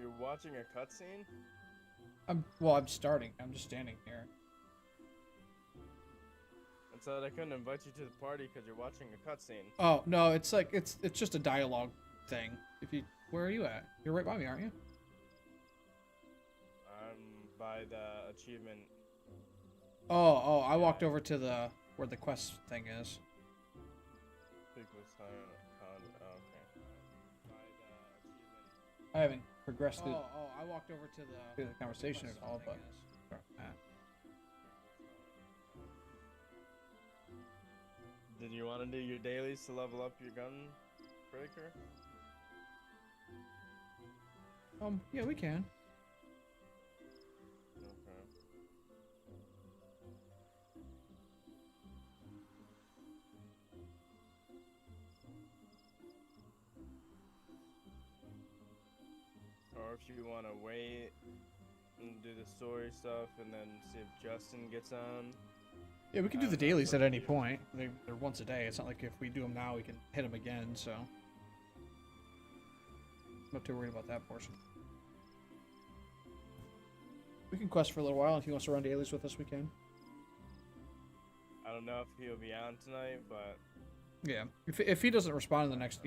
You're watching a cutscene? I'm starting. I'm just standing here. And so I couldn't invite you to the party because you're watching a cutscene. Oh no, it's like it's just a dialogue thing. Where are you at? You're right by me, aren't you? I'm by the achievement. Oh, I Yeah. walked over to the where the quest thing is. Okay. By the achievement. I haven't progressed through. I walked over to the conversation at all, but. Did you want to do your dailies to level up your gun breaker? Yeah, we can. Okay. Or if you want to wait and do the story stuff and then see if Justin gets on. Yeah, we can do the dailies at any point. They're once a day. It's not like if we do them now, we can hit them again, so. Not too worried about that portion. We can quest for a little while. If he wants to run dailies with us, we can. I don't know if he'll be on tonight, but... Yeah. If he doesn't respond in the next,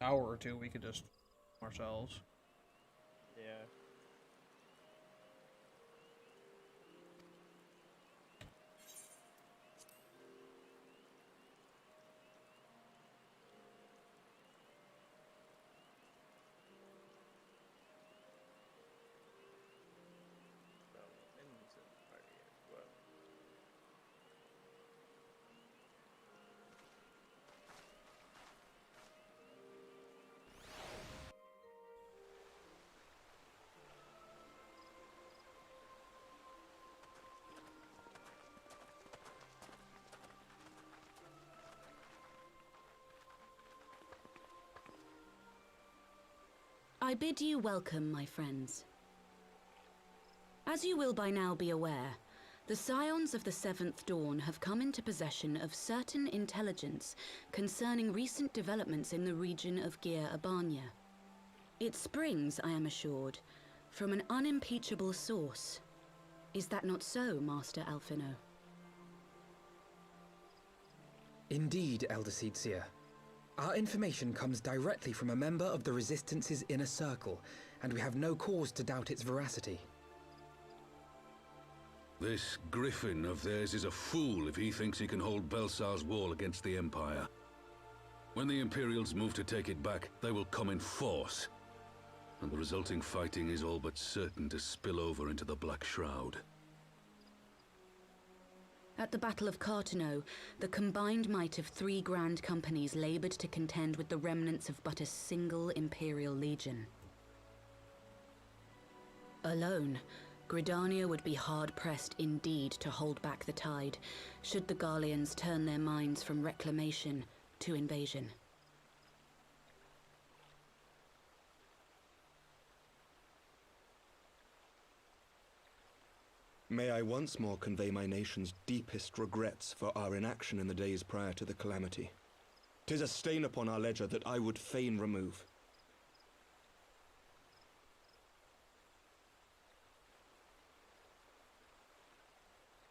hour or two, we could just ourselves. Yeah. I bid you welcome, my friends. As you will by now be aware, the Scions of the Seventh Dawn have come into possession of certain intelligence concerning recent developments in the region of Gyr Abania. It springs, I am assured, from an unimpeachable source. Is that not so, Master Alphino? Indeed, Elder Seedseer. Our information comes directly from a member of the Resistance's inner circle, and we have no cause to doubt its veracity. This Griffin of theirs is a fool if he thinks he can hold Belsar's wall against the Empire. When the Imperials move to take it back, they will come in force, and the resulting fighting is all but certain to spill over into the Black Shroud. At the Battle of Cartano, the combined might of 3 grand companies labored to contend with the remnants of but a single Imperial legion. Alone, Gridania would be hard-pressed indeed to hold back the tide, should the Garleans turn their minds from reclamation to invasion. May I once more convey my nation's deepest regrets for our inaction in the days prior to the calamity. 'Tis a stain upon our ledger that I would fain remove.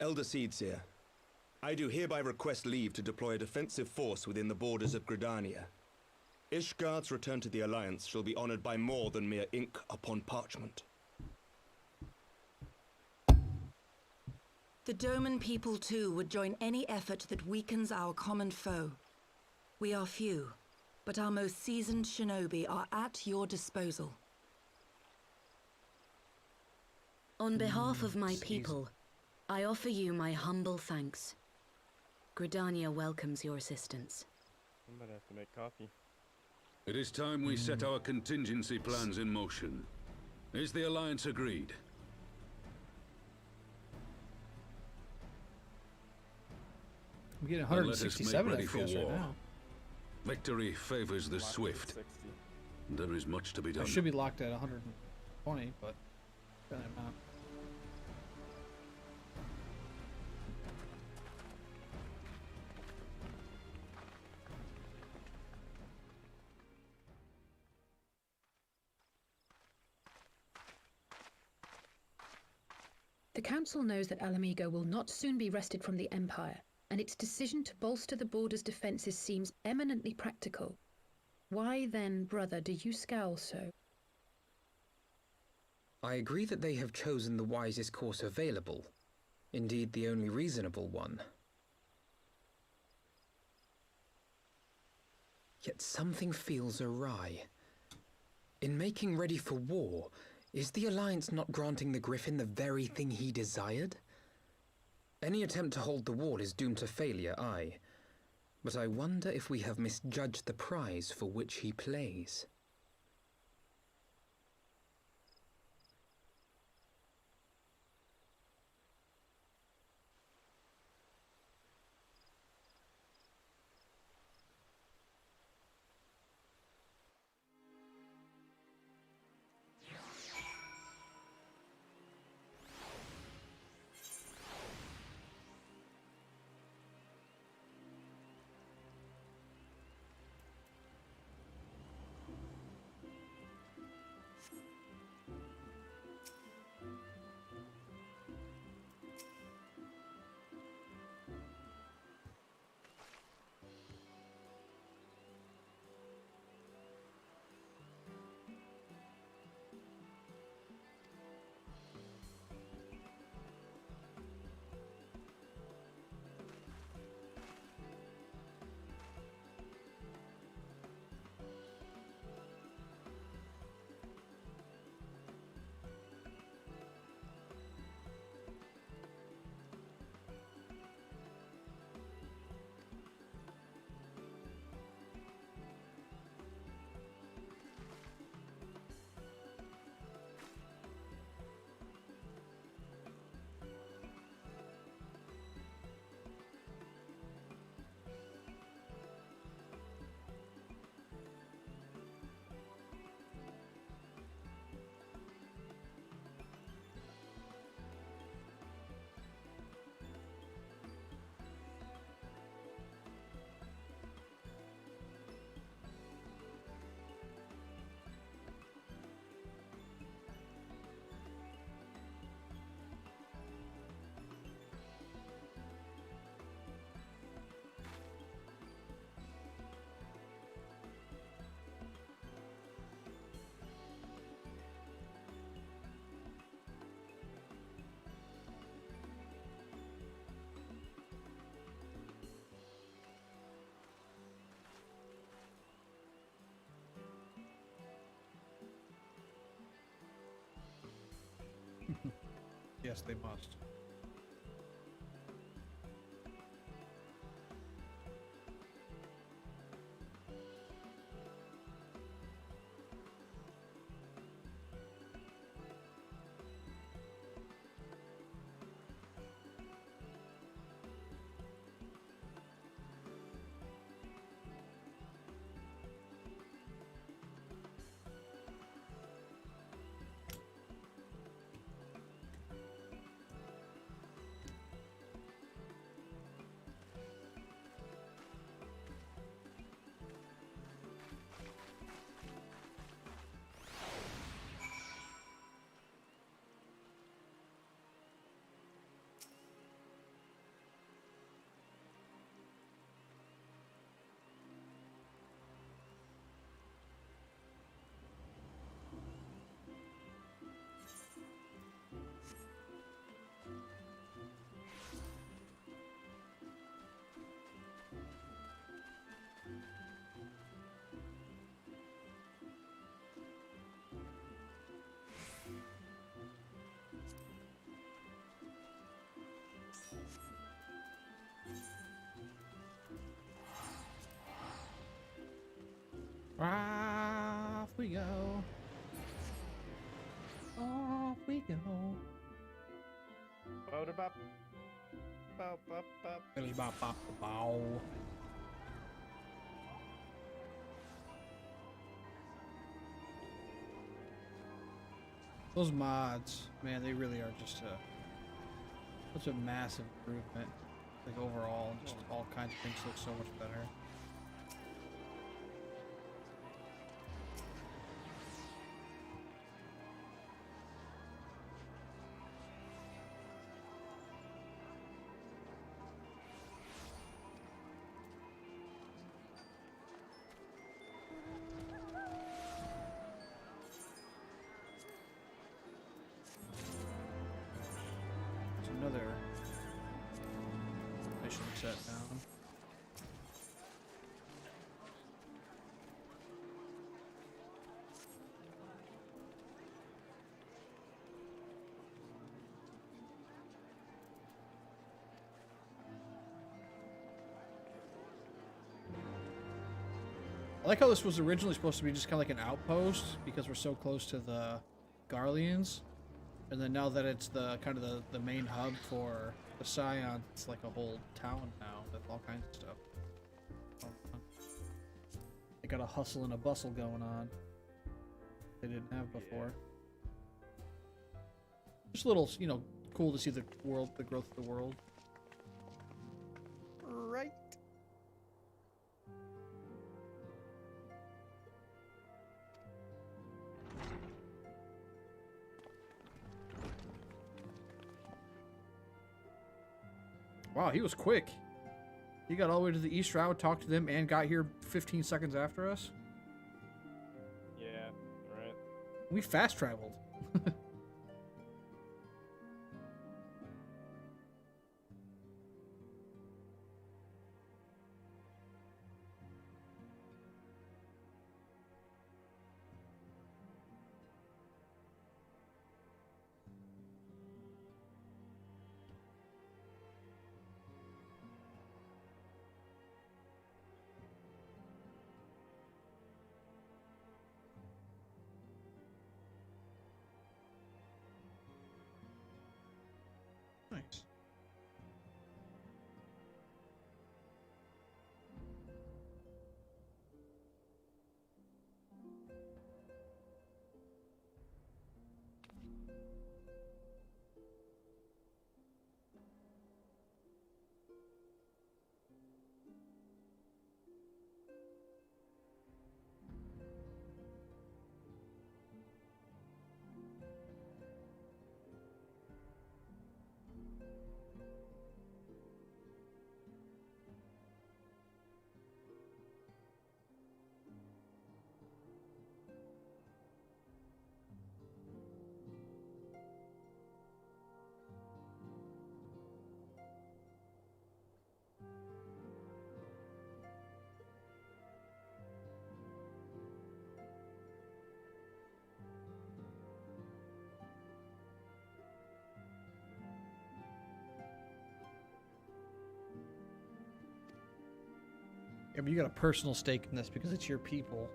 Elder Seedseer, I do hereby request leave to deploy a defensive force within the borders of Gridania. Ishgard's return to the Alliance shall be honored by more than mere ink upon parchment. The Doman people too would join any effort that weakens our common foe. We are few, but our most seasoned shinobi are at your disposal. On behalf of my people, I offer you my humble thanks. Gridania welcomes your assistance. I'm gonna have to make coffee. It is time we set our contingency plans in motion. Is the Alliance agreed? I'm getting Then let us make 167 ready for FPS right war. now. Victory favors the swift. 60. There is much to be I done. should be locked at 120, but apparently I'm not. The Council knows that Alamigo will not soon be wrested from the Empire, and its decision to bolster the border's defences seems eminently practical. Why then, brother, do you scowl so? I agree that they have chosen the wisest course available. Indeed, the only reasonable one. Yet something feels awry. In making ready for war, is the Alliance not granting the Griffin the very thing he desired? Any attempt to hold the wall is doomed to failure, aye. But I wonder if we have misjudged the prize for which he plays. Yes, they must. Off we go. Off we go. Bop, bop, bop, bop. Billy bop bop bow. Those mods, man, they really are just such a massive improvement. Like overall, just all kinds of things look so much better. another mission set down. I like how this was originally supposed to be just kind of like an outpost because we're so close to the Garleans. And then now that it's the kind of the main hub for the Scion, it's like a whole town now with all kinds of stuff. They got a hustle and a bustle going on they didn't have before. Just a little, you know, cool to see the world, the growth of the world. Right. Wow, he was quick. He got all the way to the East Route, talked to them, and got here 15 seconds after us. Yeah, right. We fast traveled. Nice. Yeah, but you got a personal stake in this because it's your people.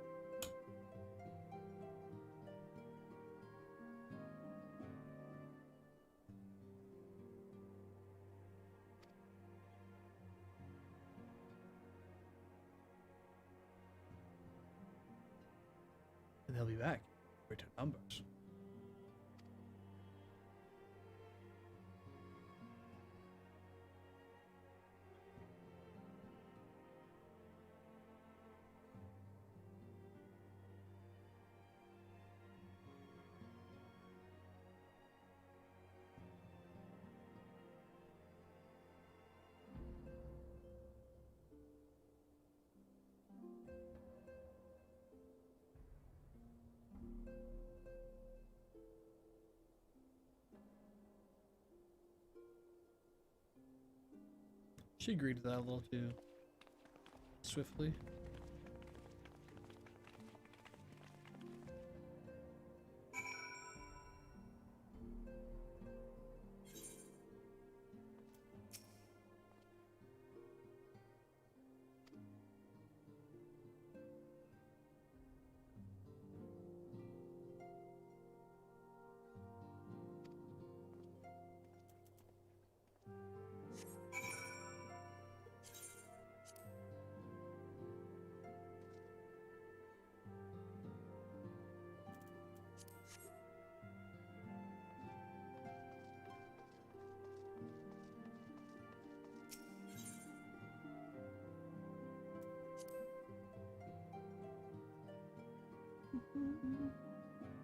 And they'll be back. Greater numbers. She agreed to that a little too swiftly.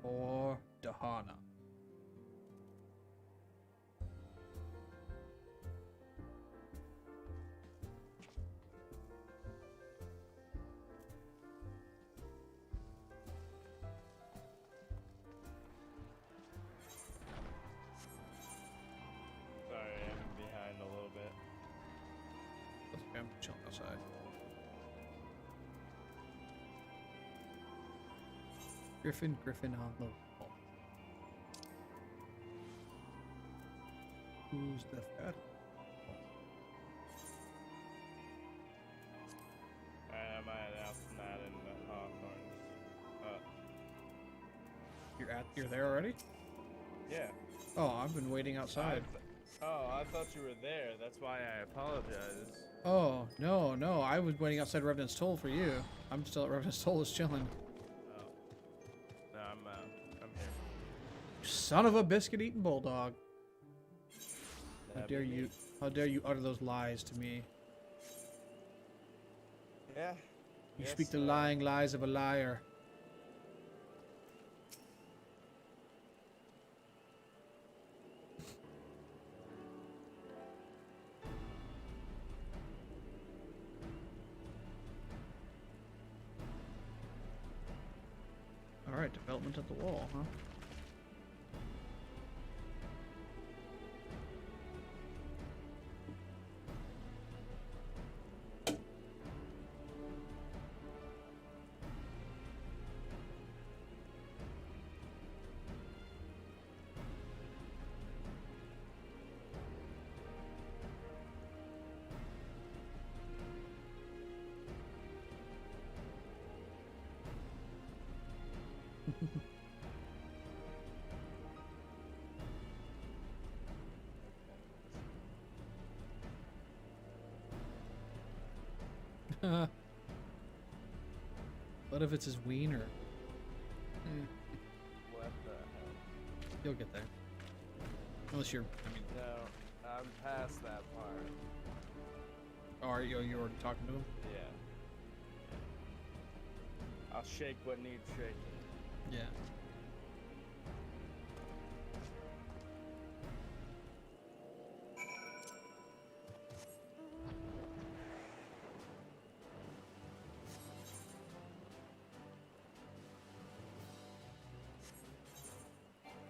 Or Dahana. Sorry, Griffin, Griffin on the wall. Who's the fat? I might out not in the Hawthorns. You're there already? Yeah. Oh, I've been waiting outside. I thought you were there. That's why I apologize. Oh, no, I was waiting outside Revenant's Toll for you. I'm still at Revenant's Toll is chilling. Oh. No, I'm here. Son of a biscuit-eating bulldog. How That'd dare be me. you, how dare you utter those lies to me? Yeah. You Yes, speak the lying lies of a liar. Alright, development of the wall, huh? What if it's his wiener? What the hell? You'll get there. Unless you're, I mean, No, I'm past that part. oh, are you already talking to him? Yeah. I'll shake what needs shaking. Yeah.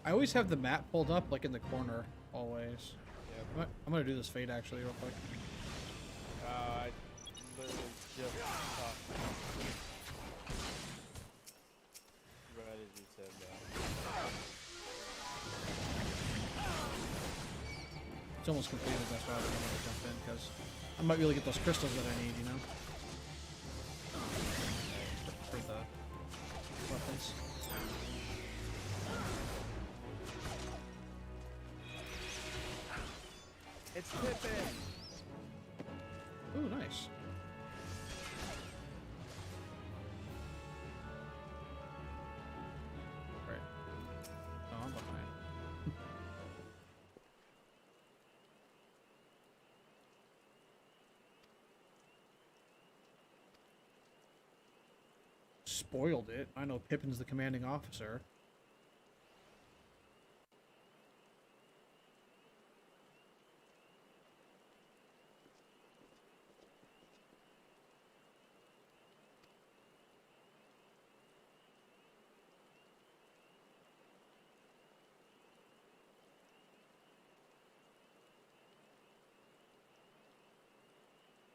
I always have the map pulled up, like in the corner, always. Yep. I'm gonna do this fade actually, real quick. I literally just talked. Right as you said that. It's almost completed, that's why I was gonna jump in, because I might be able to get those crystals that I need, you know? For the weapons. It's Pippin! Ooh, nice. Right. Oh, I'm behind. Spoiled it. I know Pippin's the commanding officer.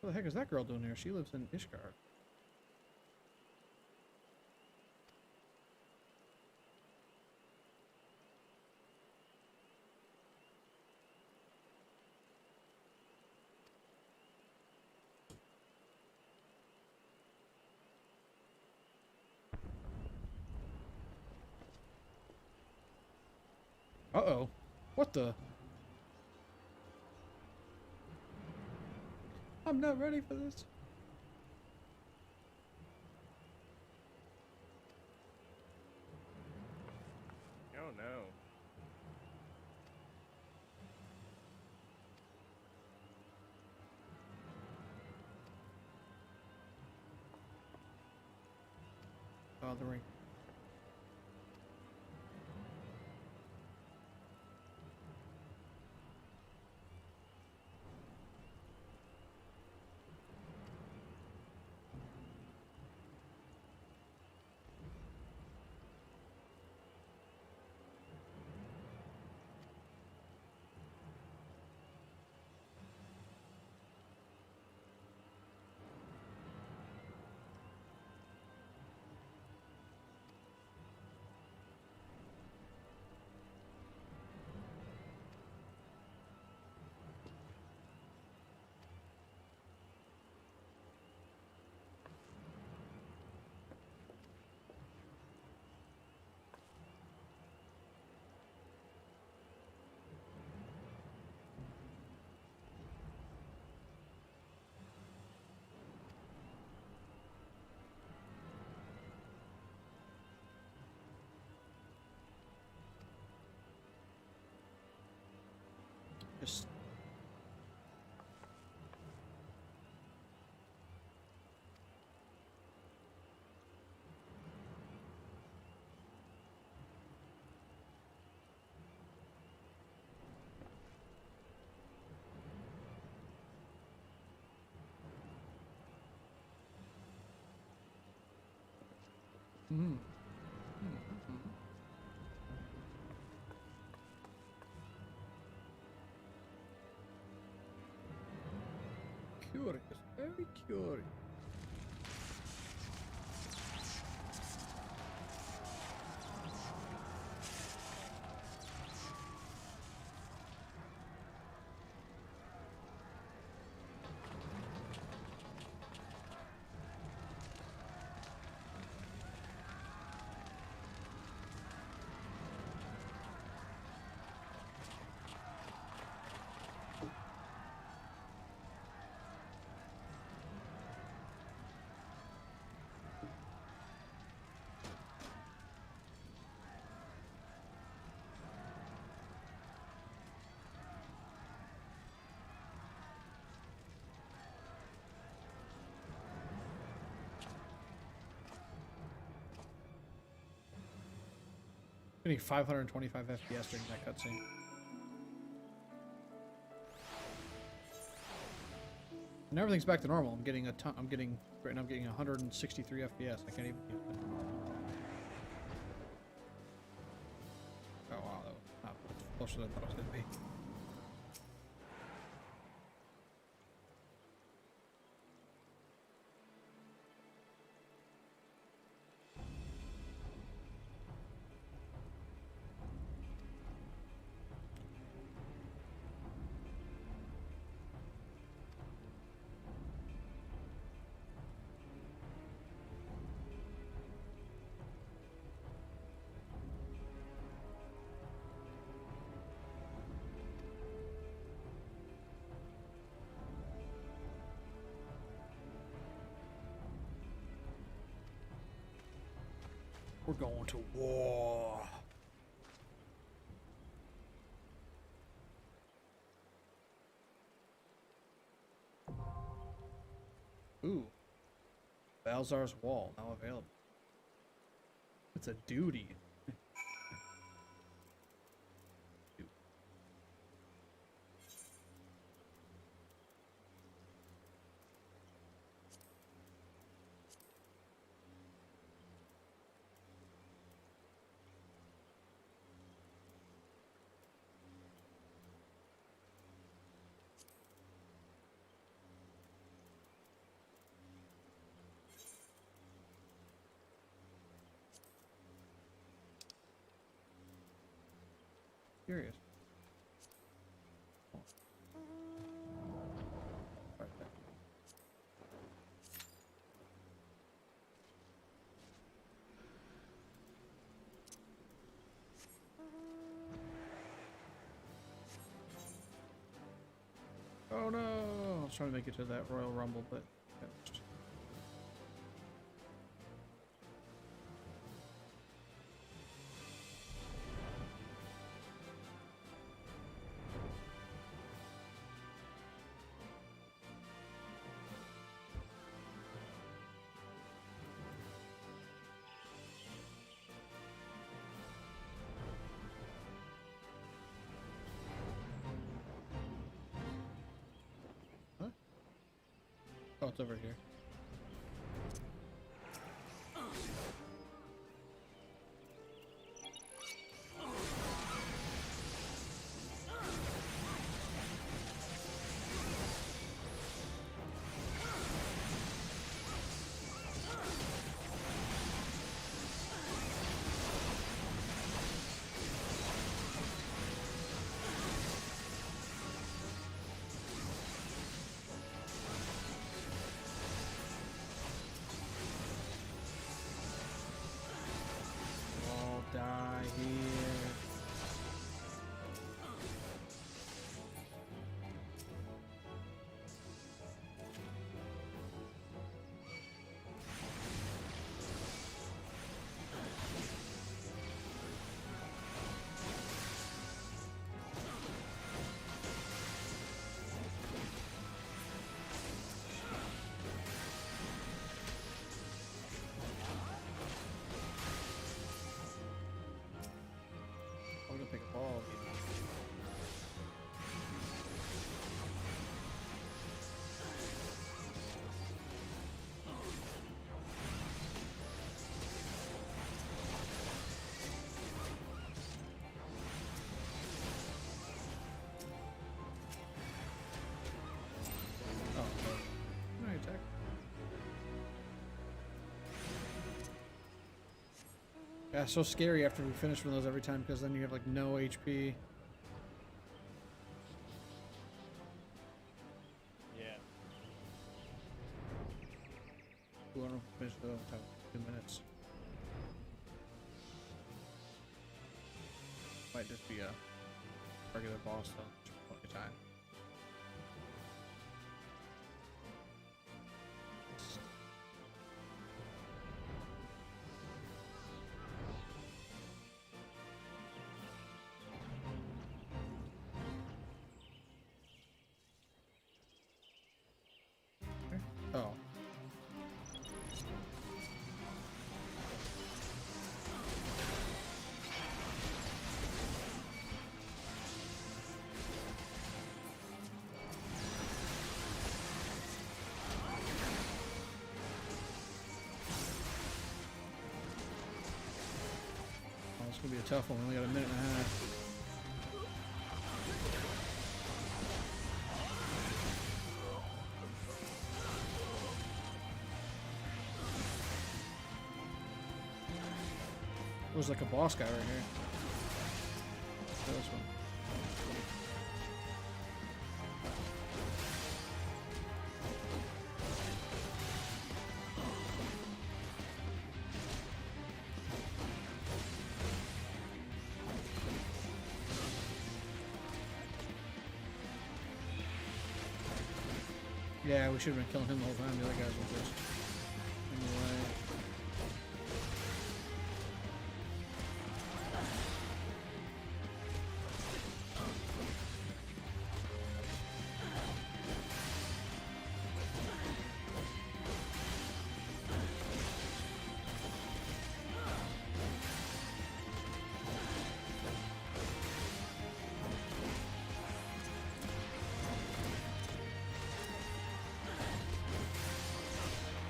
What the heck is that girl doing here? She lives in Ishgard. Uh-oh. What the? I'm not ready for this. Oh no. Oh, the ring. Hmm. Curious, very curious. Getting 525 FPS during that cutscene. And everything's back to normal. I'm getting right now. I'm getting 163 FPS. I can't even. Oh wow, that was not closer than I thought it was gonna be. We're going to war. Ooh. Balzar's Wall, now available. It's a duty. Curious. Right there. Oh no! I was trying to make it to that Royal Rumble, but finished. Oh, it's over here. That's so scary after we finish one of those every time, because then you have like no HP. Yeah. We want to finish the 2 minutes. Might just be a regular boss though. Plenty of time. Oh. Oh, it's gonna be a tough one. We only got a minute and a half. It was like a boss guy right here. This one. Yeah, we should have been killing him the whole time. The other guys were just in the way.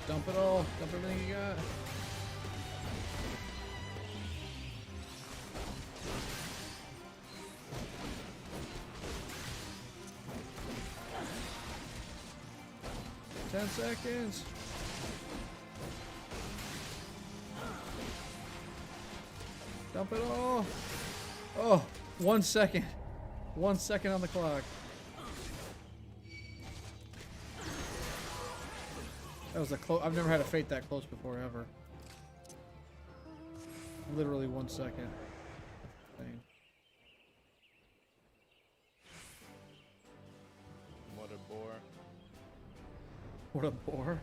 Dump it all. Dump everything you got. Ten seconds. Dump it all. Oh, 1 second. 1 second on the clock. That was a close. I've never had a fate that close before, ever. Literally 1 second. Thing. What a bore. What a bore.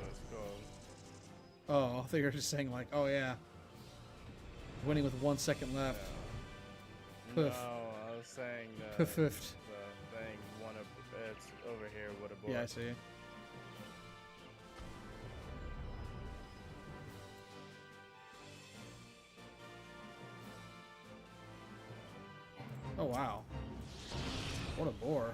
Let's go. Oh, I thought you were just saying like, oh yeah. Winning with 1 second left. No, Poof. I was saying Poof. the thing. It's over here. What a bore. Yeah, I see. Oh wow. What a bore.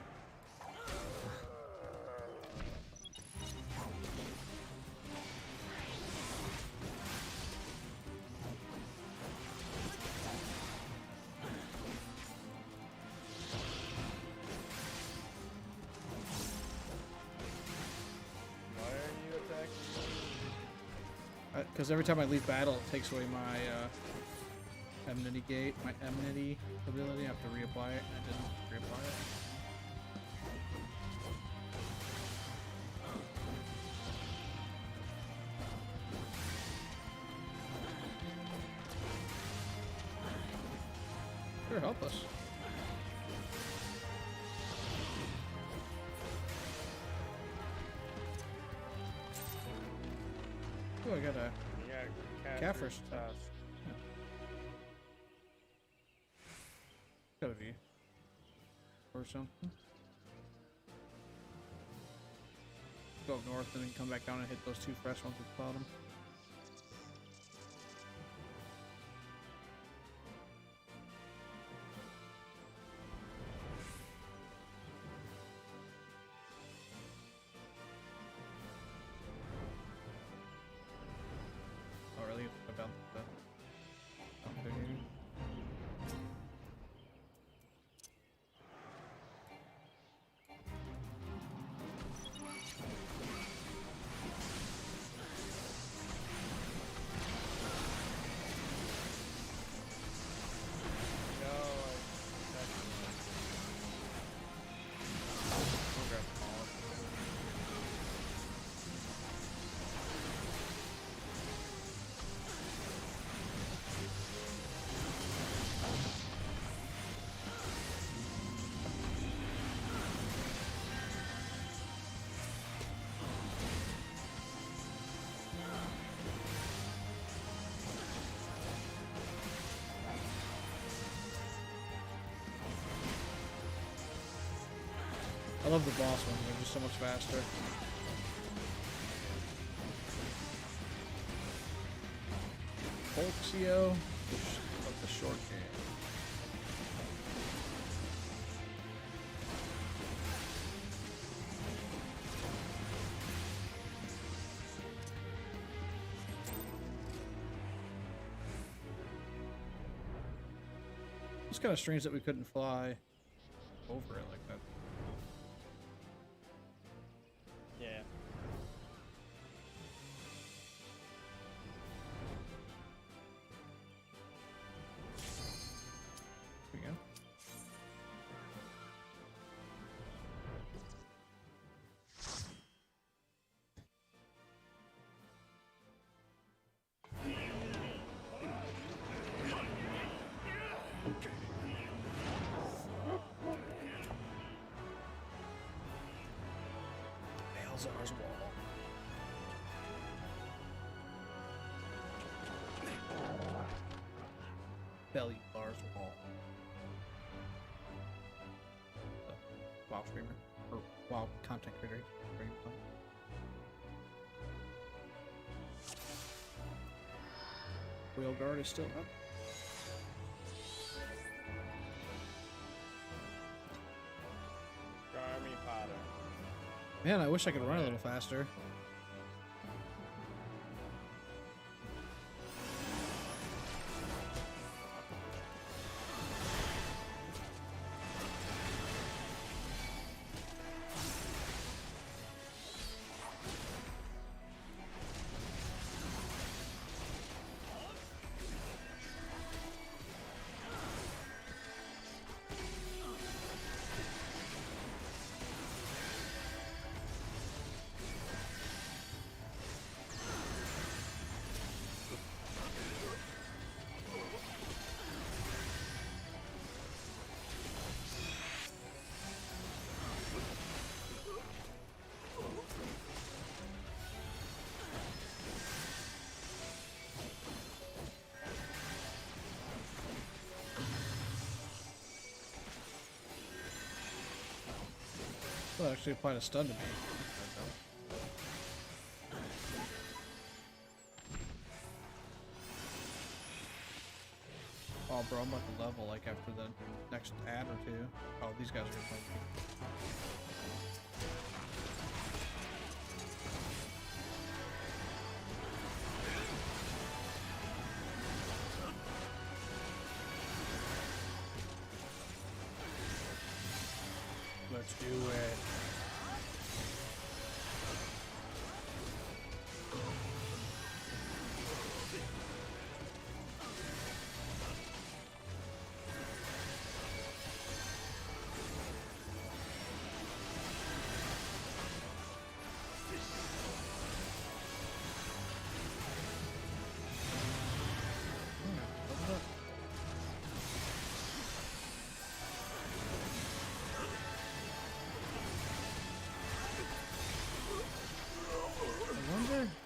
Because every time I leave battle, it takes away my enmity gate, my enmity ability. I have to reapply it, and I didn't reapply it. Sure, help us. Oh, I got a Caffers task. Gotta be. Or something. Go up north and then come back down and hit those two fresh ones at the bottom. Oh, really? About the... Okay. I love the boss ones, they're just so much faster. Ffxiv, the short game. It's kind of strange that we couldn't fly over it like that. Yeah. Here we go. Balzar's Wall. Balzar's Wall. WoW streamer. Or WoW content creator. Wheel guard is still up. Garmy Potter. Man, I wish I could run a little faster. Well, actually applied a stun to me. Oh, bro, I'm about to level like after the next ad or two. Oh, these guys are gonna fight me. Let's do it.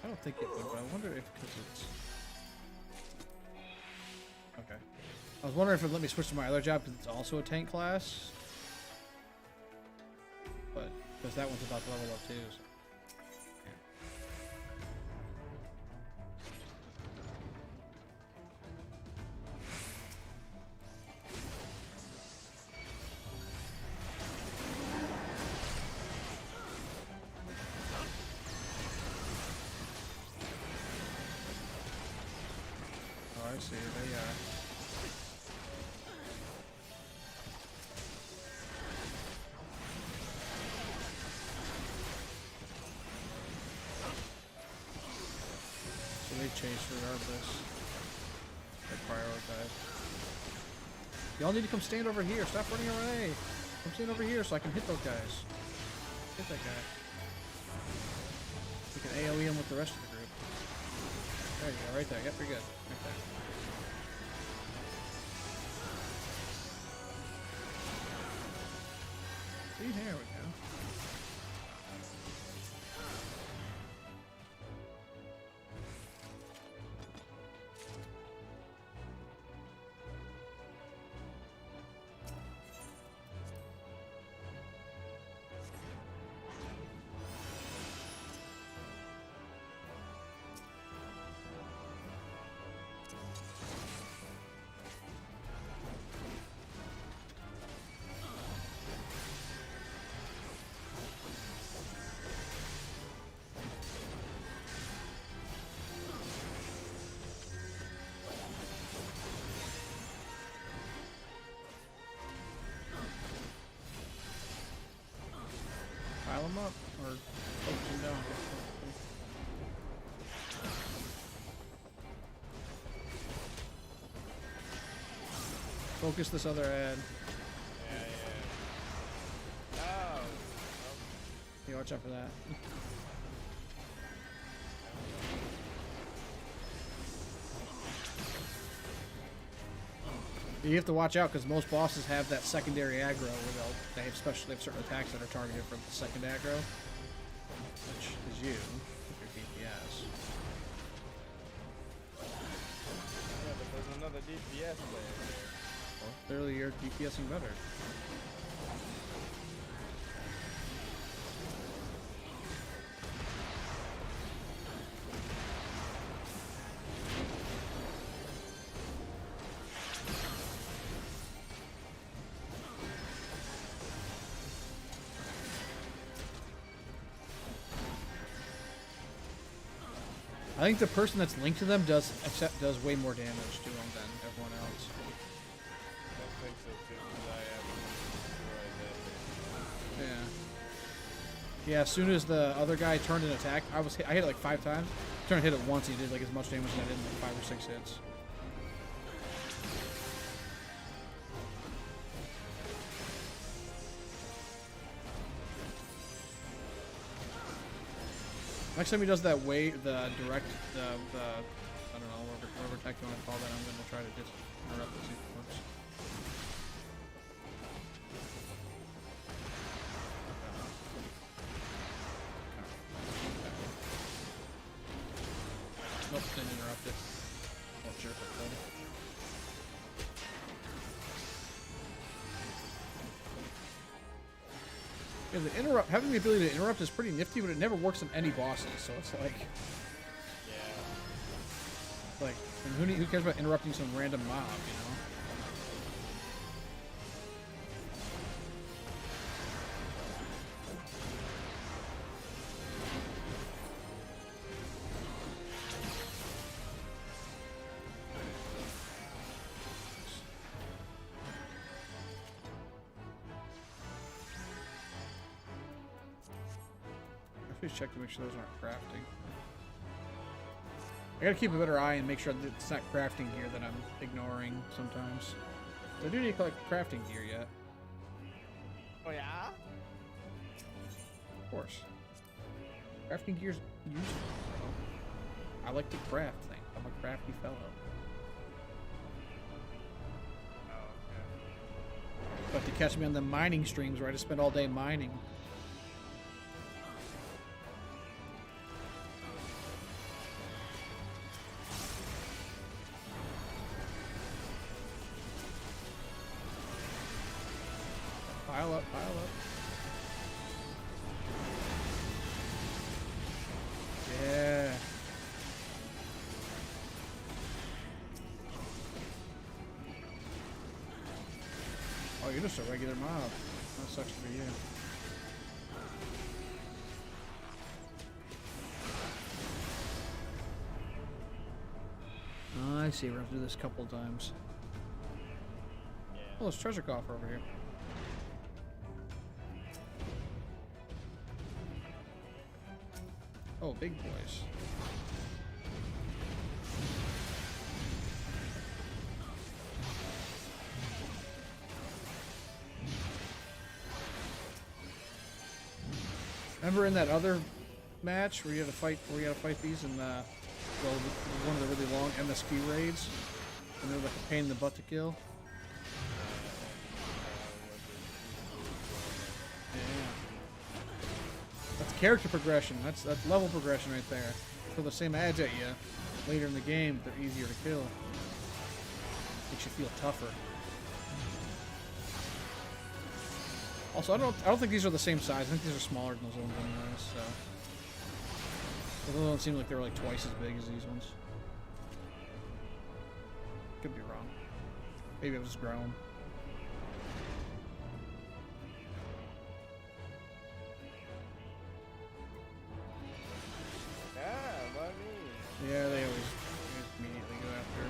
I don't think it would, but I wonder if because it's okay. I was wondering if it let me switch to my other job because it's also a tank class, but because that one's about to level up too. So. I see, they so they chase regardless. They prioritize. Y'all need to come stand over here. Stop running away. Come stand over here so I can hit those guys. Hit that guy. We can AoE him with the rest of the group. There you go, right there. Yep, you're good. Right there. See, there we go. Pile them up or focus them down. Focus this other ad. Yeah. Oh. Yeah, watch out for that. You have to watch out because most bosses have that secondary aggro where they have certain attacks that are targeted for the second aggro, which is you with your DPS. Yeah, but there's another DPS player there. Well, clearly you're DPSing better. I think the person that's linked to them does way more damage to them than everyone else. I don't think so too, because I absolutely destroyed that. Yeah. Yeah, as soon as the other guy turned an attack, I hit it like 5 times. Turned to hit it once, and he did like as much damage as I did in like 5 or 6 hits. Next time he does that the direct, I don't know, whatever tech you want to call that, I'm going to try to just interrupt it, see if it works. Nope, didn't interrupt it. Not sure if it did. Yeah, having the ability to interrupt is pretty nifty, but it never works on any bosses, so it's like... Yeah. Like, and who cares about interrupting some random mob, you know? Please check to make sure those aren't crafting. I gotta keep a better eye and make sure that it's not crafting gear that I'm ignoring sometimes. I do need to collect crafting gear yet. Oh yeah? Of course. Crafting gear's useful, bro. I like to craft things. I'm a crafty fellow. Oh, okay. But to catch me on the mining streams where I just spend all day mining. Pile up, pile up. Yeah. Oh, you're just a regular mob. That sucks for you. Oh, I see. We're gonna do this a couple times. Yeah. Oh, there's treasure coffer over here. Oh, big boys. Remember in that other match where you had to fight these in the one of the really long MSQ raids, and they're like a pain in the butt to kill. That's character progression. That's level progression right there. Throw the same ads at you later in the game, they're easier to kill. Makes you feel tougher. Also, I don't think these are the same size. I think these are smaller than those ones anyways, so. Those don't seem like they're like twice as big as these ones. Could be wrong. Maybe it was grown. Yeah, they always immediately go after.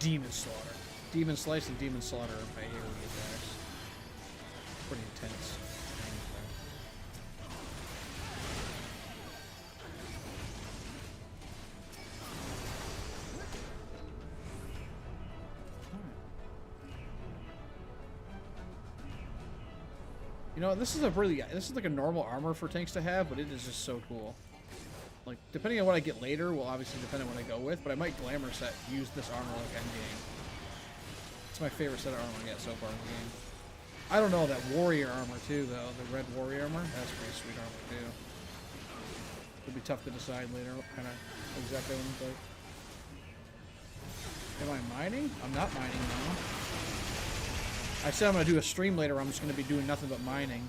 Demon Slaughter. Demon Slice and Demon Slaughter are my AoE attacks. Pretty intense. You know, this is like a normal armor for tanks to have, but it is just so cool. Like, depending on what I get later, will obviously depend on what I go with, but I might glamour set use this armor like endgame. It's my favorite set of armor yet so far in the game. I don't know, that warrior armor too, though. The red warrior armor, that's pretty sweet armor too. It'll be tough to decide later what kind of exactly what it looks like. Am I mining? I'm not mining now. I said I'm going to do a stream later where I'm just going to be doing nothing but mining.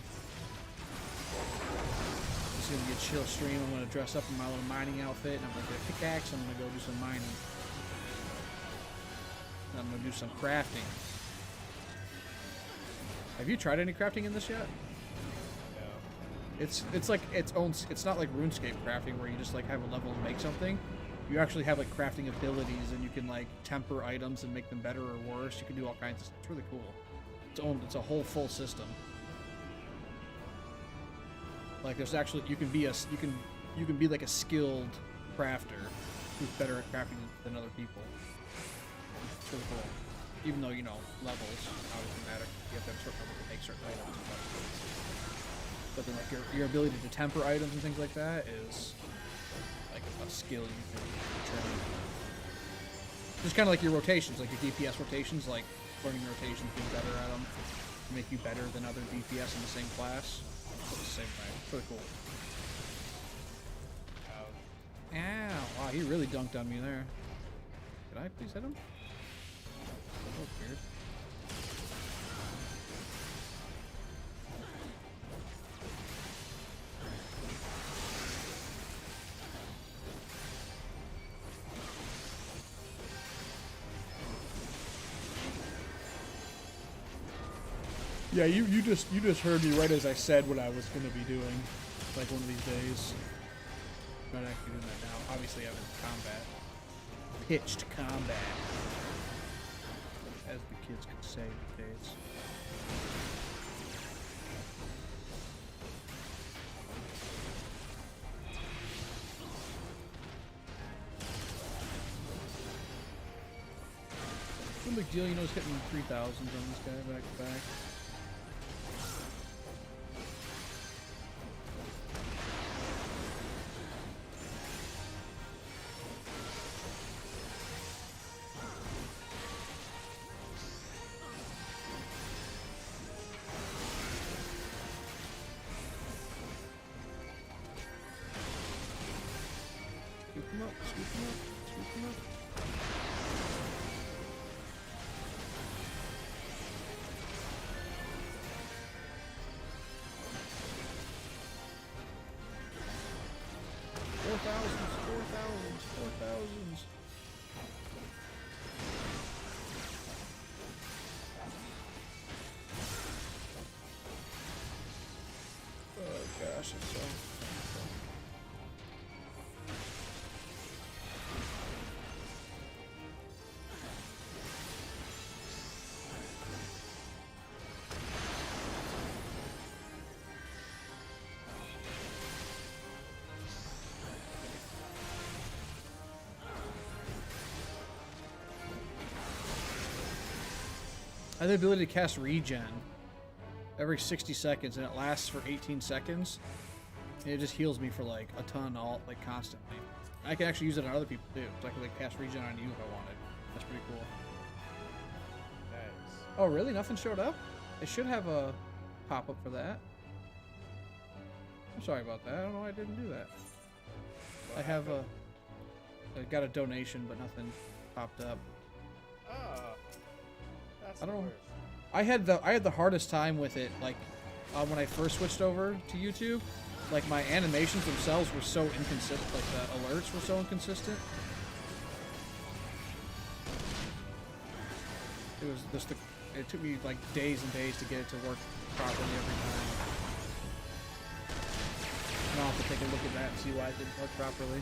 It's going to be a chill stream. I'm going to dress up in my little mining outfit, and I'm going to get a pickaxe, and I'm going to go do some mining. And I'm going to do some crafting. Have you tried any crafting in this yet? No. It's like its own. It's not like RuneScape crafting where you just like have a level and make something. You actually have like crafting abilities, and you can like temper items and make them better or worse. You can do all kinds of stuff. It's really cool. It's a whole full system. Like there's actually you can be like a skilled crafter who's better at crafting than other people. It's really cool. Even though, you know, levels obviously matter. You have to have certain levels to make certain items and stuff. But then like your ability to temper items and things like that is like a skill you can train. It's kind of like your rotations, like your DPS rotations, like learning rotations, being better at them, make you better than other DPS in the same class. It's the same thing. It's really cool. Ouch. Ow! Wow, he really dunked on me there. Did I please hit him? That was weird. Yeah, you just heard me right as I said what I was gonna be doing, like one of these days. I'm not actually doing that now. Obviously, I'm in combat, pitched combat, as the kids could say these days. No big deal, you know, he's hitting 3,000s on this guy back to back. Scoop him up, scoop him up, scoop him up. Four thousands. Oh gosh, it's so. I have the ability to cast regen every 60 seconds, and it lasts for 18 seconds. And it just heals me for like a ton, like constantly. I can actually use it on other people too, so I can like cast regen on you if I wanted. That's pretty cool. Nice. Oh really? Nothing showed up? It should have a pop-up for that. I'm sorry about that. I don't know why I didn't do that. I have I got a donation, but nothing popped up. Ah. That's I don't know. worse. I had the hardest time with it, like when I first switched over to YouTube. Like my animations themselves were so inconsistent, like the alerts were so inconsistent. It was just it took me like days and days to get it to work properly every time. And I'll have to take a look at that and see why it didn't work properly.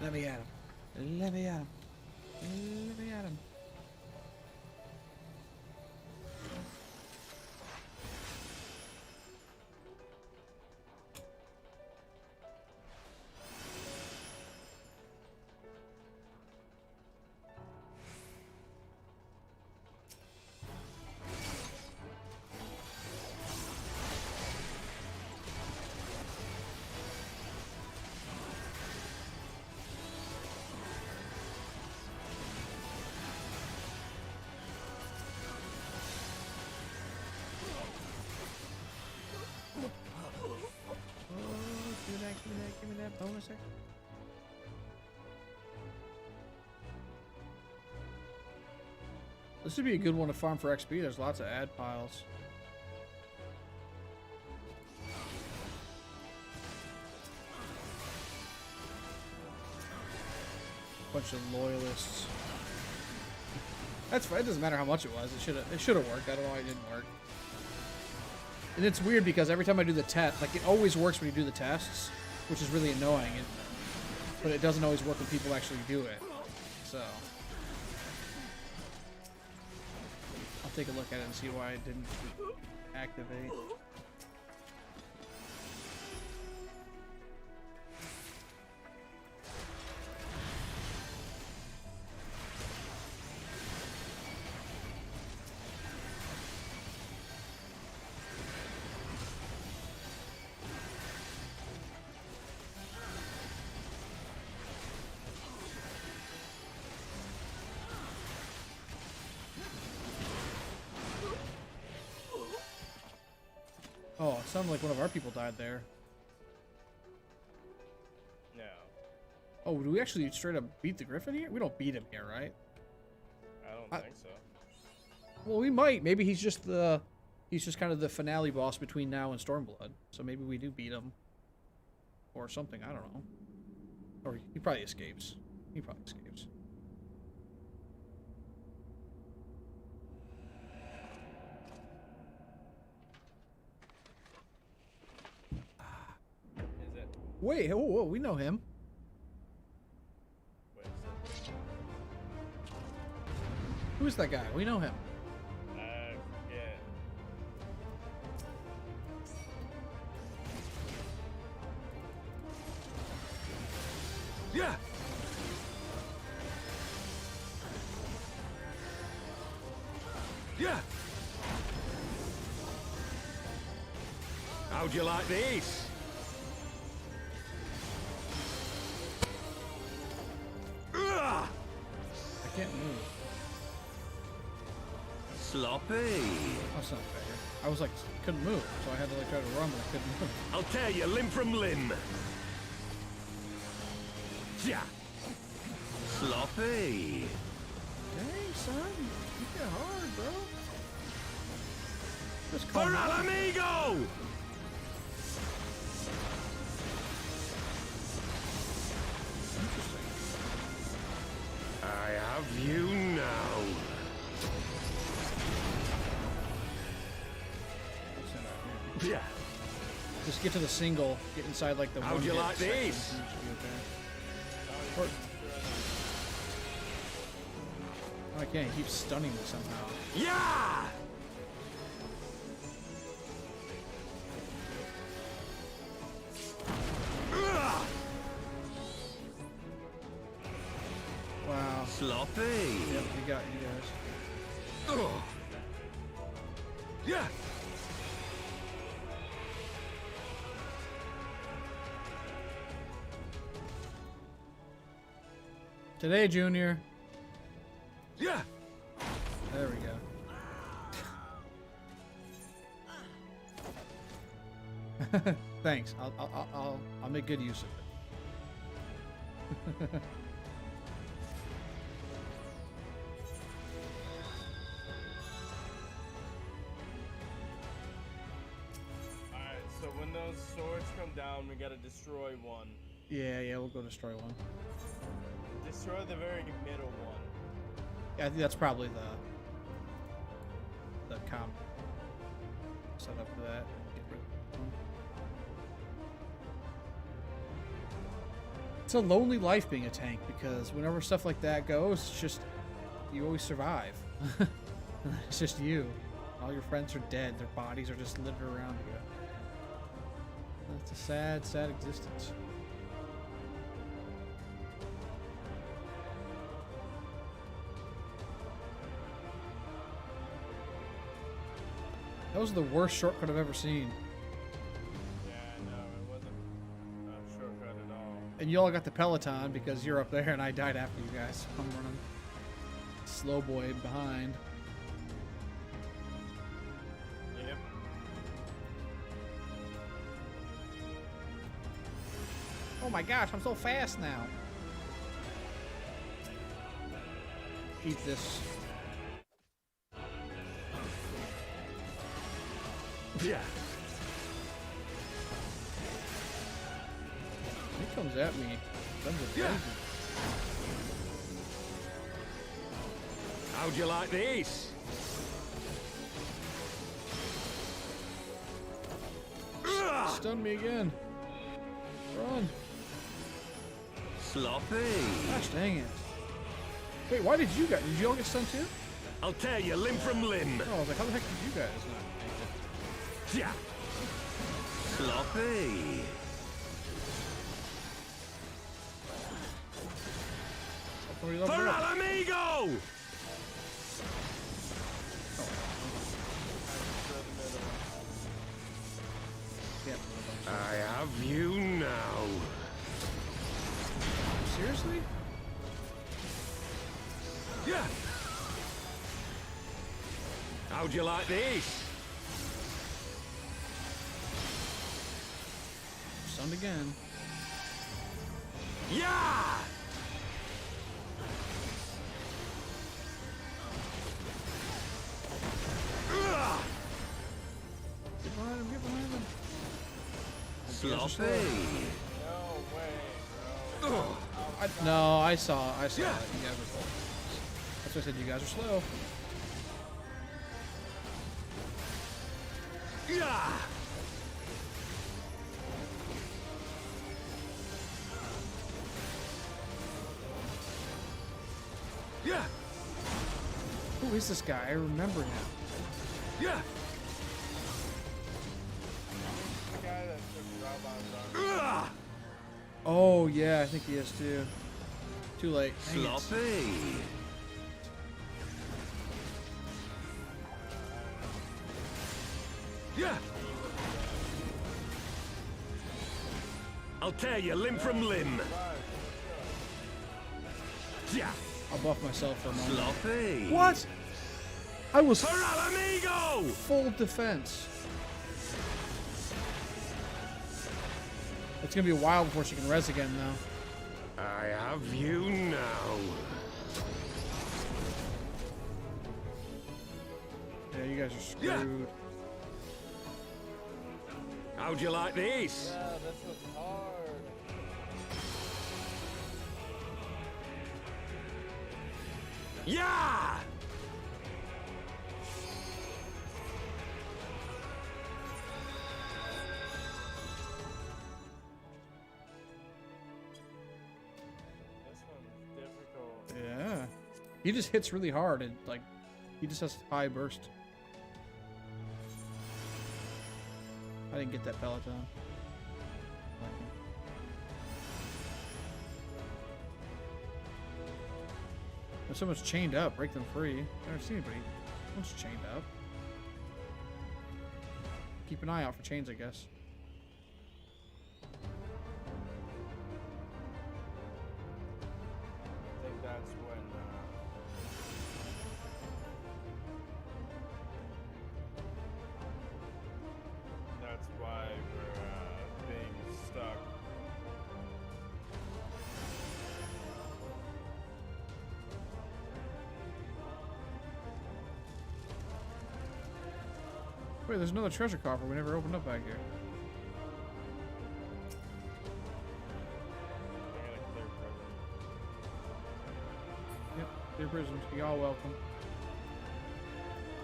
Let me at him. Let me at him. Let me at him. Give me that bonus action. This would be a good one to farm for XP. There's lots of ad piles. Bunch of loyalists. That's fine. It doesn't matter how much it was. It should have worked. I don't know why it didn't work. And it's weird because every time I do the test, like it always works when you do the tests, which is really annoying. But it doesn't always work when people actually do it. So I'll take a look at it and see why it didn't activate. Oh, it sounded like one of our people died there. No. Oh, do we actually straight up beat the Griffin here? We don't beat him here, right? I don't think so. Well, we might. Maybe he's just kind of the finale boss between now and Stormblood. So maybe we do beat him. Or something, I don't know. Or he probably escapes. He probably escapes. Is it? Wait, whoa, we know him. Wait a second. Who's that guy? We know him. Yeah. Yeah! Yeah! How'd you like these? I can't move. Sloppy. That's not fair. I was like, couldn't move, so I had to like try to run, but I couldn't move. I'll tear you limb from limb. Yeah. Sloppy. Dang, son. You get hard, bro. Just calm For down. al amigo! Interesting. I have you now. What's in that here? Yeah. Just get to the single, get inside like the How'd one you hit like section, these? and you should be okay. Or- Oh, I can't. He keeps stunning me somehow. Yeah! Wow. Sloppy. Yep, we got you guys. Ugh. Yeah. Today, Junior. Yeah. There we go. Thanks. I'll make good use of it. Alright, so when those swords come down, we gotta destroy one. Yeah, we'll go destroy one. Destroy the very middle one. Yeah, I think that's probably the comp set up for that. Get rid of one. It's a lonely life being a tank because whenever stuff like that goes, it's just you always survive. It's just you. All your friends are dead. Their bodies are just littered around you. That's a sad, sad existence. That was the worst shortcut I've ever seen. Yeah, no, it wasn't a shortcut at all. And you all got the Peloton because you're up there and I died after you guys. I'm running slow boy behind. Yep. Oh my gosh, I'm so fast now. Eat this. Yeah. He comes at me. Guns are Yeah. blazing. How'd you like these? Stun me again. Run. Sloppy. Gosh dang it. Wait, why did you guys? Did you all get stunned too? I'll tear you limb from limb. Oh, I was like, how the heck did you guys not? Yeah. Sloppy. For For Alamigo! I have you now. Seriously? Yeah. How'd you like these? Stunned again. Yeah! Ugh! Get behind him, get behind him. Sloppy. No way, bro. Ugh. No, I saw Yeah. it. You guys were slow. That's why I said you guys are slow. Yeah! Yeah! Who is this guy? I remember him. Yeah! The guy that took Robon's arm. Ugh! Oh, yeah, I think he is too. Too late. Dang it. Sloppy. Yeah! I'll tear you limb from limb. Yeah! I'll buff myself for a moment. Sloppy. What? I was For Alamigo! full defense. It's gonna be a while before she can res again, though. I have you now. Yeah, you guys are Yeah. screwed. How'd you like these? Yeah, this was hard. Yeah! This one's difficult. Yeah. He just hits really hard and, like, he just has high burst. I didn't get that Peloton. If someone's chained up, break them free. I never seen anybody. Someone's chained up. Keep an eye out for chains, I guess. I think that's when. That's why we're being stuck. Wait, there's another treasure coffer we never opened up back here. I gotta clear prison. Yep, they're prisoned. Y'all welcome.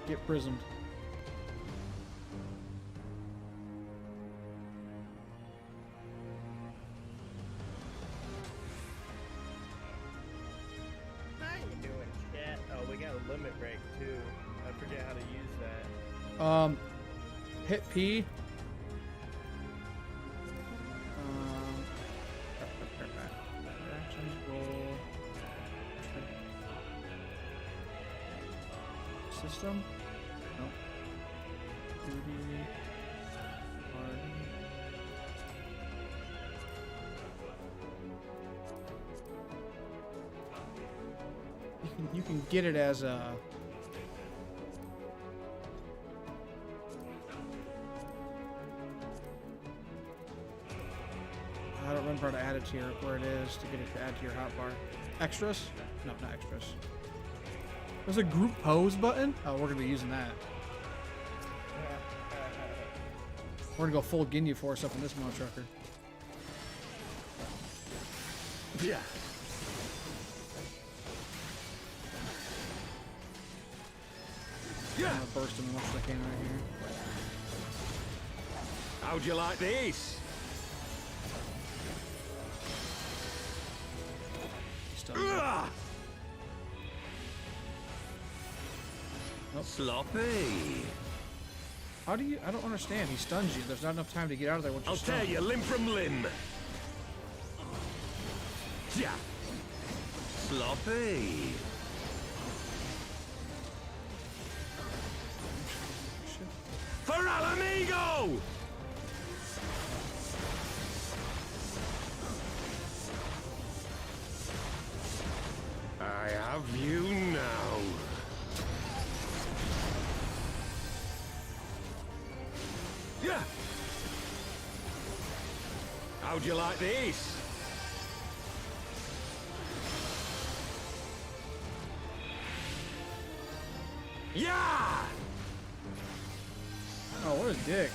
Get prisoned. limit break too. I forget how to use that. Hit P. Actions, roll. System? Nope. Duty. Party. You can get it as a... I don't remember how to add it to your, where it is to get it to add to your hotbar. Extras? No, not extras. There's a group pose button? Oh, we're gonna be using that. We're gonna go full Ginyu Force up in this Mo Trucker. Yeah. I'm gonna burst him as much as I can right here. How'd you like this? He's stunned me. Nope. Sloppy. How do you... I don't understand. He stuns you. There's not enough time to get out of there once I'll you're stunned. tear you limb from limb. Yeah. Sloppy. Shit. For Alamigo! I have you now. Yeah. How'd you like this? Yeah! Oh, what a dick.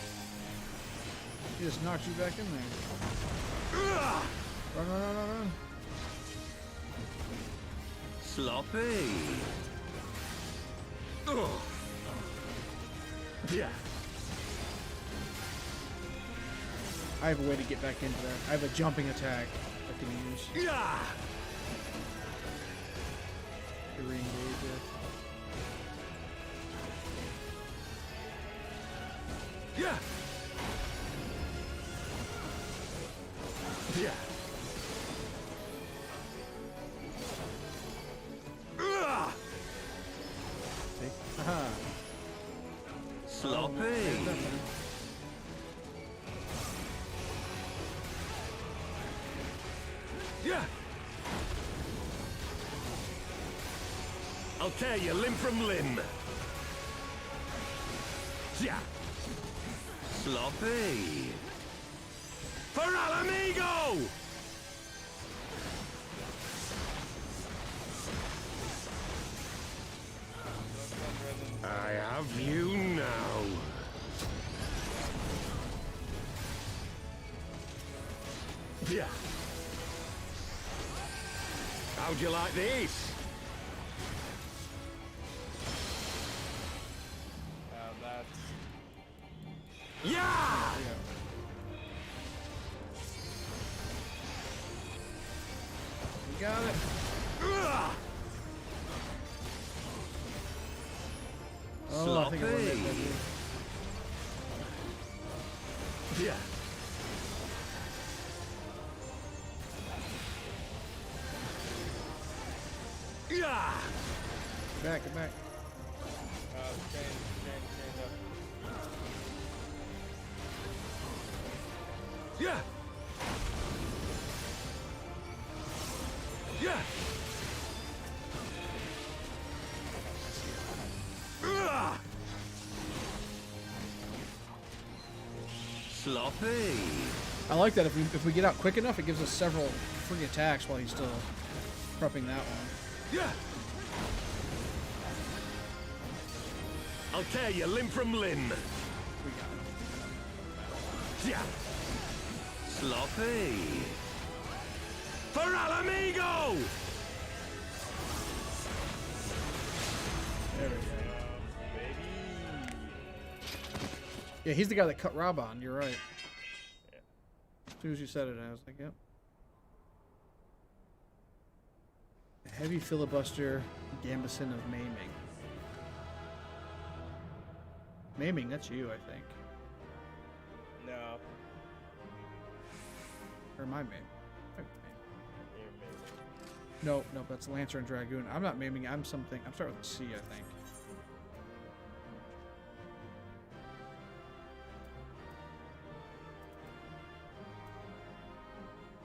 He just knocked you back in there. Run, run, run, run, run. Sloppy. Ugh. Yeah. I have a way to get back into there. I have a jumping attack I can use Yeah. to re-engage it. Yeah. Yeah. Ugh. See? Aha. Sloppy. Yeah. I'll tear you limb from limb. Yeah. Sloppy. For Alamigo! I have you now. Yeah. How'd you like this? That's Yeah! You got it. Ugh! Oh, I think I won that, Sloppy. baby. Yeah. Yeah. Get back, get back. chain up. Yeah. Yeah. Ugh! Sloppy. I like that if we get out quick enough, it gives us several free attacks while he's still prepping that one. Yeah. I'll tear you limb from limb. We got it. Yeah. Sloppy. For Alamigo! There we go. Baby. Yeah, he's the guy that cut Rob on. You're right. As soon as you said it, I was like, yep. Heavy filibuster, gambeson of maiming. Maiming, that's you, I think. No. Or am I maiming? You're amazing. No, no, that's Lancer and Dragoon. I'm not maiming, I'm something. I'm starting with a C, I think.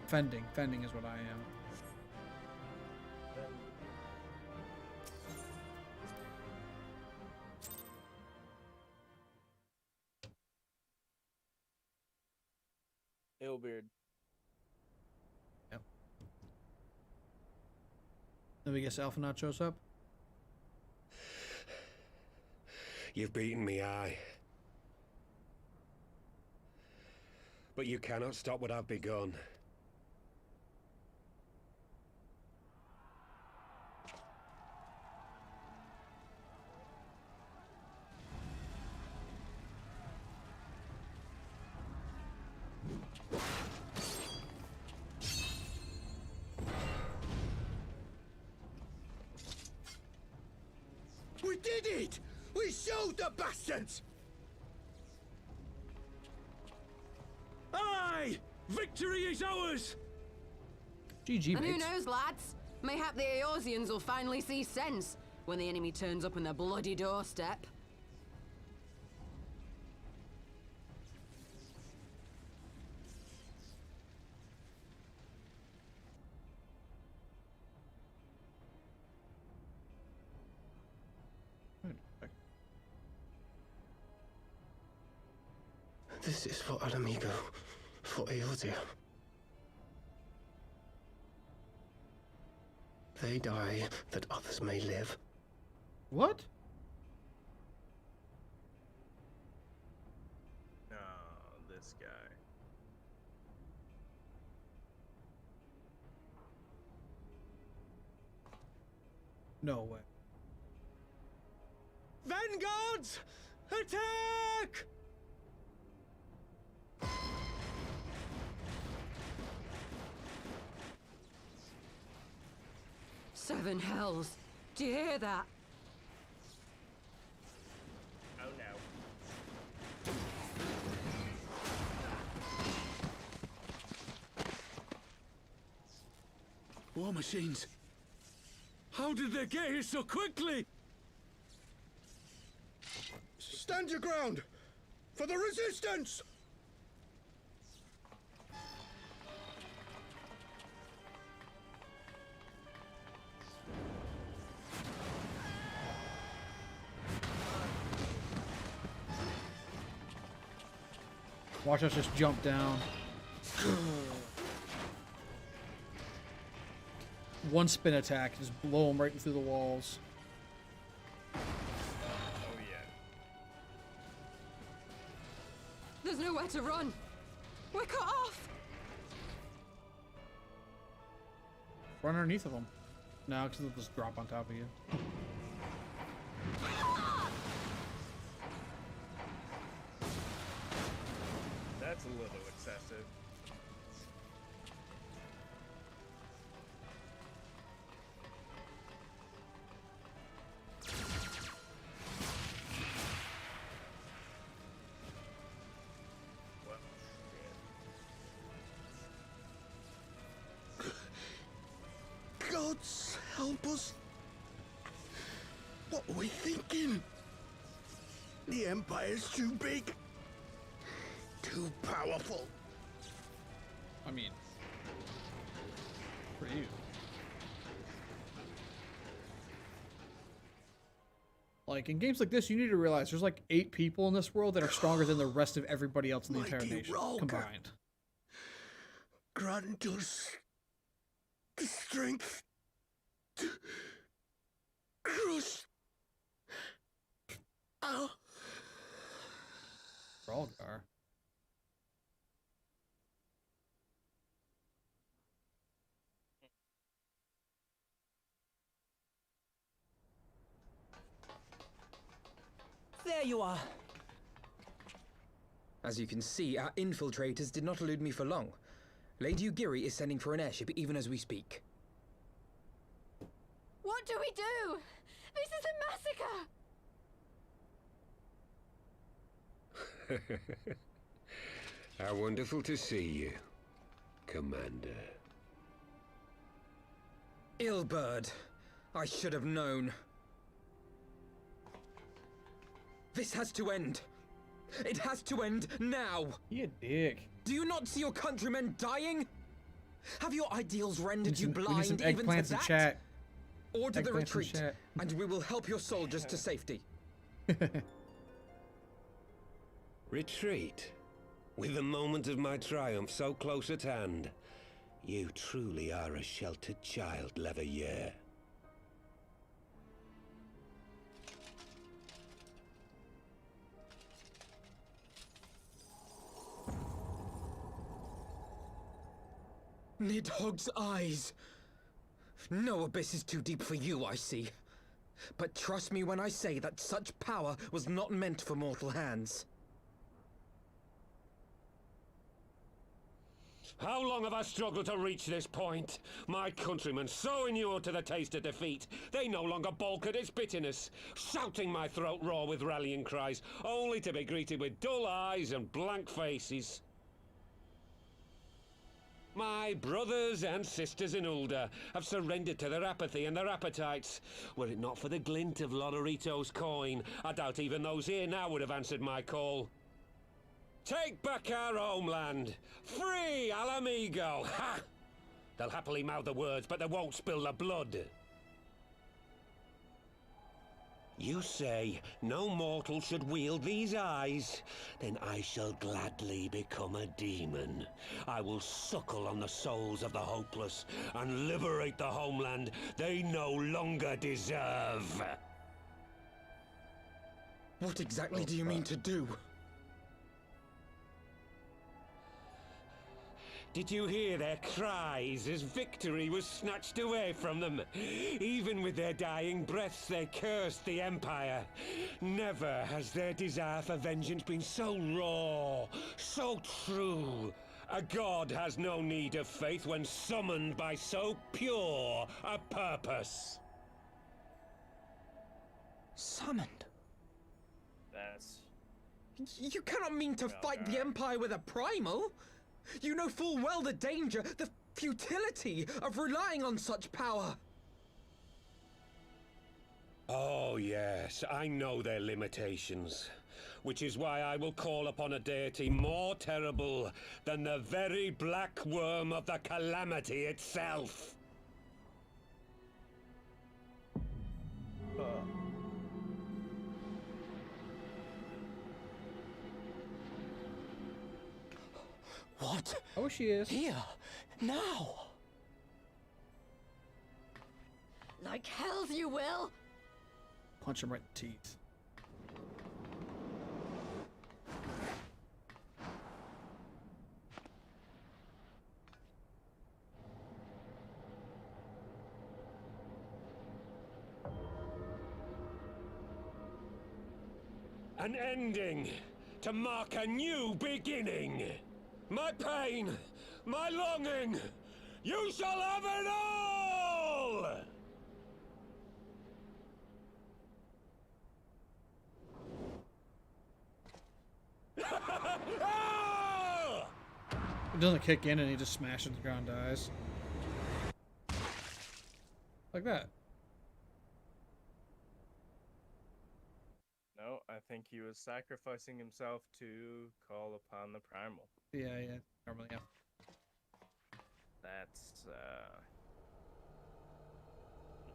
Fending. Fending is what I am. Illbeard. Yep. Then we guess Alphanot shows up. You've beaten me, aye. But you cannot stop what I've begun. We did it! We showed the bastards! Aye! Victory is ours! GG, And who mates. knows, lads? Mayhap the Eorzeans will finally see sense when the enemy turns up on their bloody doorstep. This is for Alamigo, for Eorzea. They die that others may live. What? No, this guy. No way. Vanguards! Attack! Seven hells. Do you hear that? Oh no. War machines. How did they get here so quickly? Stand your ground! For the resistance! Watch us just jump down. One spin attack, just blow them right through the walls. Oh yeah. There's nowhere to run. We're cut off. Run underneath of them. No, because they'll just drop on top of you. That's a little excessive. Well, shit. Gods help us! What are we thinking? The Empire's too big. Too powerful. I mean, for you. Like, in games like this, you need to realize there's like 8 people in this world that are stronger than the rest of everybody else in the entire Mighty nation Ralker. combined. Grant us the strength to crush our Ralgar. There you are. As you can see, our infiltrators did not elude me for long. Lady Ugiri is sending for an airship even as we speak. What do we do? This is a massacre! How wonderful to see you, Commander. Ilbird, I should have known. This has to end. It has to end now. You dick. Do you not see your countrymen dying? Have your ideals rendered you We need blind some even to eggplants in that? chat. Order the Eggplants in retreat, chat. and we will help your soldiers to safety. Retreat? With the moment of my triumph so close at hand, you truly are a sheltered child, Leverrier. Nidhogg's eyes. No abyss is too deep for you, I see. But trust me when I say that such power was not meant for mortal hands. How long have I struggled to reach this point? My countrymen, so inured to the taste of defeat, they no longer balk at its bitterness, shouting my throat raw with rallying cries, only to be greeted with dull eyes and blank faces. My brothers and sisters in Ulda have surrendered to their apathy and their appetites. Were it not for the glint of Lodorito's coin, I doubt even those here now would have answered my call. Take back our homeland! Free Al Amigo! Ha! They'll happily mouth the words, but they won't spill the blood. You say no mortal should wield these eyes? Then I shall gladly become a demon. I will suckle on the souls of the hopeless and liberate the homeland they no longer deserve. What exactly do you mean to do? Did you hear their cries as victory was snatched away from them? Even with their dying breaths, they cursed the Empire. Never has their desire for vengeance been so raw, so true. A god has no need of faith when summoned by so pure a purpose. Summoned? That's... You cannot mean to fight the Empire with a primal! You know full well the danger, the futility of relying on such power! Oh yes, I know their limitations. Which is why I will call upon a deity more terrible than the very black worm of the calamity itself. What? Oh, she is. Here, now. Like hells you will! Punch him right in the teeth. An ending to mark a new beginning. My pain, my longing, you shall have it all! It doesn't kick in and he just smashes the ground, dies. Like that. No, I think he was sacrificing himself to call upon the primal. Yeah, yeah. Normally, yeah. That's,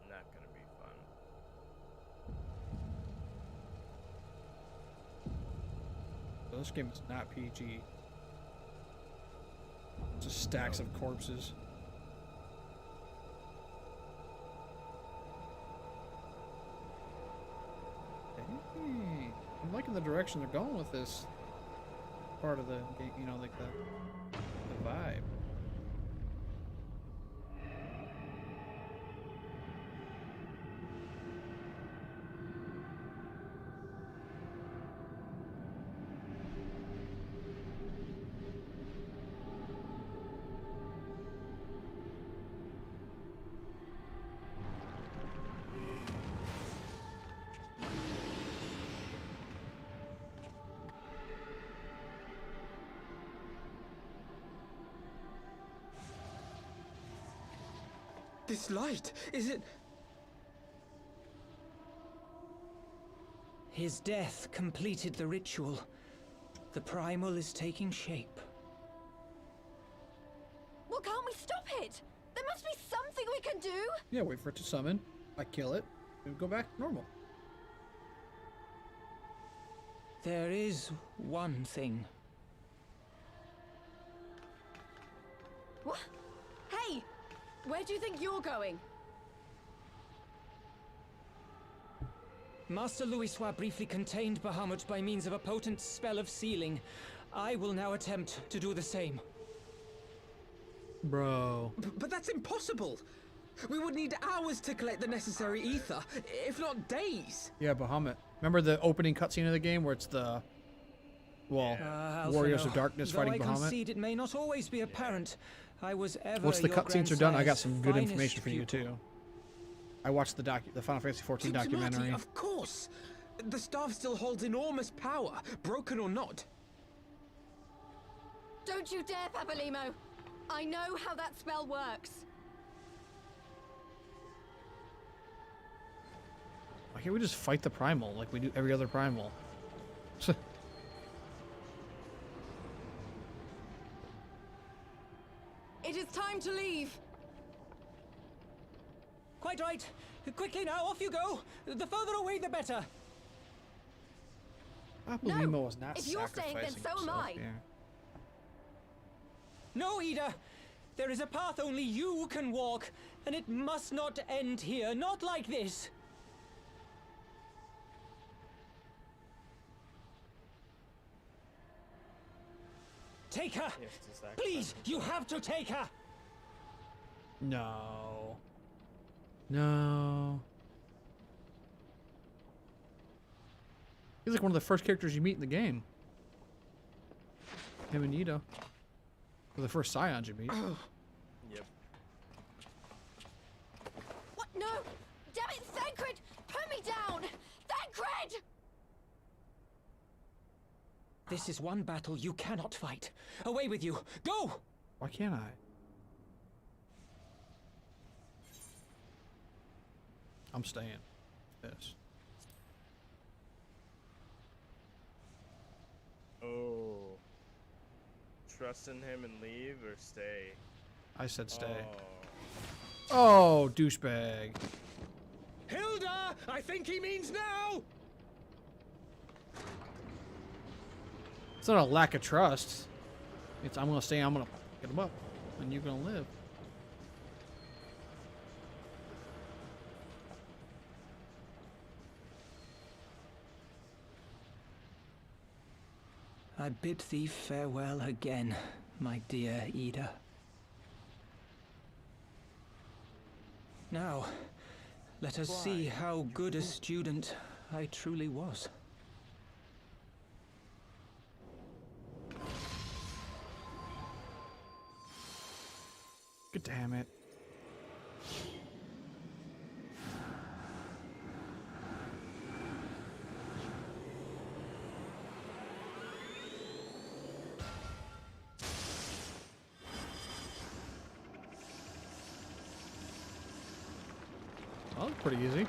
not gonna be fun. So this game is not PG. Just stacks of corpses. Hey, I'm liking the direction they're going with this part of the game, you know, like the vibe. This light, is it... His death completed the ritual. The primal is taking shape. Well, can't we stop it? There must be something we can do. Yeah, wait for it to summon. I kill it, and go back to normal. There is one thing. What? Hey! Where do you think you're going? Master Louisoix briefly contained Bahamut by means of a potent spell of sealing. I will now attempt to do the same. Bro. But that's impossible! We would need hours to collect the necessary ether, if not days! Yeah, Bahamut. Remember the opening cutscene of the game where it's the... Well, Warriors of Darkness fighting Though I Bahamut? concede it may not always be apparent. I was ever Once the your cutscenes are done, I got grandsire's some good finest information for you, pupil. too. I watched the Final Fantasy XIV documentary. Of course! The staff still holds enormous power, broken or not. Don't you dare, Papalymo! I know how that spell works. Why can't we just fight the Primal like we do every other Primal? It is time to leave. Quite right. Quickly now, off you go. The further away, the better. Papalymo was not if you're staying, then sacrificing so am himself I. here. No, Ida. There is a path only you can walk, and it must not end here. Not like this. Take her! Please, you have to take her! No. No. He's like one of the first characters you meet in the game. Him and Ida. Or the first Scions you meet. Yep. What? No! Damn it, Thancred! Put me down! Thancred! This is one battle you cannot fight. Away with you! Go! Why can't I? I'm staying. Yes. Oh. Trust in him and leave or stay? I said stay. Oh. Oh, douchebag. Hilda! I think he means now! It's not a lack of trust. It's I'm gonna stay, I'm gonna get him up, and you're gonna live. I bid thee farewell again, my dear Ida. Now, let us see how good a student I truly was. God damn it. Well, pretty easy.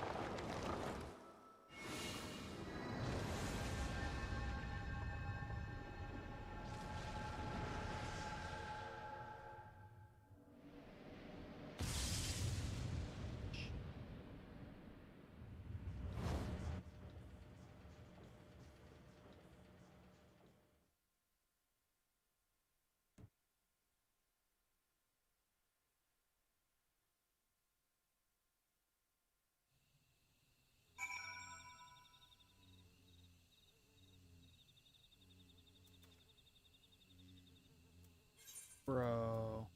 Bro.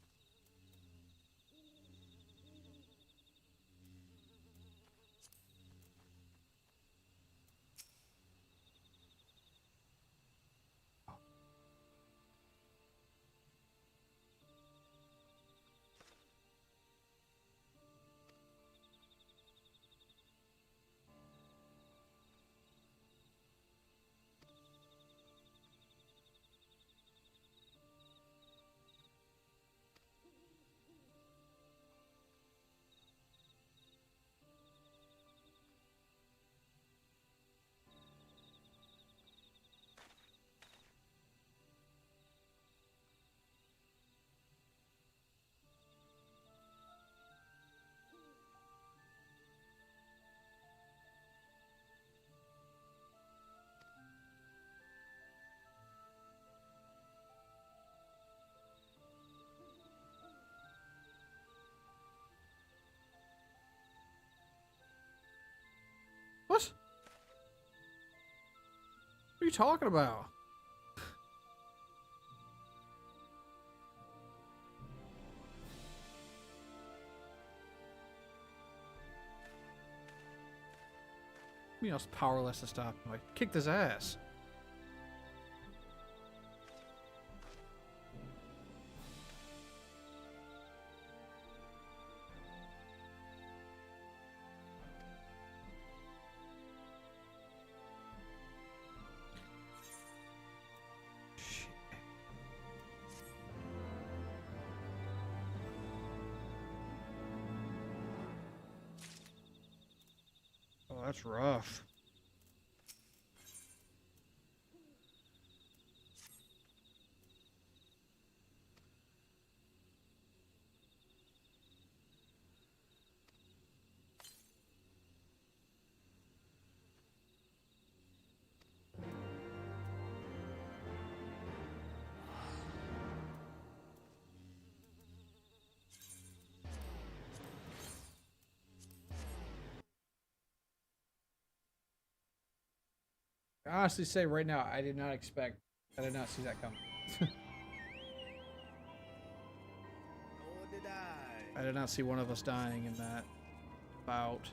are you talking about? I was powerless to stop him. I kicked his ass. Oh, that's rough. I honestly say right now, I did not see that coming. Nor did I. I did not see one of us dying in that bout.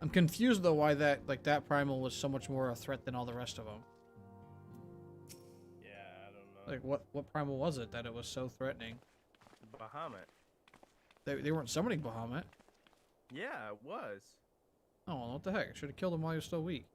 I'm confused though why that primal was so much more a threat than all the rest of them. Yeah, I don't know. Like what primal was it that it was so threatening? Bahamut. They weren't summoning Bahamut. Yeah, it was. Oh, well, what the heck? I should have killed him while he was still weak.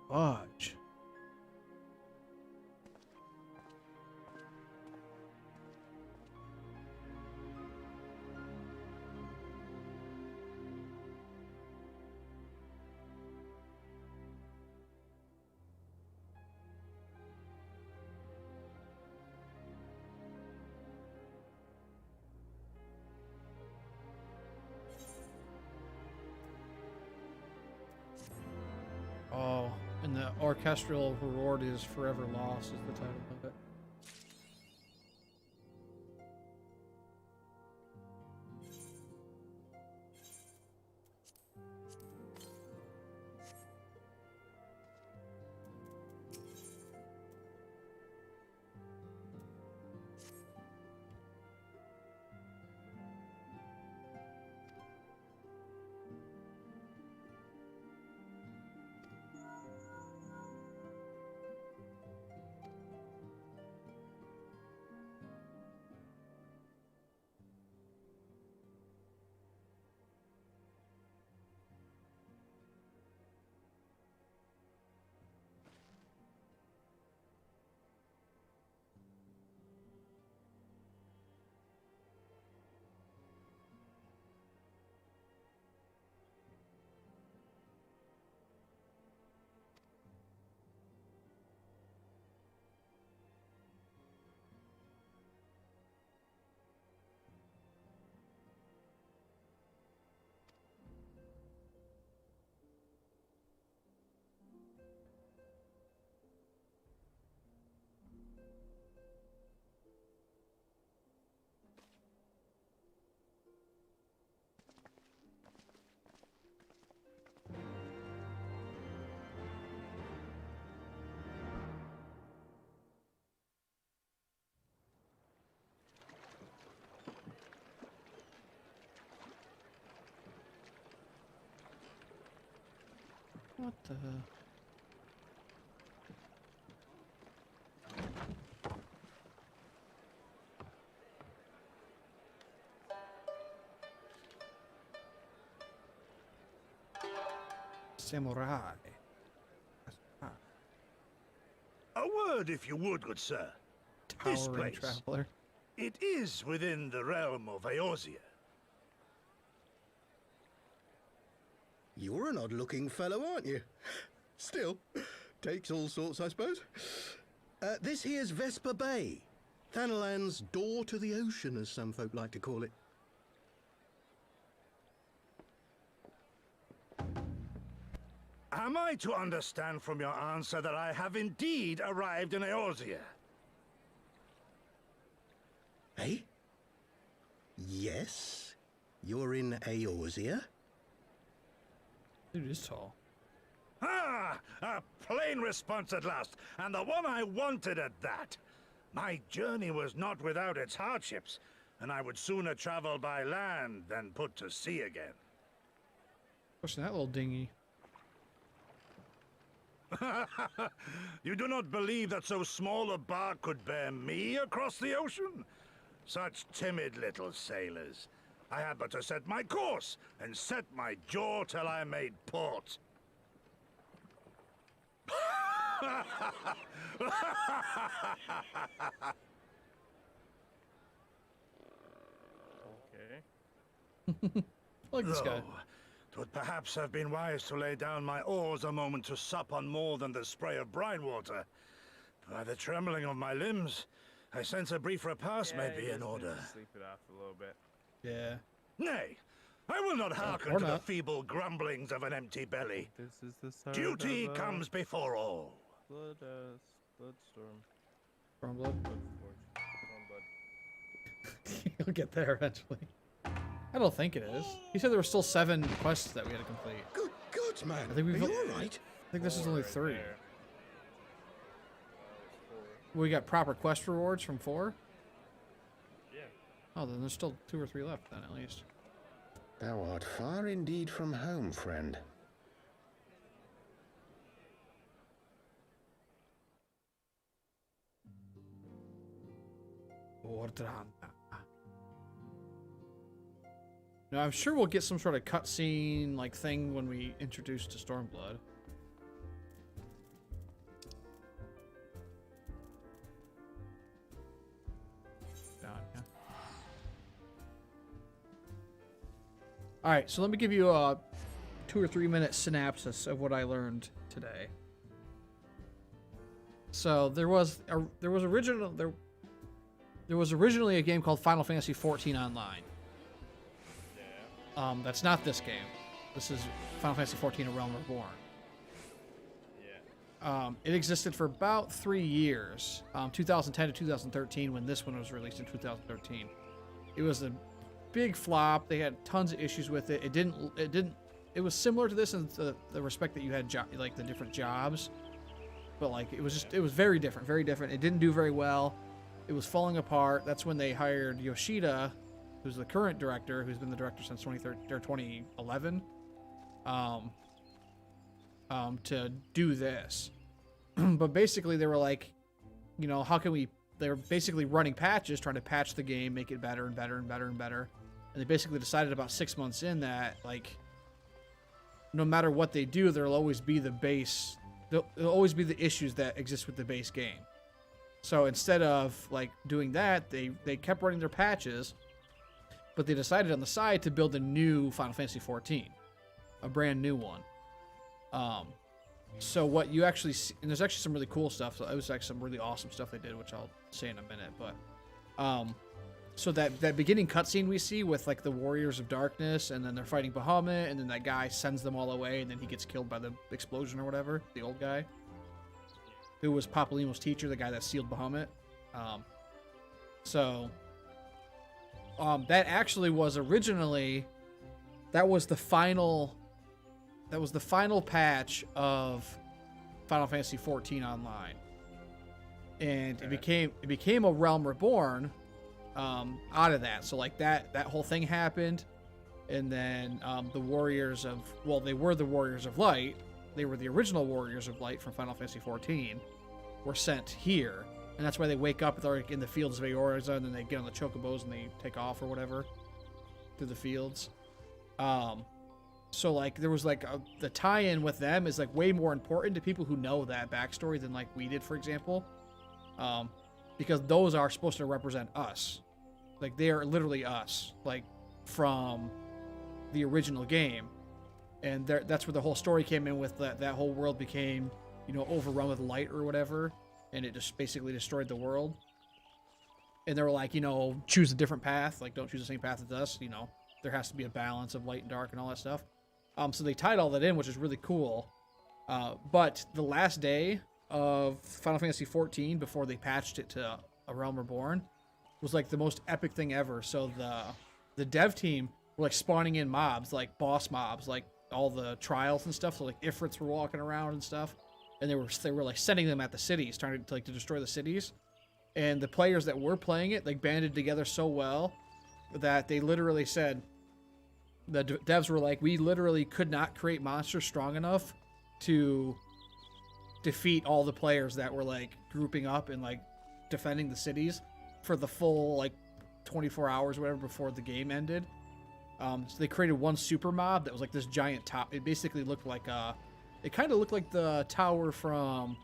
Fudge. Oh, and the orchestral reward is forever lost is the title of it. What the? Samurai. A word, if you would, good sir. This Towering place, traveler. it is within the realm of Eorzea. You're an odd-looking fellow, aren't you? Still, takes all sorts, I suppose. This here's Vesper Bay, Thanalan's door to the ocean, as some folk like to call it. Am I to understand from your answer that I have indeed arrived in Eorzea? Eh? Yes, you're in Eorzea. Dude is tall. Ah! A plain response at last, and the one I wanted at that. My journey was not without its hardships, and I would sooner travel by land than put to sea again. What's that little dinghy? You do not believe that so small a bark could bear me across the ocean? Such timid little sailors. I had but to set my course and set my jaw till I made port. Okay. I like this guy. 'Twould perhaps have been wise to lay down my oars a moment to sup on more than the spray of brine water. By the trembling of my limbs, I sense a brief repast may be in order. Sleep it off a little bit. Yeah. Nay, I will not hearken or to the not. feeble grumblings of an empty belly. This is the start Duty of, comes before all. Bloodstorm. Storm blood. Bloodforge. Stormblood. You'll get there eventually. I don't think it is. He said there were still 7 quests that we had to complete. Good God, man. I think we've. Are you all right? I think this is only 3. There. We got proper quest rewards from 4. Yeah. Oh, then there's still 2 or 3 left then at least. Thou art far indeed from home, friend. Now I'm sure we'll get some sort of cutscene like thing when we introduce to Stormblood. Down, yeah. All right, so let me give you a 2 or 3 minute synopsis of what I learned today. So there was originally a game called Final Fantasy XIV Online. That's not this game. This is Final Fantasy XIV: A Realm Reborn. Yeah. It existed for about 3 years, 2010 to 2013, when this one was released in 2013. It was a big flop. They had tons of issues with it. It was similar to this in the respect that you had like the different jobs, but like it was very different, very different. It didn't do very well. It was falling apart. That's when they hired Yoshida, who's the current director, who's been the director since 2011, to do this. But basically, they were like, you know, how can we? They were basically running patches, trying to patch the game, make it better and better and better and better. And they basically decided about 6 months in that, like, no matter what they do, there'll always be the base. There'll always be the issues that exist with the base game. So instead of like doing that, they kept running their patches. But they decided on the side to build a new Final Fantasy XIV, a brand new one. So what you actually see, and there's actually some really cool stuff. So it was like some really awesome stuff they did, which I'll say in a minute. But so that beginning cutscene we see with like the Warriors of Darkness, and then they're fighting Bahamut, and then that guy sends them all away, and then he gets killed by the explosion or whatever. The old guy, who was Papalymo's teacher, the guy that sealed Bahamut. That actually was originally, that was the final patch of Final Fantasy XIV Online, and it became a Realm Reborn out of that. So like that whole thing happened, and then the Warriors of, well, they were the Warriors of Light, they were the original Warriors of Light from Final Fantasy XIV, were sent here. And that's why they wake up, they're like in the fields of Eorzea, and then they get on the chocobos and they take off or whatever through the fields. So like there was like the tie-in with them is like way more important to people who know that backstory than like we did, for example, because those are supposed to represent us. Like they are literally us, like from the original game, and that's where the whole story came in with that whole world became, you know, overrun with light or whatever, and it just basically destroyed the world. And they were like, you know, choose a different path, like don't choose the same path as us, you know, there has to be a balance of light and dark and all that stuff. So they tied all that in, which is really cool. But the last day of Final Fantasy XIV, before they patched it to A Realm Reborn, was like the most epic thing ever. So the dev team were like spawning in mobs, like boss mobs, like all the trials and stuff. So like Ifrits were walking around and stuff, and they were like sending them at the cities, trying to destroy the cities. And the players that were playing it like banded together so well that they literally said, the devs were like, we literally could not create monsters strong enough to defeat all the players that were like grouping up and like defending the cities for the full like 24 hours or whatever before the game ended. So they created one super mob that was like this giant tower. It basically looked like it kind of looked like the tower from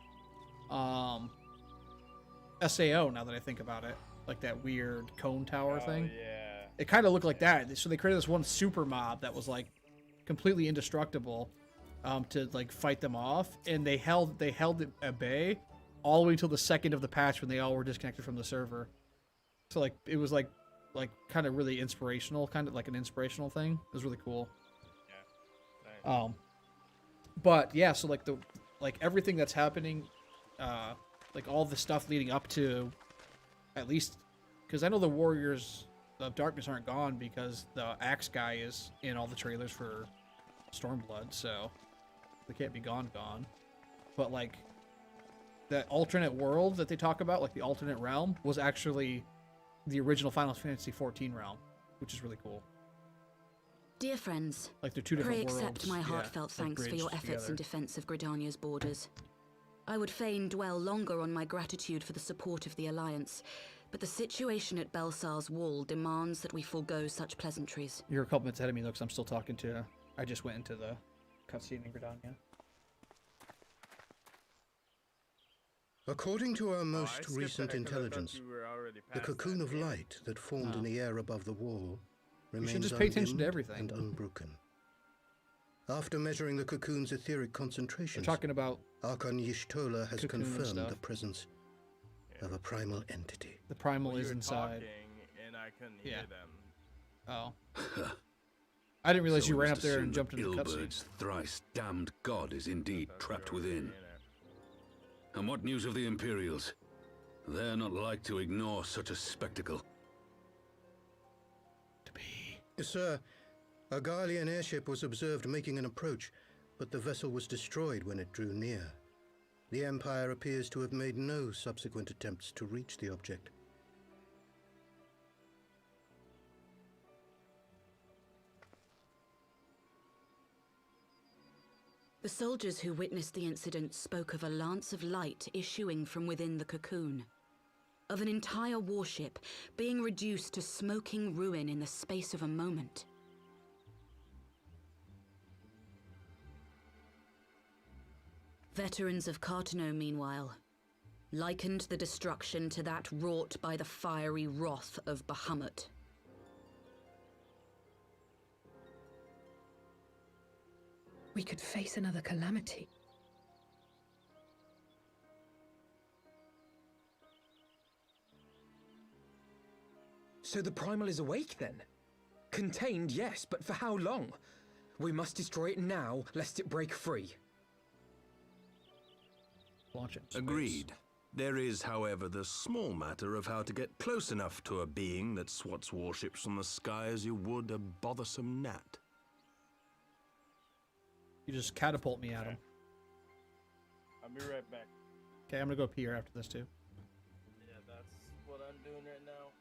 SAO, now that I think about it, like that weird cone tower thing. Yeah. It kind of looked like that. So they created this one super mob that was like completely indestructible, to like fight them off, and they held it at bay all the way until the second of the patch when they all were disconnected from the server. So like it was like kind of really inspirational, kind of like an inspirational thing. It was really cool. Yeah. Nice. But yeah, so like everything that's happening, like all the stuff leading up to, at least, because I know the Warriors of Darkness aren't gone because the Axe guy is in all the trailers for Stormblood, so they can't be gone. But like that alternate world that they talk about, like the alternate realm, was actually the original Final Fantasy XIV realm, which is really cool. Dear friends, Like they're two different pray worlds. accept my heartfelt like thanks for your bridged efforts in together. defense of Gridania's borders. I would fain dwell longer on my gratitude for the support of the Alliance, but the situation at Belsar's Wall demands that we forego such pleasantries. You're a couple minutes ahead of me though, because I'm still talking to. I just went into the cutscene in Gridania. According to our I most skipped recent ahead 'cause I thought intelligence, you were already the past cocoon that of game. light that formed Oh. in the air above the wall You remains should just pay attention to undimmed everything. and unbroken. After measuring the cocoon's etheric We're concentrations, talking about Archon Y'shtola has cocoon and confirmed stuff. the presence of a primal entity. the primal Well, is you were inside. talking, and I couldn't Yeah. hear them. Oh. I didn't realize So you we ran must up there assume and that jumped into the cutscene. Ilbert's thrice damned god is indeed That's trapped what you were within. saying there. And what news of the Imperials? They're not like to ignore such a spectacle. Sir, a Garlean airship was observed making an approach, but the vessel was destroyed when it drew near. The Empire appears to have made no subsequent attempts to reach the object. The soldiers who witnessed the incident spoke of a lance of light issuing from within the cocoon, of an entire warship being reduced to smoking ruin in the space of a moment. Veterans of Cartano, meanwhile, likened the destruction to that wrought by the fiery wrath of Bahamut. We could face another calamity. So the primal is awake then? Contained, yes, but for how long? We must destroy it now, lest it break free. Launch it in space. Agreed. There is, however, the small matter of how to get close enough to a being that swats warships from the sky as you would a bothersome gnat. You just catapult me at him. I'll be right back. Okay, I'm gonna go pee here after this too. Yeah, that's what I'm doing right now.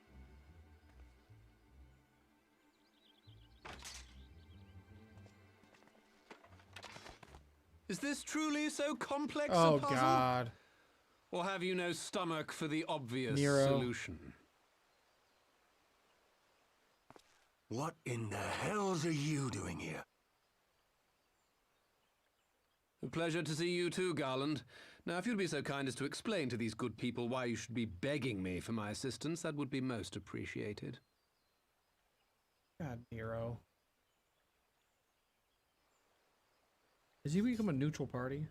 Is this truly so complex Oh a puzzle? God. Or have you no stomach for the obvious Nero. solution? What in the hells are you doing here? A pleasure to see you too, Garland. Now, if you'd be so kind as to explain to these good people why you should be begging me for my assistance, that would be most appreciated. God, Nero. Has he become a neutral party?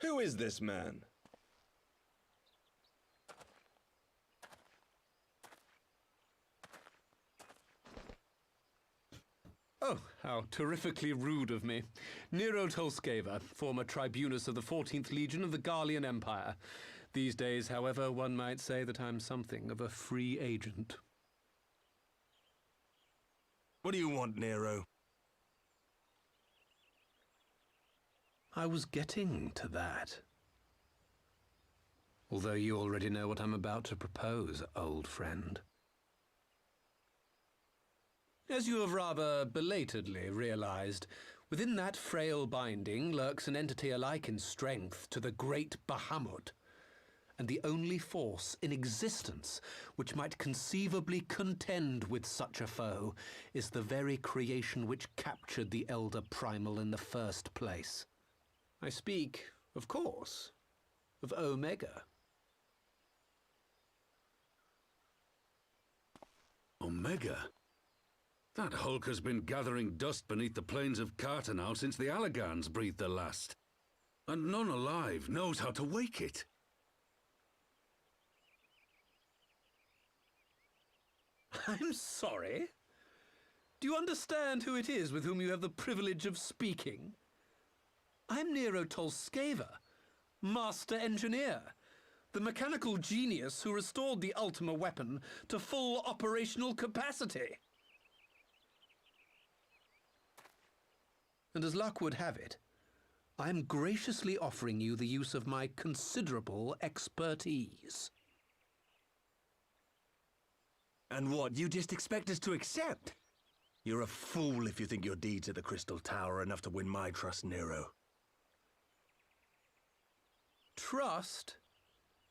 Who is this man? Oh, how terrifically rude of me. Nero Ffxiv, former tribunus of the 14th Legion of the Garlean Empire. These days, however, one might say that I'm something of a free agent. What do you want, Nero? I was getting to that. Although you already know what I'm about to propose, old friend. As you have rather belatedly realized, within that frail binding lurks an entity alike in strength to the great Bahamut, and the only force in existence which might conceivably contend with such a foe is the very creation which captured the Elder Primal in the first place. I speak, of course, of Omega. Omega? That hulk has been gathering dust beneath the plains of Cartanau since the Allagans breathed their last. And none alive knows how to wake it. I'm sorry? Do you understand who it is with whom you have the privilege of speaking? I'm Nero Ffxiv, Master Engineer, the mechanical genius who restored the Ultima weapon to full operational capacity. And as luck would have it, I am graciously offering you the use of my considerable expertise. And what, you just expect us to accept? You're a fool if you think your deeds at the Crystal Tower are enough to win my trust, Nero. Trust?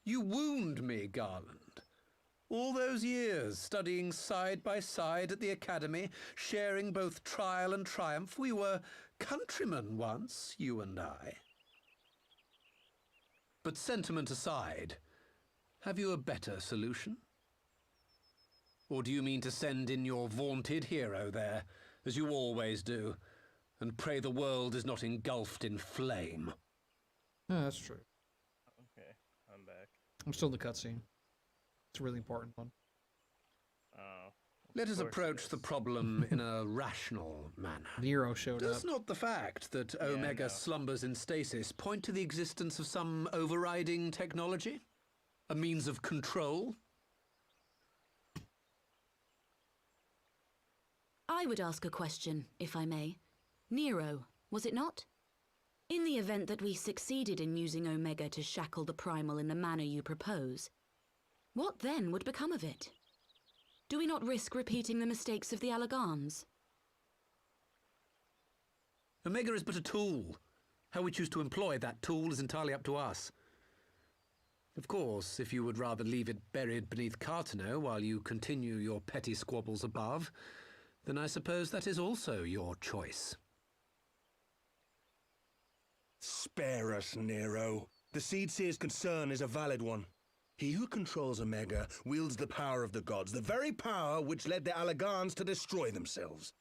You wound me, Garland. All those years, studying side by side at the Academy, sharing both trial and triumph, we were countrymen once, you and I. But sentiment aside, have you a better solution? Or do you mean to send in your vaunted hero there, as you always do, and pray the world is not engulfed in flame? No, that's true. Okay, I'm back. I'm still in the cutscene. It's a really important one. Oh. Let us approach the problem in a rational manner. Nero showed up. Does not the fact that Omega slumbers in stasis point to the existence of some overriding technology? A means of control? I would ask a question, if I may. Nero, was it not? In the event that we succeeded in using Omega to shackle the Primal in the manner you propose, what then would become of it? Do we not risk repeating the mistakes of the Allagans? Omega is but a tool. How we choose to employ that tool is entirely up to us. Of course, if you would rather leave it buried beneath Cartanau while you continue your petty squabbles above, then I suppose that is also your choice. Spare us, Nero. The Seedseer's concern is a valid one. He who controls Omega wields the power of the gods, the very power which led the Allagans to destroy themselves.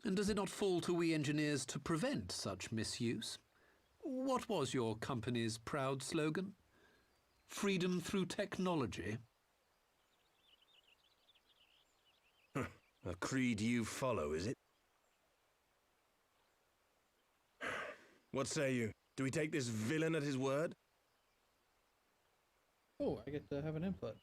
And does it not fall to we engineers to prevent such misuse? What was your company's proud slogan? Freedom through technology? A creed you follow, is it? What say you? Do we take this villain at his word? Oh, I get to have an input.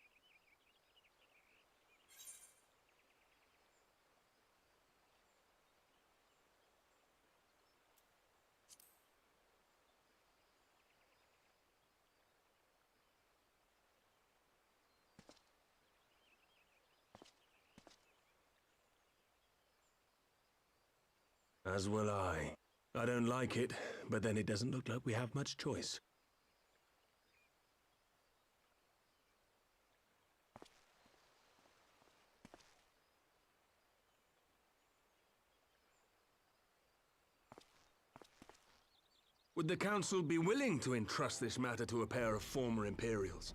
As will I. I don't like it, but then it doesn't look like we have much choice. Would the Council be willing to entrust this matter to a pair of former Imperials?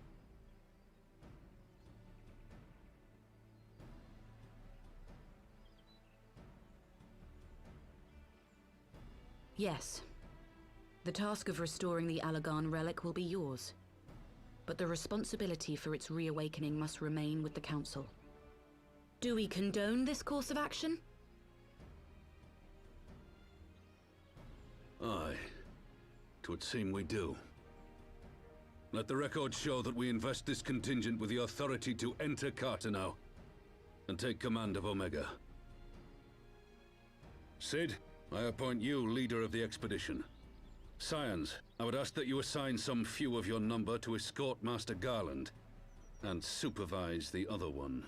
Yes. The task of restoring the Allagan relic will be yours. But the responsibility for its reawakening must remain with the Council. Do we condone this course of action? Aye. 'Twould seem we do. Let the record show that we invest this contingent with the authority to enter Carteneau and take command of Omega. Cid, I appoint you leader of the expedition. Scions, I would ask that you assign some few of your number to escort Master Garland and supervise the other one.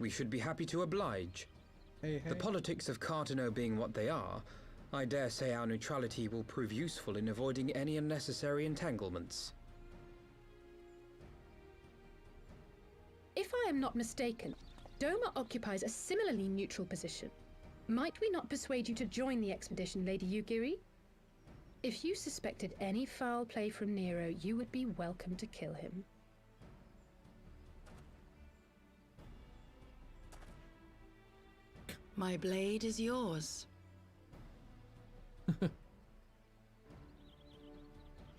We should be happy to oblige. Hey. The politics of Carteneau being what they are, I dare say our neutrality will prove useful in avoiding any unnecessary entanglements. If I am not mistaken, Doma occupies a similarly neutral position. Might we not persuade you to join the expedition, Lady Yugiri? If you suspected any foul play from Nero, you would be welcome to kill him. My blade is yours.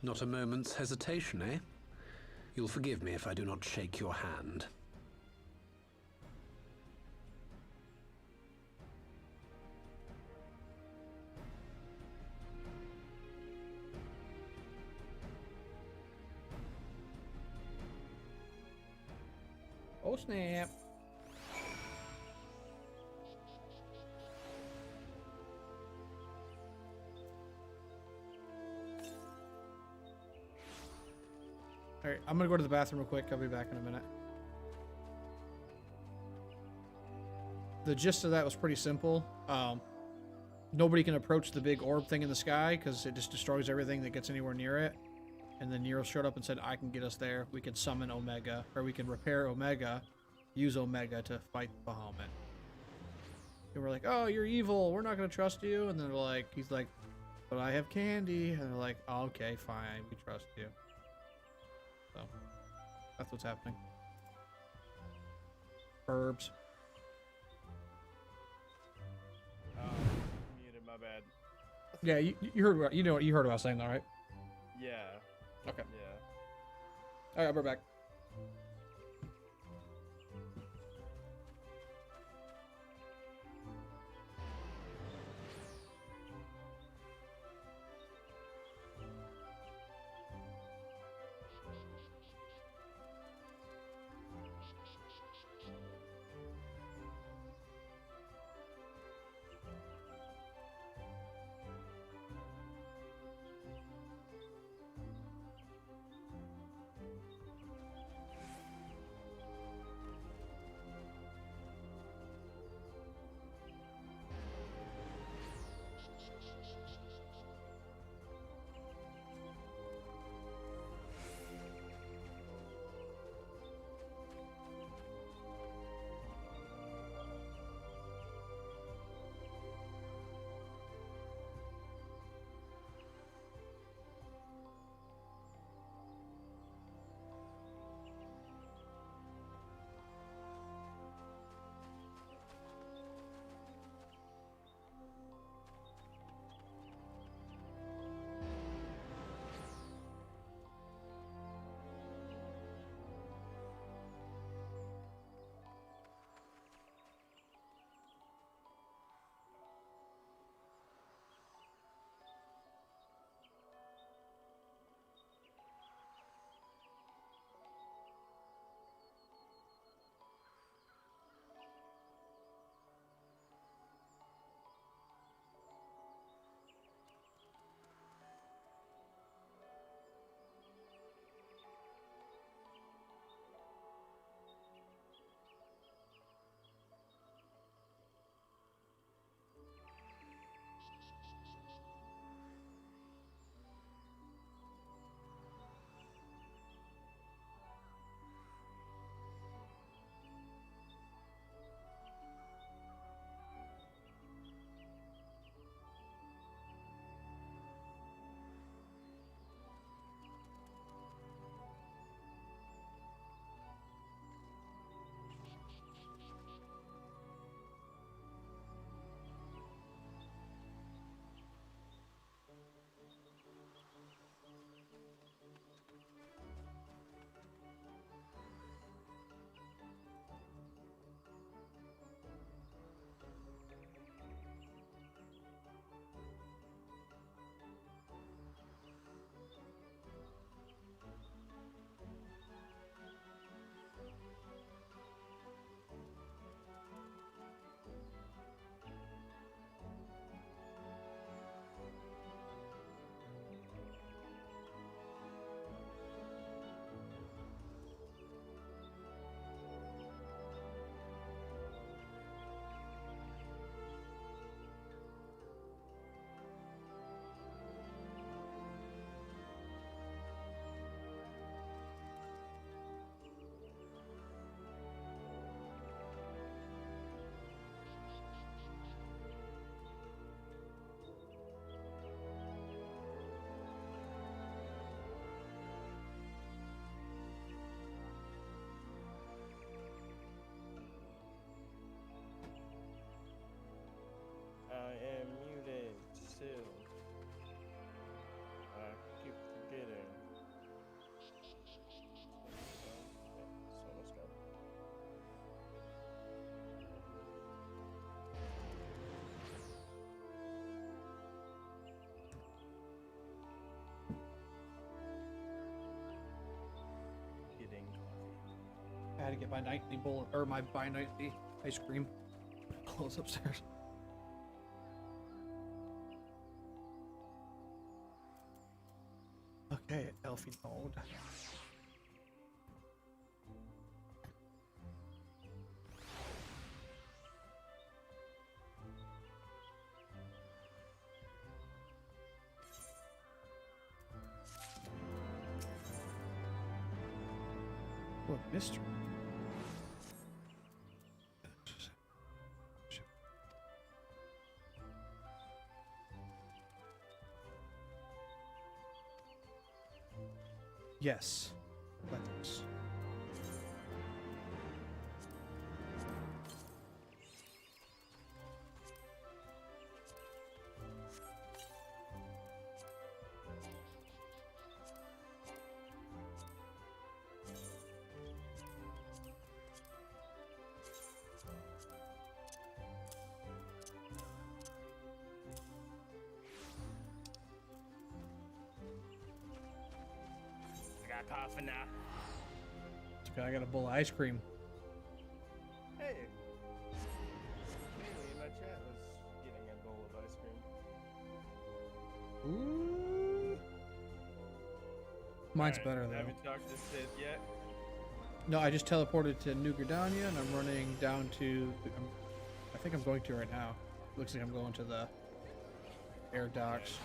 Not a moment's hesitation, eh? You'll forgive me if I do not shake your hand. Oh snap. Alright, I'm gonna go to the bathroom real quick. I'll be back in a minute. The gist of that was pretty simple. Nobody can approach the big orb thing in the sky because it just destroys everything that gets anywhere near it. And then Nero showed up and said, I can get us there. We can summon Omega, or we can repair Omega, use Omega to fight Bahamut. And we're like, oh, you're evil. We're not going to trust you. And then we're like, he's like, but I have candy. And they're like, oh, okay, fine. We trust you. So, that's what's happening. Herbs. Muted, my bad. Yeah, you heard what you heard what I was saying though, right? Yeah. Okay. Yeah. Alright, we're back. had to get my nightly bowl, or my bi-nightly ice cream. Close upstairs. Okay, Elfie mode. What mystery? Yes. Let's. Coffee now. It's okay, I got a bowl of ice cream. Hey. Mainly my chat was getting a bowl of ice cream. Ooh. Mine's better though. Have you talked to Sid yet? No, I just teleported to New Gridania and I'm running down to. I think I'm going to right now. Looks like I'm going to the air docks.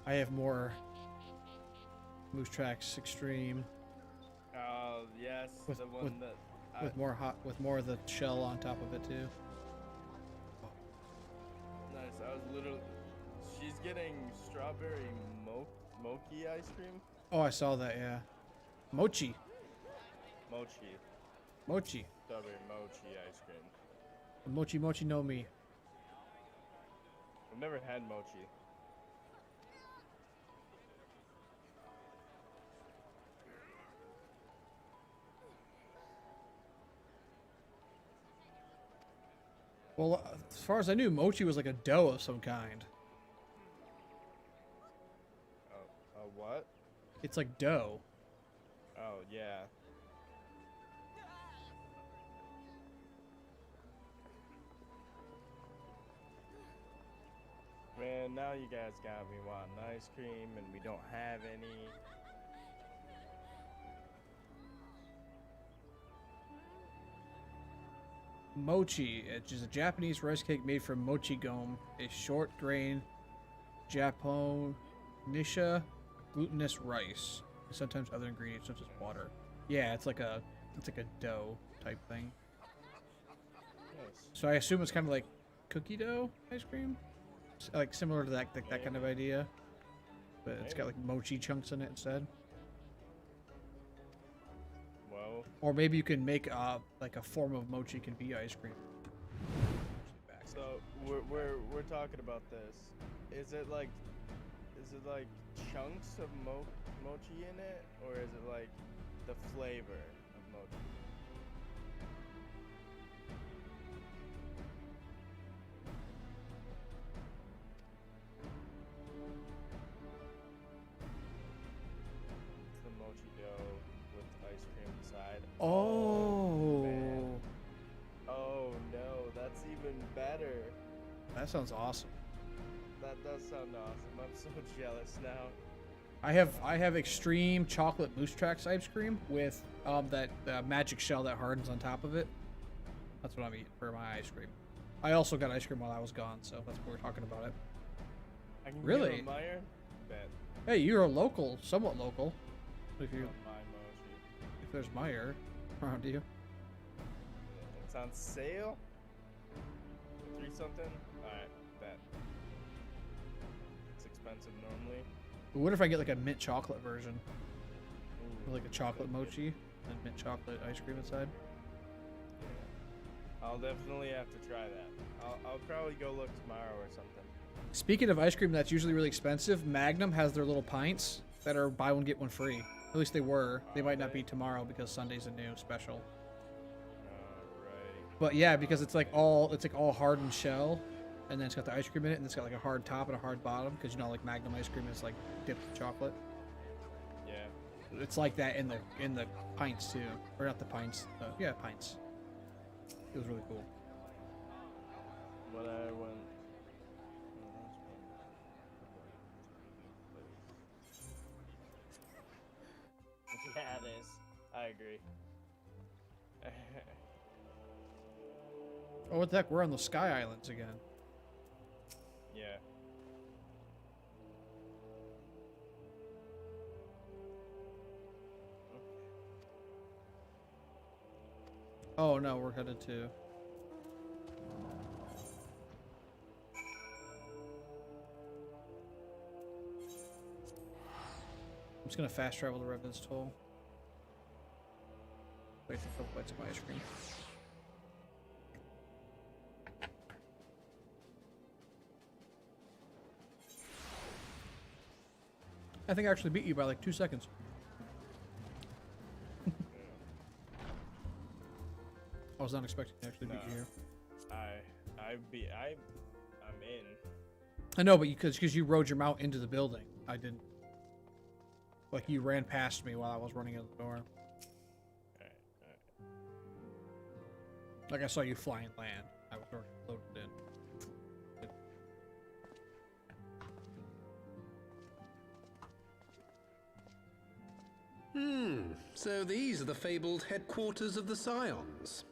I have more Moose Tracks Extreme. Oh yes, with, the one that with more of the shell on top of it too. Nice. I was literally. She's getting strawberry mochi ice cream. Oh, I saw that. Yeah, mochi. Mochi. Strawberry mochi ice cream. Mochi mochi no mi. I've never had mochi. Well, as far as I knew, mochi was like a dough of some kind. What? It's like dough. Oh, yeah. Man, now you guys got me wanting ice cream, and we don't have any. Mochi, which is a Japanese rice cake made from mochi gome, a short grain Japonisha glutinous rice, and sometimes other ingredients such as water. Yeah, it's like a dough type thing. Nice. So I assume it's kind of like cookie dough ice cream, like similar to that kind of idea, but it's got like mochi chunks in it instead. Well. Or maybe you can make like a form of mochi can be ice cream. So we're talking about this. Is it like chunks of mochi in it, or is it like the flavor of mochi? It's the mochi dough with ice cream inside. Oh. Man. Oh no, that's even better. That sounds awesome. That does sound awesome. I'm so jealous now. I have extreme chocolate Moose Tracks ice cream with that magic shell that hardens on top of it. That's what I'm eating for my ice cream. I also got ice cream while I was gone, so that's what we're talking about it. I can Really? give a Meyer? Bet. Hey, you're a local, somewhat local. If you, My mochi. if there's Meyer around you. It's on sale. 3 something. All right, bet. It's expensive normally. But what if I get like a mint chocolate version? Ooh, With like a chocolate mochi and mint chocolate ice cream inside? yeah. I'll definitely have to try that. I'll probably go look tomorrow or something. Speaking of ice cream that's usually really expensive, Magnum has their little pints that are buy one get one free. At least they were. They might not be tomorrow because Sunday's a new special. Right. But yeah, because it's like all hardened shell, and then it's got the ice cream in it, and it's got like a hard top and a hard bottom, because you know like Magnum ice cream is like dipped in chocolate. Yeah. It's like that in the pints too, or not the pints. Yeah, pints. It was really cool. When I went. Yeah, it is. I agree. Oh, what the heck? We're on the Sky Islands again. Yeah. Oh no, we're headed to. I'm just gonna fast travel to Revenant's Toll. Wait for the bites of my ice cream. I think I actually beat you by like 2 seconds. I was not expecting to actually beat you here. I'm in. I know, but because you rode your mount into the building, I didn't. Like you ran past me while I was running out the door. Alright. Like I saw you fly and land. I was already loaded in. So these are the fabled headquarters of the Scions.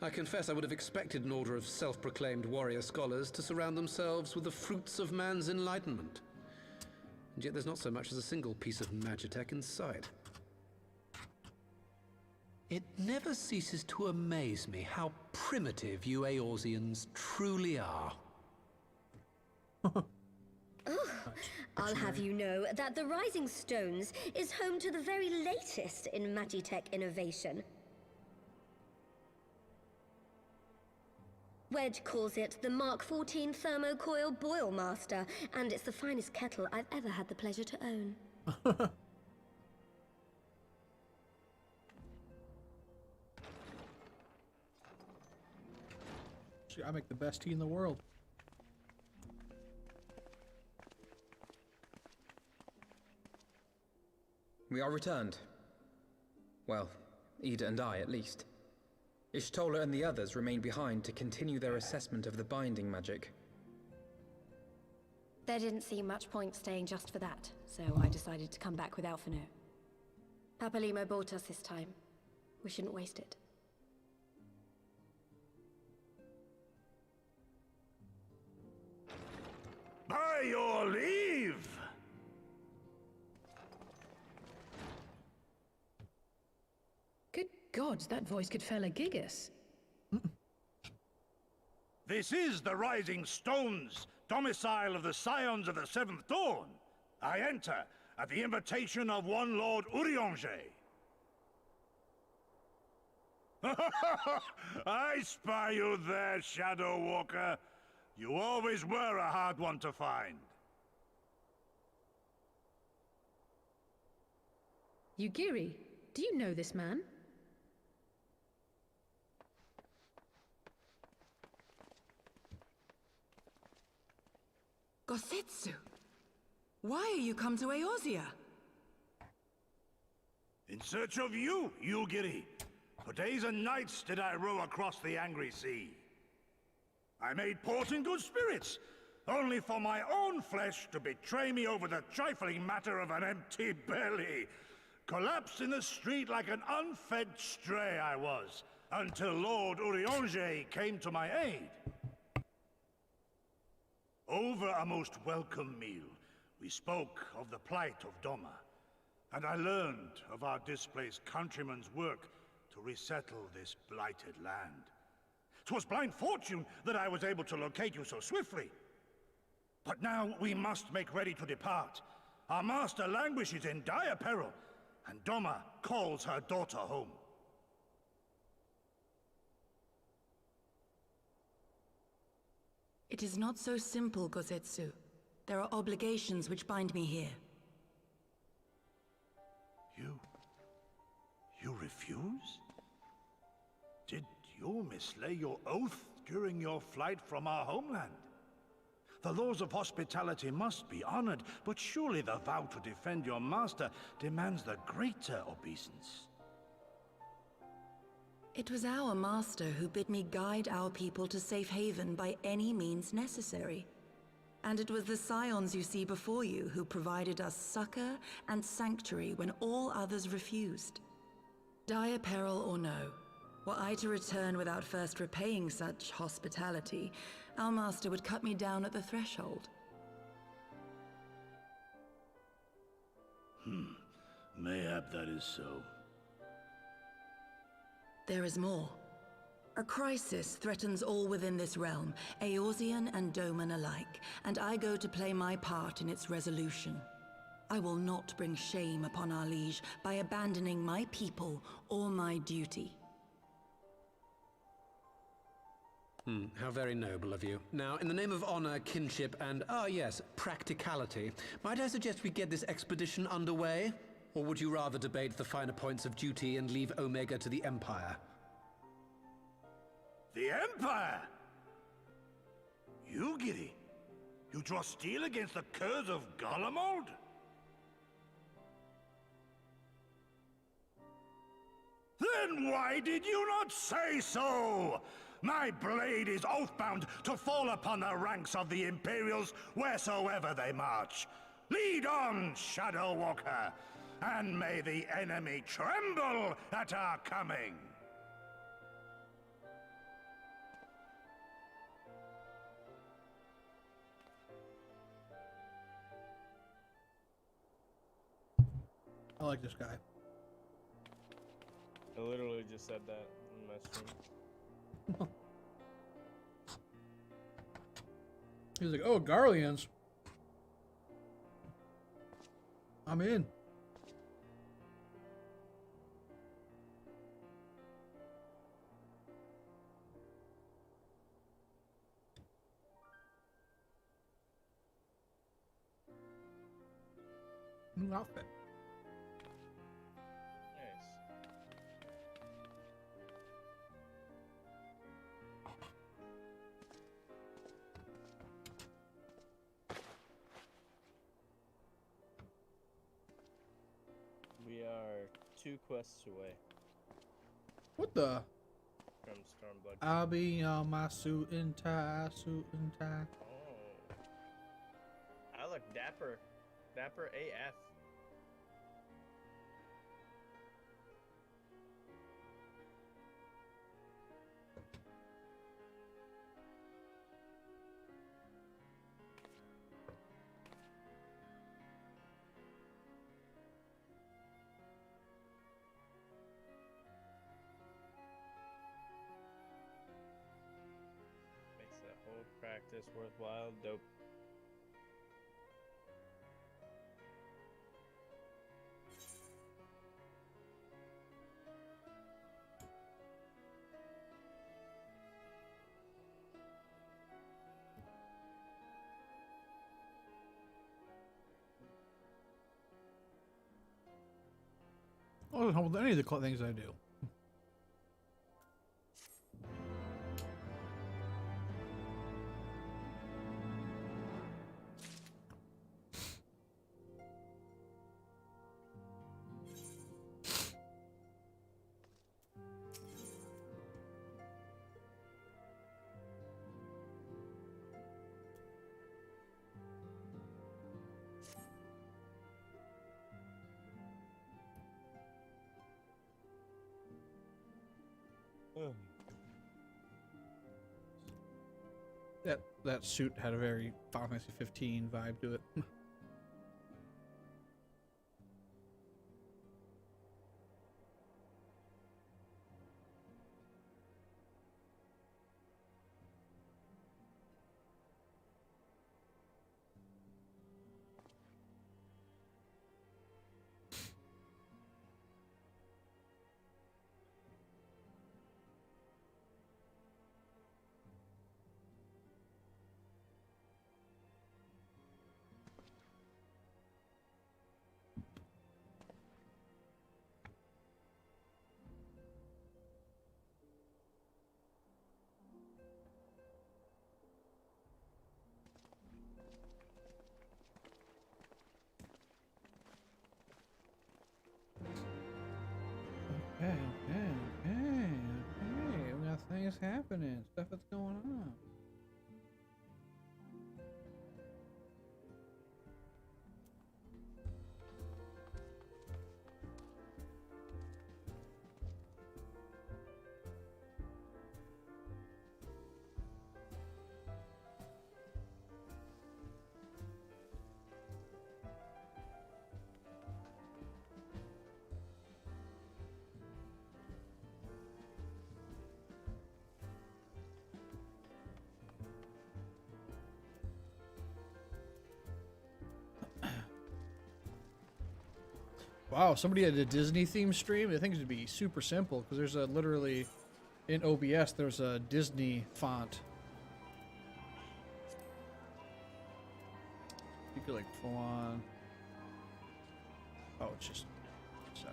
I confess I would have expected an order of self-proclaimed warrior scholars to surround themselves with the fruits of man's enlightenment. And yet there's not so much as a single piece of magitech in sight. It never ceases to amaze me how primitive you Eorzeans truly are. I'll have you know that the Rising Stones is home to the very latest in magitech innovation. Wedge calls it the Mark 14 Thermocoil Boil Master, and it's the finest kettle I've ever had the pleasure to own. I make the best tea in the world. We are returned. Well, Ida and I, at least. Ishtola and the others remain behind to continue their assessment of the binding magic. There didn't seem much point staying just for that, so I decided to come back with Alphino. Papalimo bought us this time. We shouldn't waste it. By your leave! Good gods, that voice could fell a gigas. This is the Rising Stones, domicile of the Scions of the Seventh Dawn. I enter at the invitation of one Lord Urianger. I spy you there, Shadow Walker. You always were a hard one to find. Yugiri, do you know this man? Gosetsu, why are you come to Eorzea? In search of you, Yugiri. For days and nights did I row across the angry sea. I made port in good spirits, only for my own flesh to betray me over the trifling matter of an empty belly. Collapsed in the street like an unfed stray I was, until Lord Urianger came to my aid. Over a most welcome meal, we spoke of the plight of Doma, and I learned of our displaced countrymen's work to resettle this blighted land. 'Twas blind fortune that I was able to locate you so swiftly. But now we must make ready to depart. Our master languishes in dire peril, and Doma calls her daughter home. It is not so simple, Gosetsu. There are obligations which bind me here. You refuse? Did you mislay your oath during your flight from our homeland? The laws of hospitality must be honored, but surely the vow to defend your master demands the greater obeisance. It was our master who bid me guide our people to safe haven by any means necessary. And it was the scions you see before you who provided us succor and sanctuary when all others refused. Dire peril or no, were I to return without first repaying such hospitality, our master would cut me down at the threshold. Mayhap that is so. There is more. A crisis threatens all within this realm, Eorzean and Doman alike, and I go to play my part in its resolution. I will not bring shame upon our liege by abandoning my people or my duty. How very noble of you. Now, in the name of honor, kinship, and, yes, practicality, might I suggest we get this expedition underway? Or would you rather debate the finer points of duty and leave Omega to the Empire? The Empire? You, Giri? You draw steel against the curse of Garlemald? Then why did you not say so? My blade is oath-bound to fall upon the ranks of the Imperials wheresoever they march. Lead on, Shadow Walker, and may the enemy tremble at our coming. I like this guy. I literally just said that in my stream. He's like, oh, Garleans. I'm in. New outfit. We are 2 quests away What the? from Stormblood. I'll be on my suit and tie, suit and tie. Oh. I look dapper. Dapper AF. Makes that whole practice worthwhile. Dope. I don't know with any of the things I do. That suit had a very Final Fantasy 15 vibe to it. Wow, somebody had a Disney theme stream. I think it'd be super simple because there's a literally in OBS there's a Disney font. You could like full on. Oh, it's just so.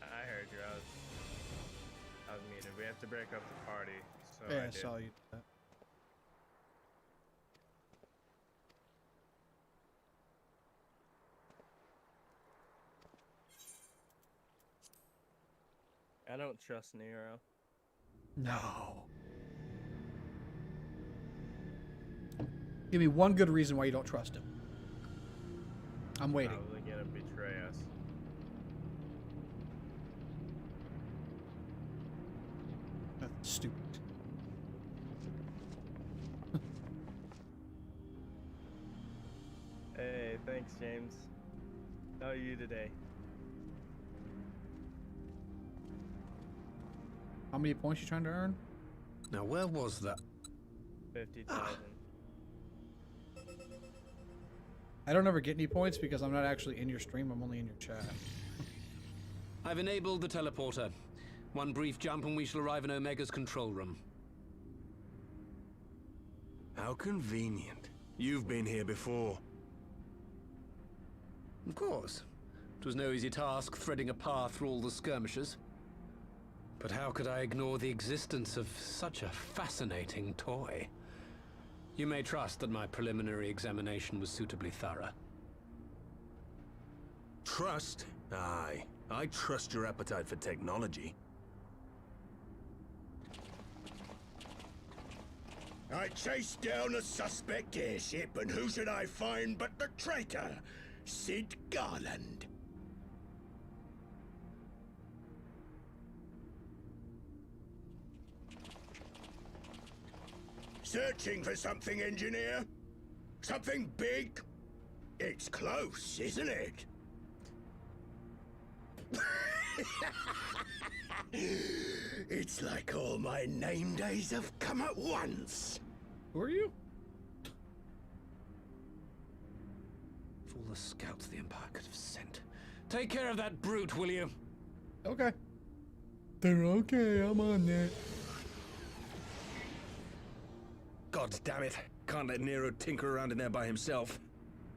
I heard you. I was muted. We have to break up the party. So Yeah, I I did. saw you. I don't trust Nero. No. Give me one good reason why you don't trust him. I'm waiting. Probably gonna betray us. That's stupid. Hey, thanks, James. How are you today? How many points you trying to earn? Now, where was that? 50,000. I don't ever get any points because I'm not actually in your stream. I'm only in your chat. I've enabled the teleporter. One brief jump and we shall arrive in Omega's control room. How convenient. You've been here before. Of course. It was no easy task threading a path through all the skirmishes. But how could I ignore the existence of such a fascinating toy? You may trust that my preliminary examination was suitably thorough. Trust? Aye. I trust your appetite for technology. I chased down a suspect airship, and who should I find but the traitor, Sid Garland. Searching for something, engineer? Something big? It's close, isn't it? It's like all my name days have come at once. Who are you? For all the scouts the Empire could have sent. Take care of that brute, will you? Okay. They're okay. I'm on that. God damn it. Can't let Nero tinker around in there by himself.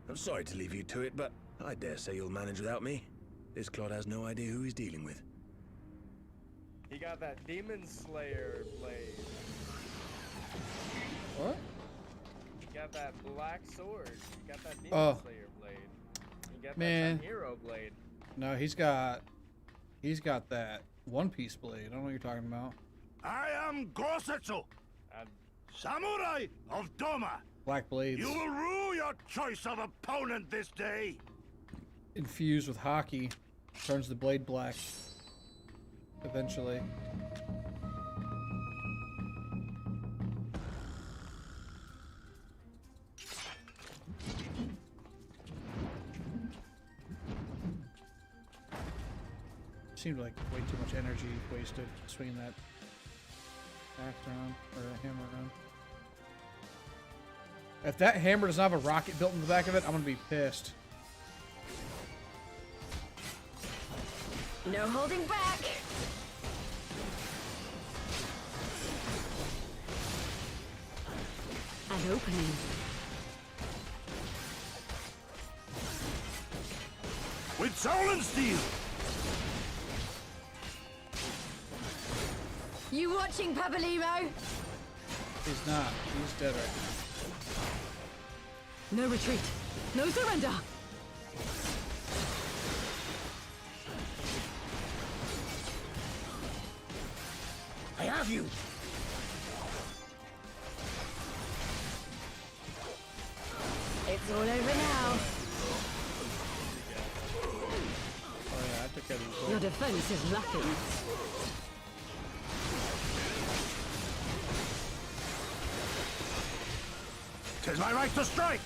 I'm sorry to leave you to it, but I dare say you'll manage without me. This clod has no idea who he's dealing with. He got that Demon Slayer blade. What? He got that black sword. He got that Demon Slayer blade. He got that hero blade. No, he's got that One Piece blade. I don't know what you're talking about. I am Gosetsu, Samurai of Doma. Black blades. You will rue your choice of opponent this day. Infused with hockey, turns the blade black. Eventually. Seemed like way too much energy wasted swinging that axe around, or that hammer around. If that hammer does not have a rocket built in the back of it, I'm gonna be pissed. No holding back! An opening. With soul and steel. You watching, Papalimo? He's not. He's dead right now. No retreat. No surrender. I have you. It's all over now. Oh yeah, I took care of these. Your defense is lacking. Tis my right to strike.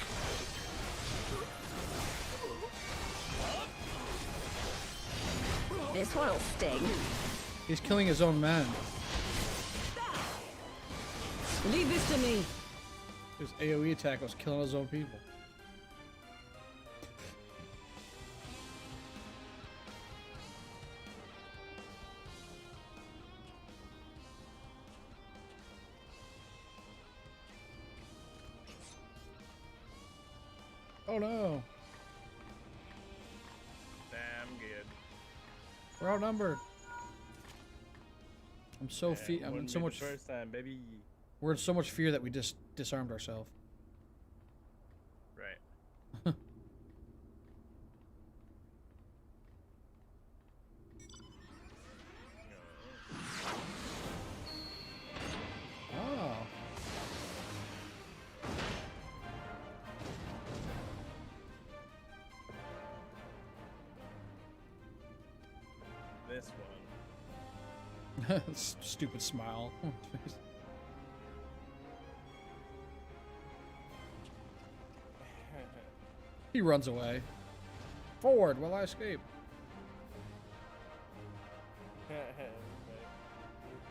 This one'll sting. He's killing his own men. Leave this to me. His AoE attack was killing his own people. Oh no. Damn good. We're outnumbered. I'm so I'm in Wouldn't so be much the first time, baby. we're in so much fear that we just disarmed ourselves. Right. Oh. This one. Stupid smile. He runs away. Forward while I escape.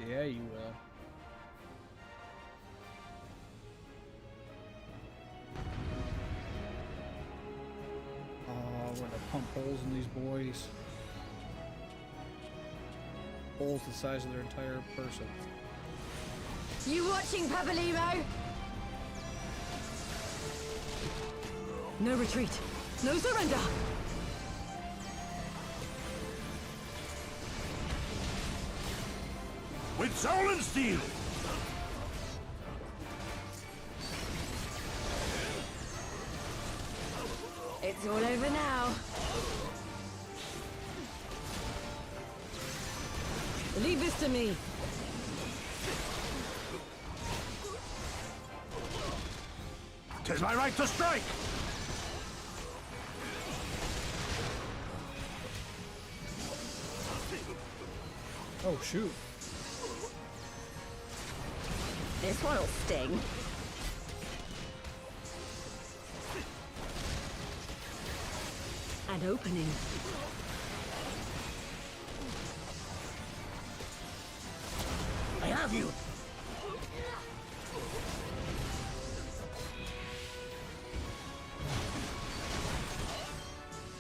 Yeah, you will. Oh, we're gonna pump holes in these boys. Holes the size of their entire person. You watching, Papalimo? No retreat. No surrender. With soul and steel! It's all over now. Leave this to me. Tis my right to strike! Oh, shoot. This one'll sting. An opening. I have you!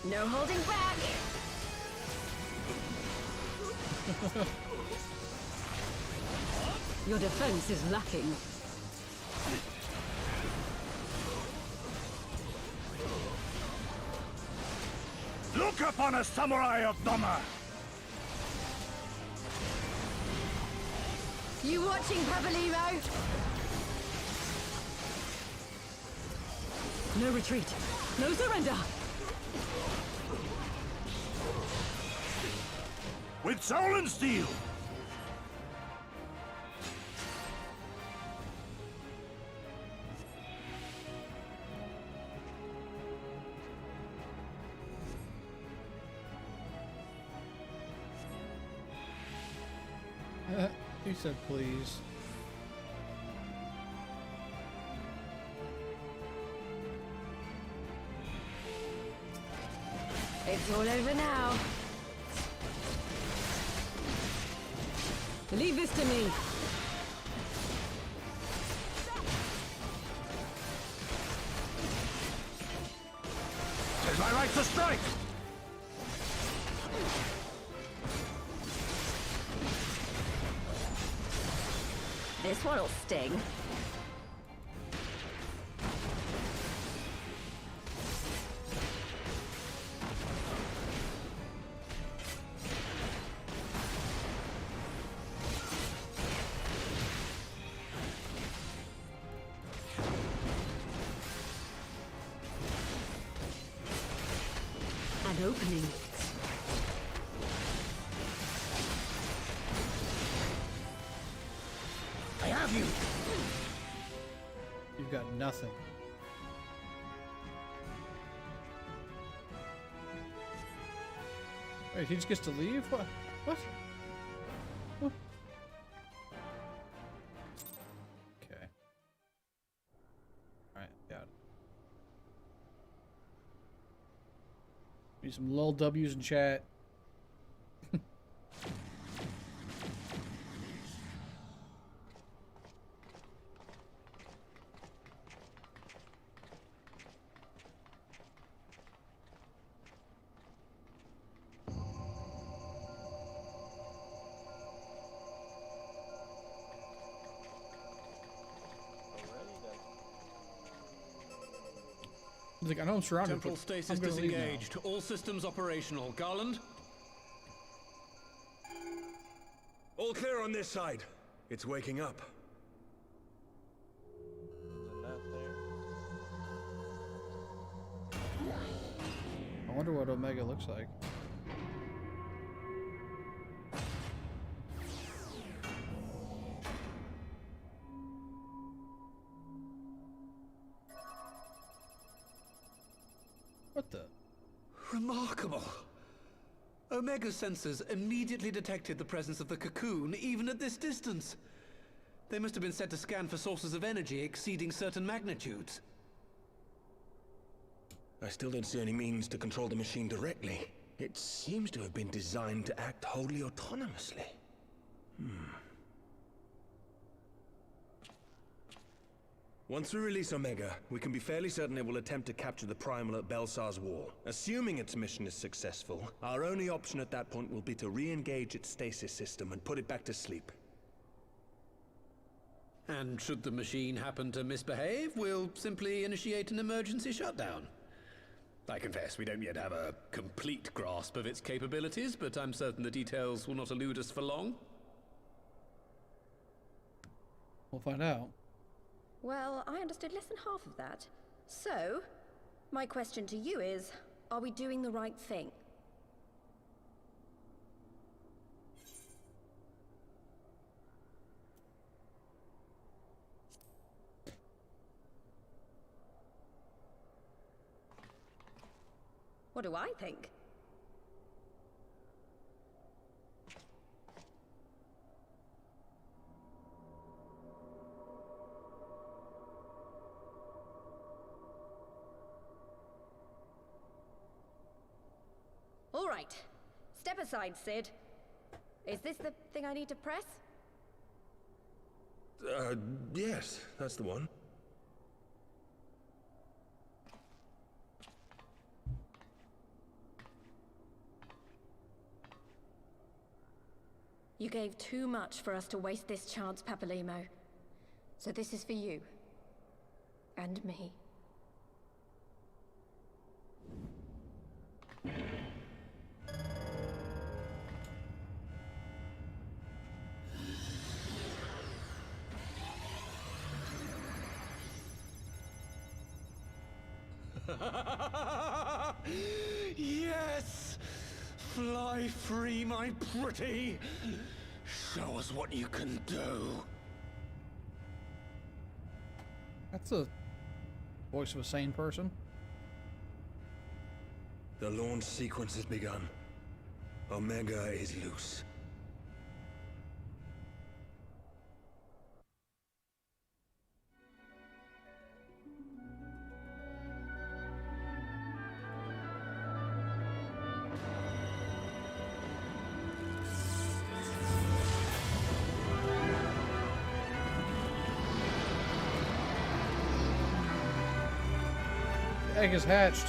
No holding back. Your defense is lacking. Look upon a samurai of Doma! You watching, Papalimo? No retreat. No surrender. With soul and steel! He said please. It's all over now. Leave this to me. Tis my right to strike! This one'll sting. An opening. I have you! You've got nothing. Wait, he just gets to leave? What? What? What? Okay. Alright, got it. Need some lol W's in chat. He's like, I know I'm surrounded, Temporal but stasis I'm gonna leave now. disengaged. All systems operational. Garland? All clear on this side. It's waking up. I wonder what Omega looks like. What the? Remarkable. Omega's sensors immediately detected the presence of the cocoon, even at this distance. They must have been set to scan for sources of energy exceeding certain magnitudes. I still don't see any means to control the machine directly. It seems to have been designed to act wholly autonomously. Once we release Omega, we can be fairly certain it will attempt to capture the Primal at Belsar's Wall. Assuming its mission is successful, our only option at that point will be to re-engage its stasis system and put it back to sleep. And should the machine happen to misbehave, we'll simply initiate an emergency shutdown. I confess we don't yet have a complete grasp of its capabilities, but I'm certain the details will not elude us for long. We'll find out. Well, I understood less than half of that. So, my question to you is, are we doing the right thing? What do I think? All right. Step aside, Sid. Is this the thing I need to press? Yes, that's the one. You gave too much for us to waste this chance, Papalimo. So this is for you. And me. Yes! Fly free, my pretty! Show us what you can do. That's the voice of a sane person. The launch sequence has begun. Omega is loose. The egg is hatched.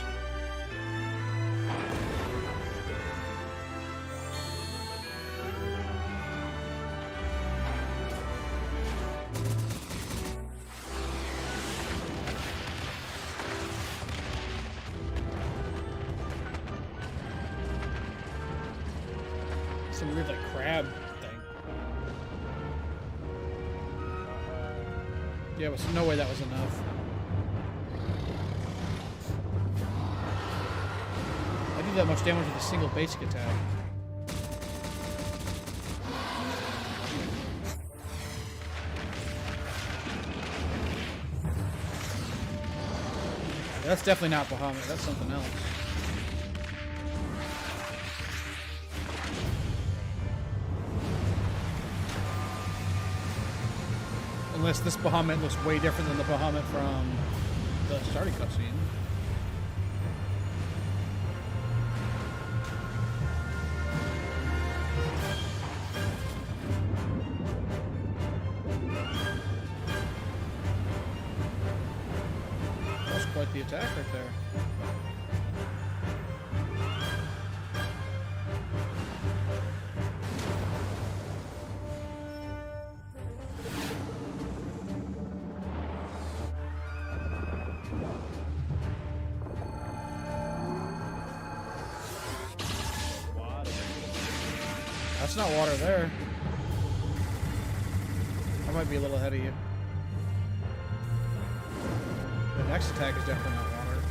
Some weird, like, crab thing. Yeah, but no way that was enough. I do that much damage with a single basic attack. That's definitely not Bahamut, that's something else. Unless this Bahamut looks way different than the Bahamut from the starting cutscene. That's quite the attack right there. It's not water there. I might be a little ahead of you. The next attack is definitely not water.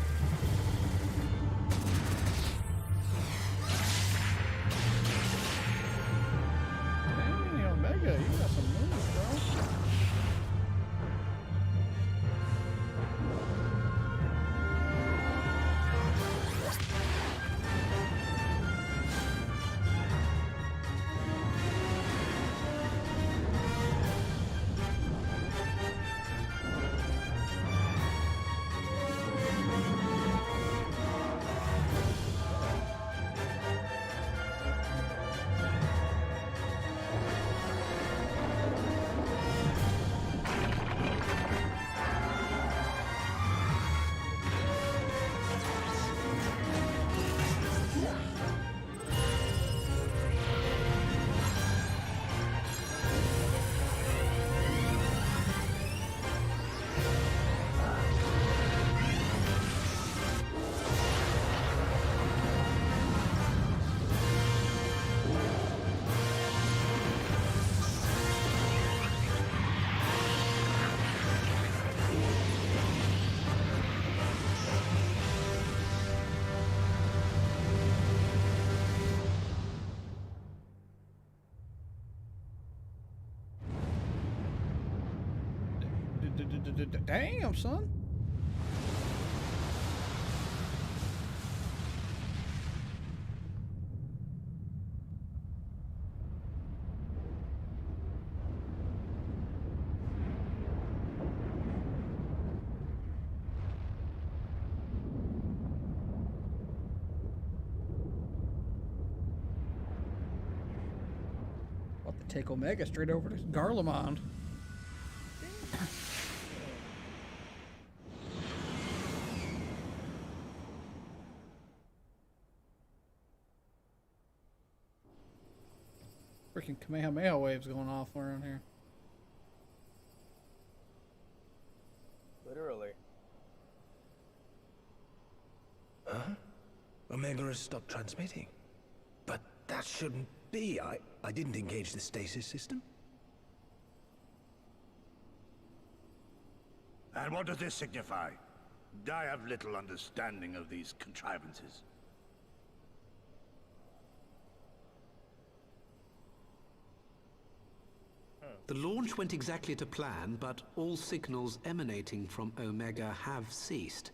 Dang, Omega, you got some moves, bro. Damn, son. About to take Omega straight over to Garlemald. Freaking Kamehameha waves going off around here. Literally. Huh? Omega has stopped transmitting. But that shouldn't be. I didn't engage the stasis system. And what does this signify? I have little understanding of these contrivances. The launch went exactly to plan, but all signals emanating from Omega have ceased.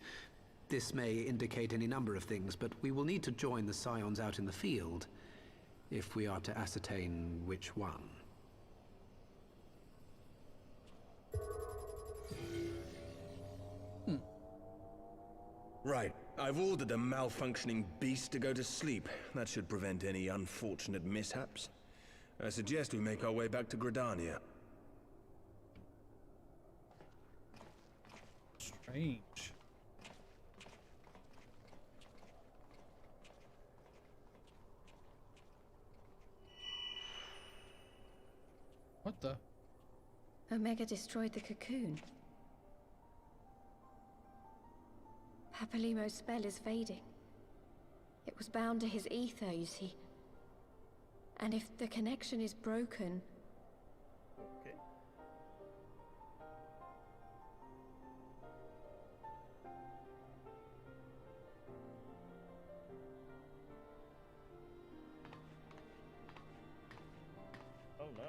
This may indicate any number of things, but we will need to join the Scions out in the field if we are to ascertain which one. Right. I've ordered a malfunctioning beast to go to sleep. That should prevent any unfortunate mishaps. I suggest we make our way back to Gridania. Strange. What the? Omega destroyed the cocoon. Papalimo's spell is fading. It was bound to his ether, you see. And if the connection is broken... Okay. Oh no.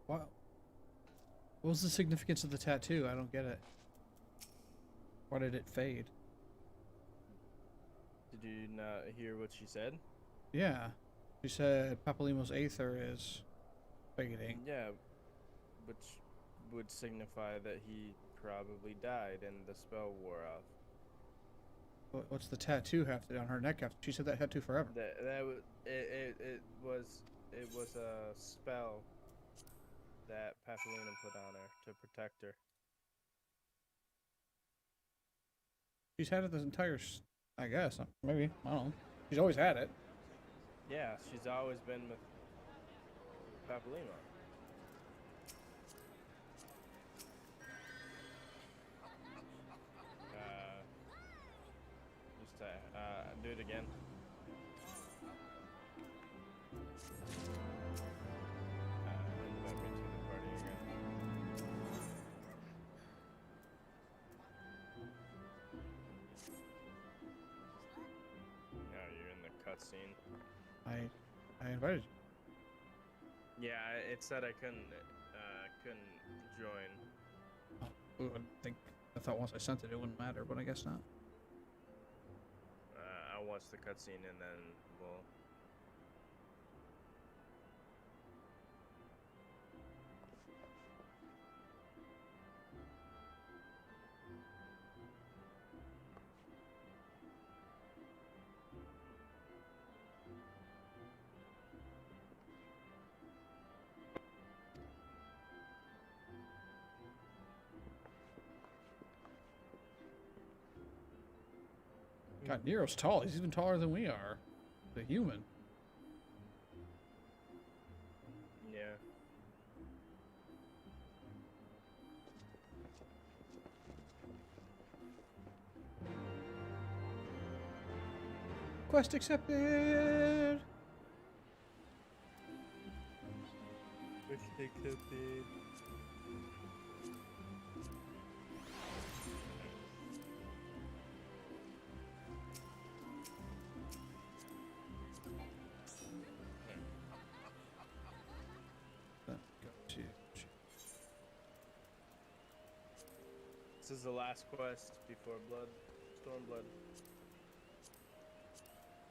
What? What was the significance of the tattoo? I don't get it. Why did it fade? Did you not hear what she said? Yeah. She said Papalimo's aether is fading. Yeah, which would signify that he probably died and the spell wore off. What's the tattoo have to on her neck? She said that tattoo forever. That was it was a spell that Papalina put on her to protect her. She's had it this entire, I guess. Maybe. I don't know. She's always had it. Yeah, she's always been with Papalima. Do it again. Invite me to the party again. Now you're in the cutscene. I invited you. Yeah, it said I couldn't join. Oh, I thought once I sent it, it wouldn't matter, but I guess not. I'll watch the cutscene and then we'll. God, Nero's tall. He's even taller than we are. The human. Yeah. Quest accepted. Quest accepted. This is the last quest before Stormblood.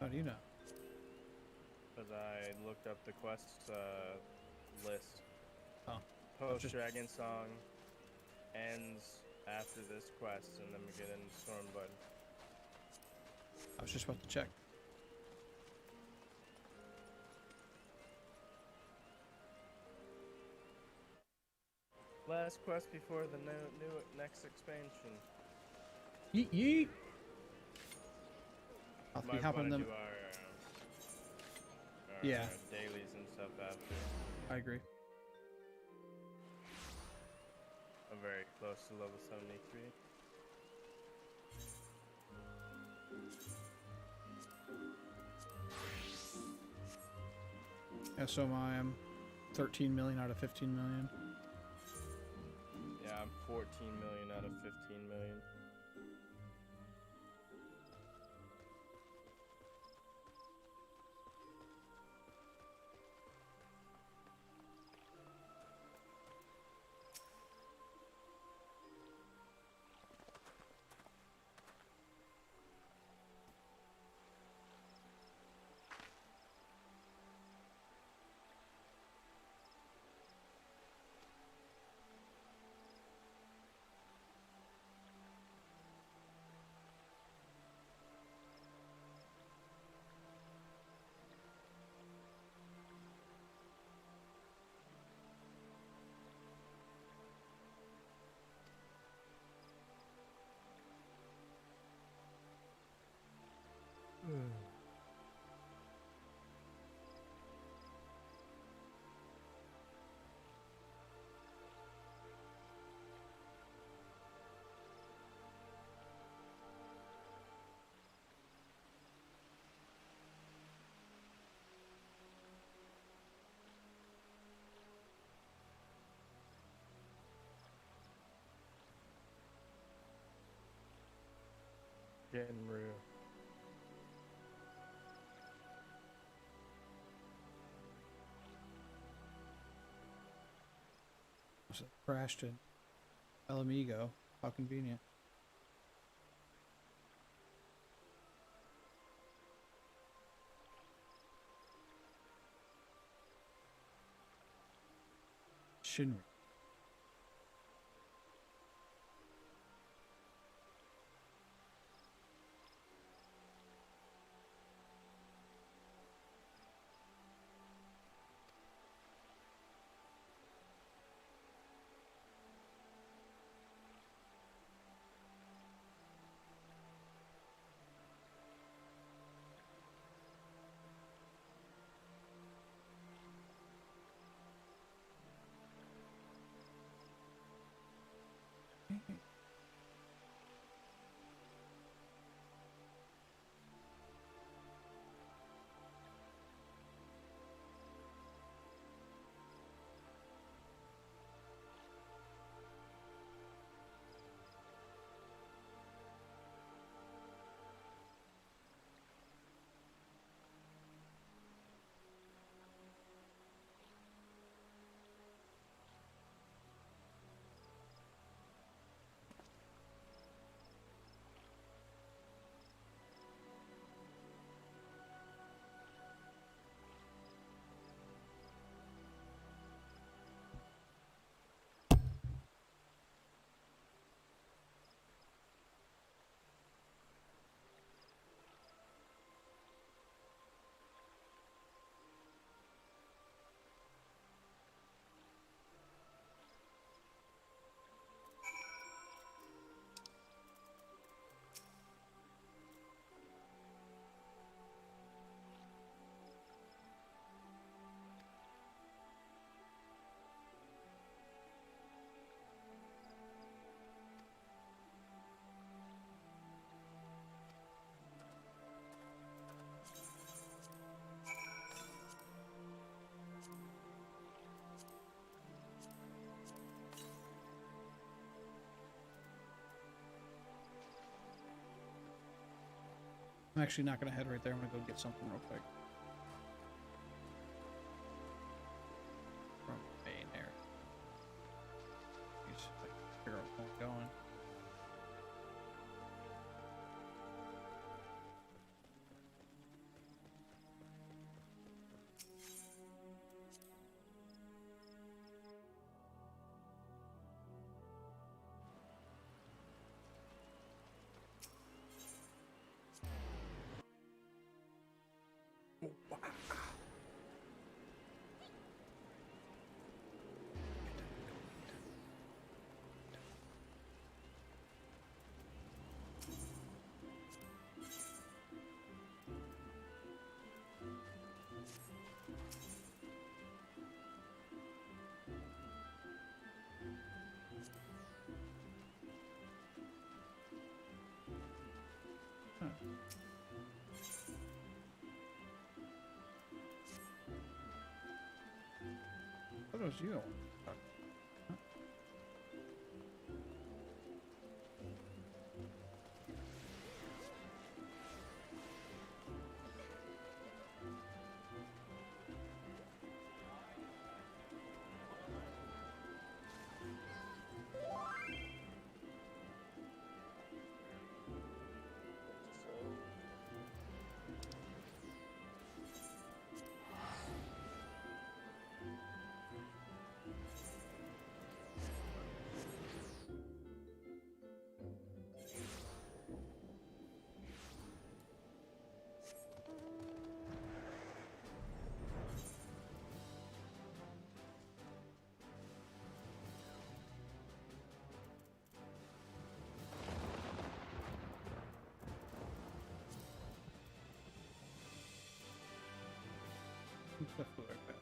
How do you know? Because I looked up the quests list. Oh. Post Dragon Song ends after this quest, and then we get into Stormblood. I was just about to check. Last quest before the new next expansion. Yeet yeet. I'll be Might hopping wanna them. do our Yeah. dailies and stuff after. I agree. I'm very close to level 73. Yeah, so I'm 13 million out of 15 million. Yeah, I'm 14 million out of 15 million. Getting real. So crashed in El Amigo. How convenient. Shinra. I'm actually not gonna head right there. I'm gonna go get something real quick. From the main area. Just like figure out where I'm going. What was you? Stuff like that.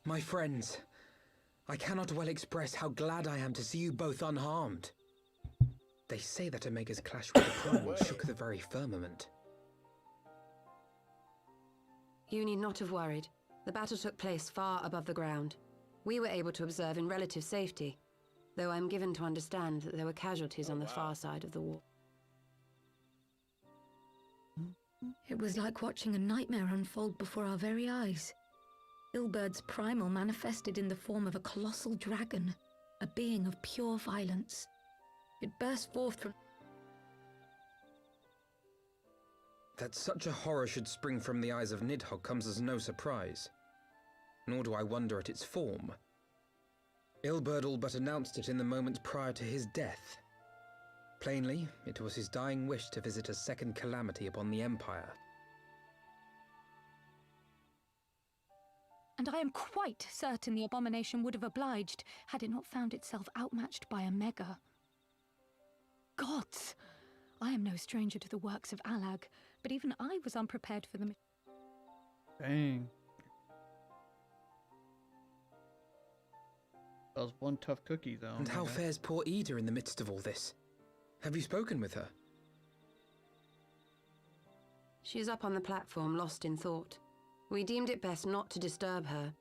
My friends, I cannot well express how glad I am to see you both unharmed. They say that Omega's clash with the Primal shook the very firmament. You need not have worried. The battle took place far above the ground. We were able to observe in relative safety, though I'm given to understand that there were casualties on the far side of the wall. It was like watching a nightmare unfold before our very eyes. Ilbird's primal manifested in the form of a colossal dragon, a being of pure violence. It burst forth from... That such a horror should spring from the eyes of Nidhogg comes as no surprise. Nor do I wonder at its form. Ilberd all but announced it in the moments prior to his death. Plainly, it was his dying wish to visit a second calamity upon the Empire. And I am quite certain the abomination would have obliged had it not found itself outmatched by Omega. Gods! I am no stranger to the works of Alag, but even I was unprepared for them. Dang. That was one tough cookie, though. And how fares poor Ida in the midst of all this? Have you spoken with her? She is up on the platform, lost in thought. We deemed it best not to disturb her,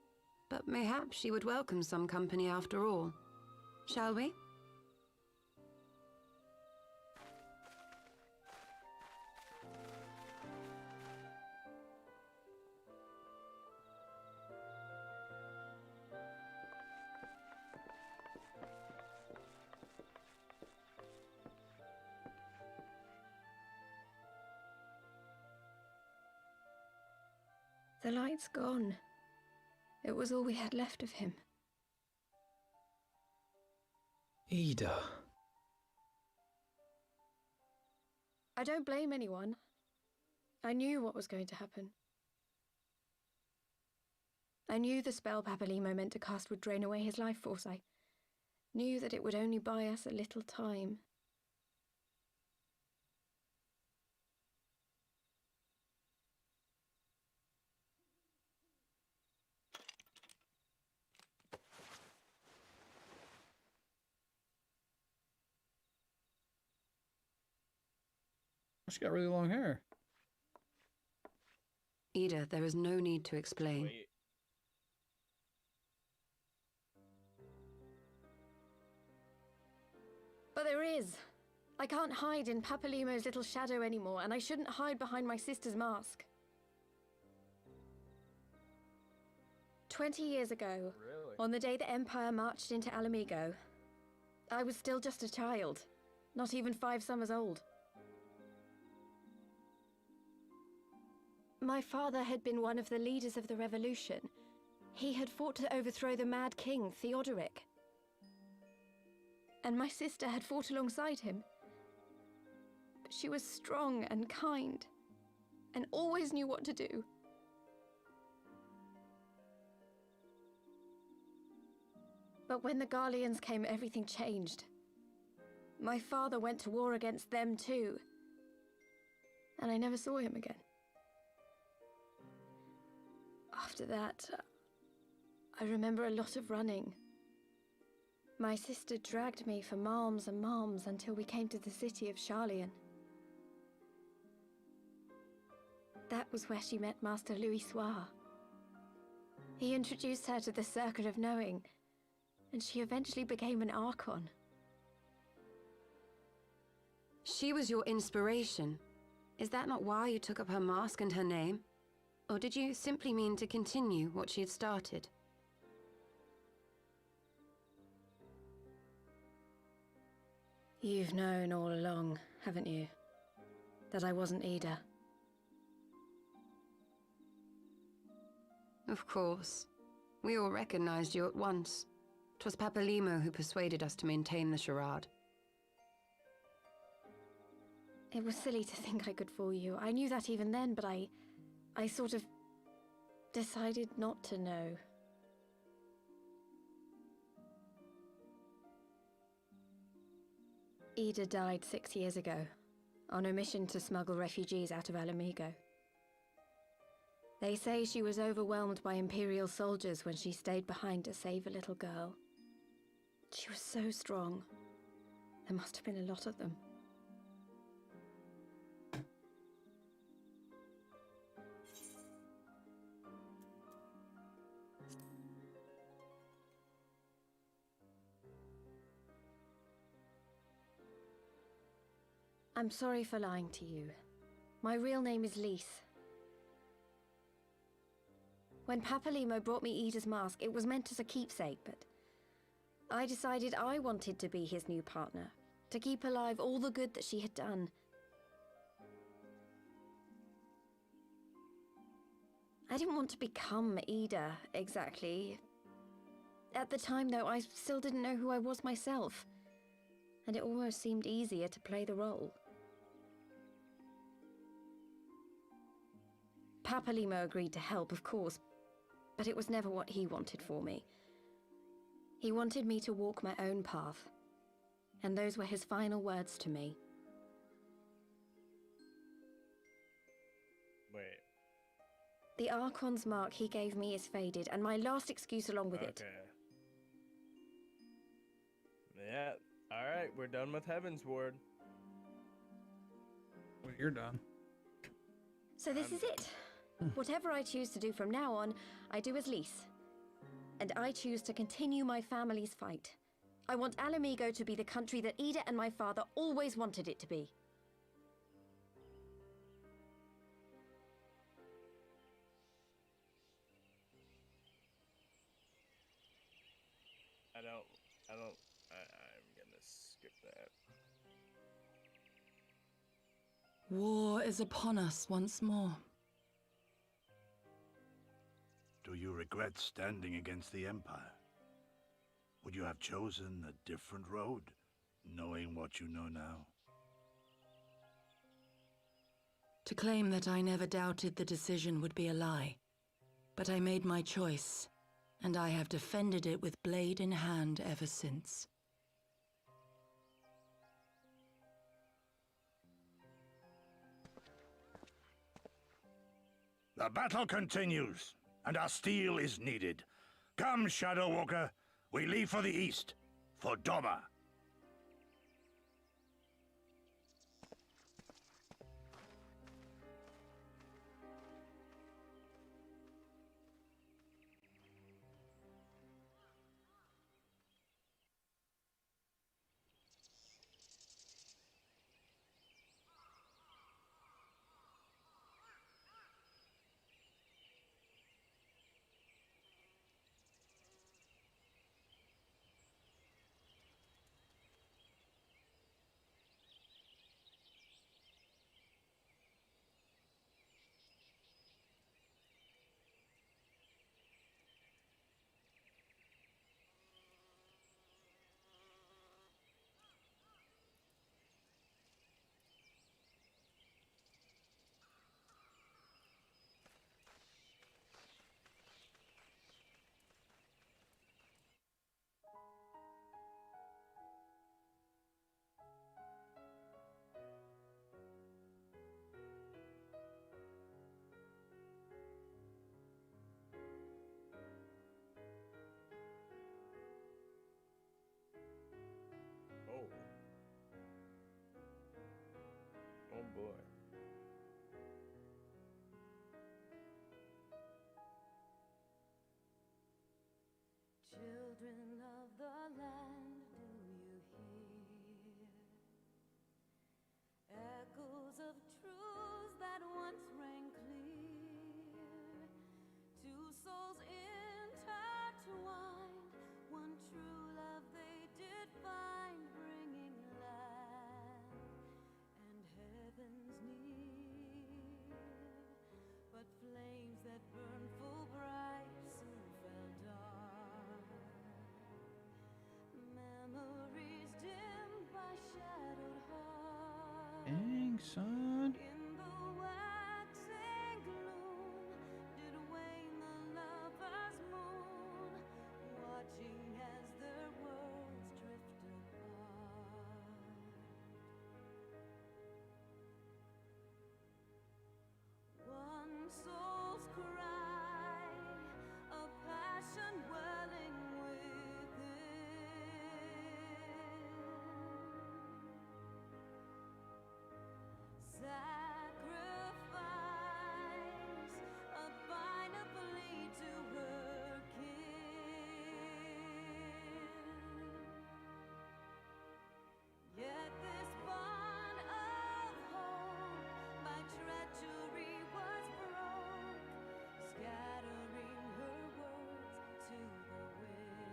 but mayhap she would welcome some company after all. Shall we? The light's gone. It was all we had left of him. Ida. I don't blame anyone. I knew what was going to happen. I knew the spell Papalimo meant to cast would drain away his life force. I knew that it would only buy us a little time. She got really long hair. Ida, there is no need to explain. Wait. But there is. I can't hide in Papalimo's little shadow anymore, and I shouldn't hide behind my sister's mask. 20 years ago, Really? on the day the Empire marched into Alamigo, I was still just a child, not even 5 summers old. My father had been one of the leaders of the revolution. He had fought to overthrow the Mad King, Theodoric. And my sister had fought alongside him. But she was strong and kind, and always knew what to do. But when the Garleans came, everything changed. My father went to war against them too, and I never saw him again. After that, I remember a lot of running. My sister dragged me for malms and malms until we came to the city of Charlian. That was where she met Master Louis Soir. He introduced her to the Circle of Knowing, and she eventually became an Archon. She was your inspiration. Is that not why you took up her mask and her name? Or did you simply mean to continue what she had started? You've known all along, haven't you? That I wasn't Ida. Of course. We all recognized you at once. 'Twas Papalimo who persuaded us to maintain the charade. It was silly to think I could fool you. I knew that even then, but I sort of decided not to know. Ida died 6 years ago, on a mission to smuggle refugees out of Alamigo. They say she was overwhelmed by Imperial soldiers when she stayed behind to save a little girl. She was so strong. There must have been a lot of them. I'm sorry for lying to you. My real name is Lise. When Papalimo brought me Ida's mask, it was meant as a keepsake, but I decided I wanted to be his new partner, to keep alive all the good that she had done. I didn't want to become Ida, exactly. At the time, though, I still didn't know who I was myself, and it almost seemed easier to play the role. Papalimo agreed to help, of course, but it was never what he wanted for me. He wanted me to walk my own path, and those were his final words to me. Wait. The Archon's mark he gave me is faded, and my last excuse along with it. Yeah, alright, we're done with Heaven's Ward. Well, you're done. So this is it. Whatever I choose to do from now on, I do as Lise. And I choose to continue my family's fight. I want Alamigo to be the country that Ida and my father always wanted it to be. I'm gonna skip that. War is upon us once more. Do you regret standing against the Empire? Would you have chosen a different road, knowing what you know now? To claim that I never doubted the decision would be a lie. But I made my choice, and I have defended it with blade in hand ever since. The battle continues, and our steel is needed. Come, Shadow Walker, we leave for the east, for Doma. Children of the land, do you hear? Echoes of truths that once rang clear. Two souls intertwined, one true love they did find, bringing land and heavens near. But flames that burn full bright soon fell dark. Memories dimmed by shadowed hearts. Dang, son. In the waxing gloom did wane the lover's moon, watching as their worlds drift apart. One soul's cry, a passion welling within. Sacrifice, a final plea to her kin. Yet this bond of hope by treachery was broke, scattering her words to the wind.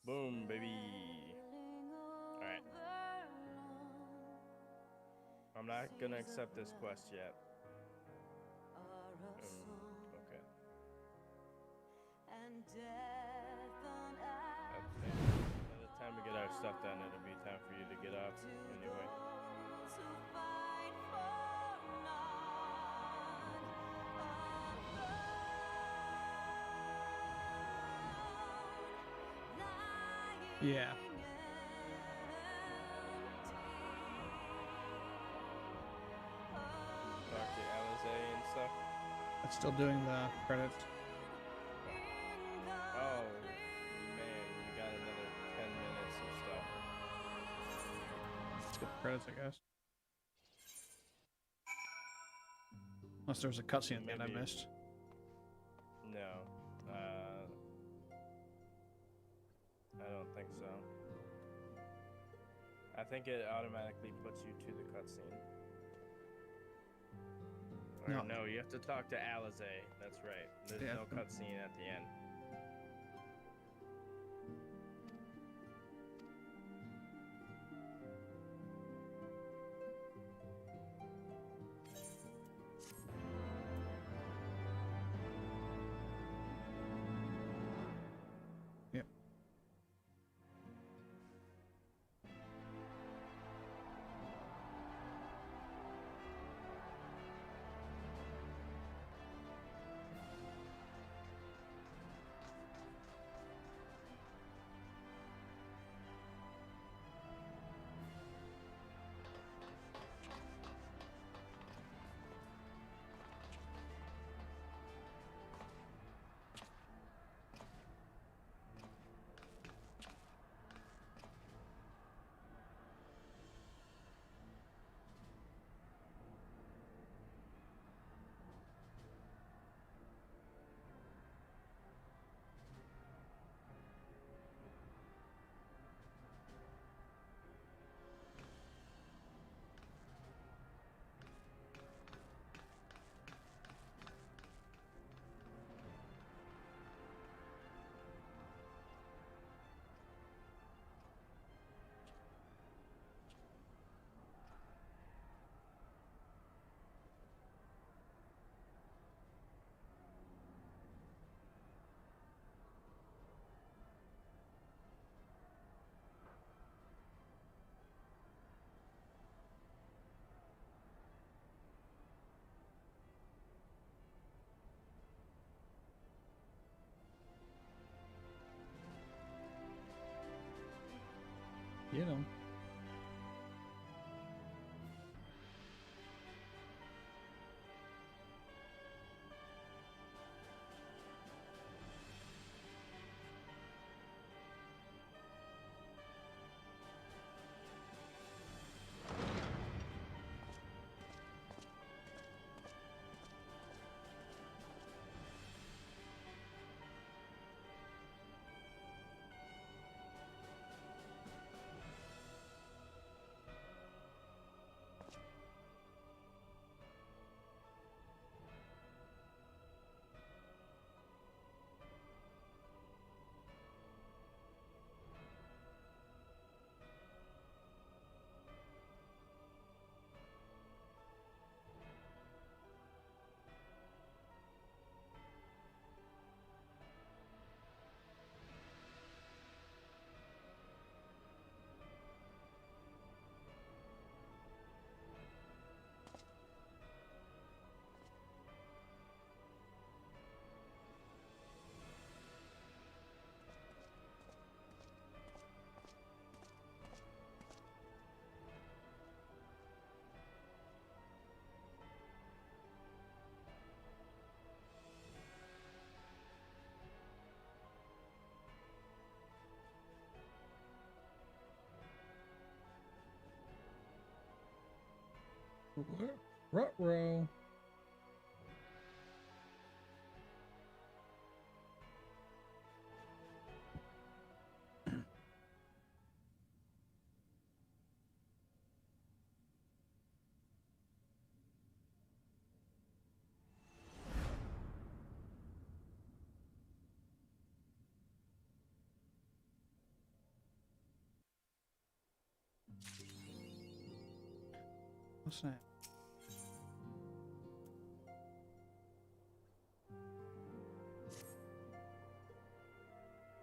Boom, baby. Alright. I'm not gonna accept this quest yet. Okay. And death on Okay. By the time we get our stuff done, it'll be time for you to get off anyway. those who fight for none alone, lying Yeah. Talk to Alizé and stuff. It's still doing the credits. Oh, man, you got another 10 minutes of stuff. Skip the credits, I guess. Unless there's a cutscene at the end I Maybe. missed. No. I don't think so. I think it automatically puts you to the cutscene. Or no, you have to talk to Alizé. That's right. There's Yeah. no cutscene at the end. Yep. You know. Ruh-roh. What's that?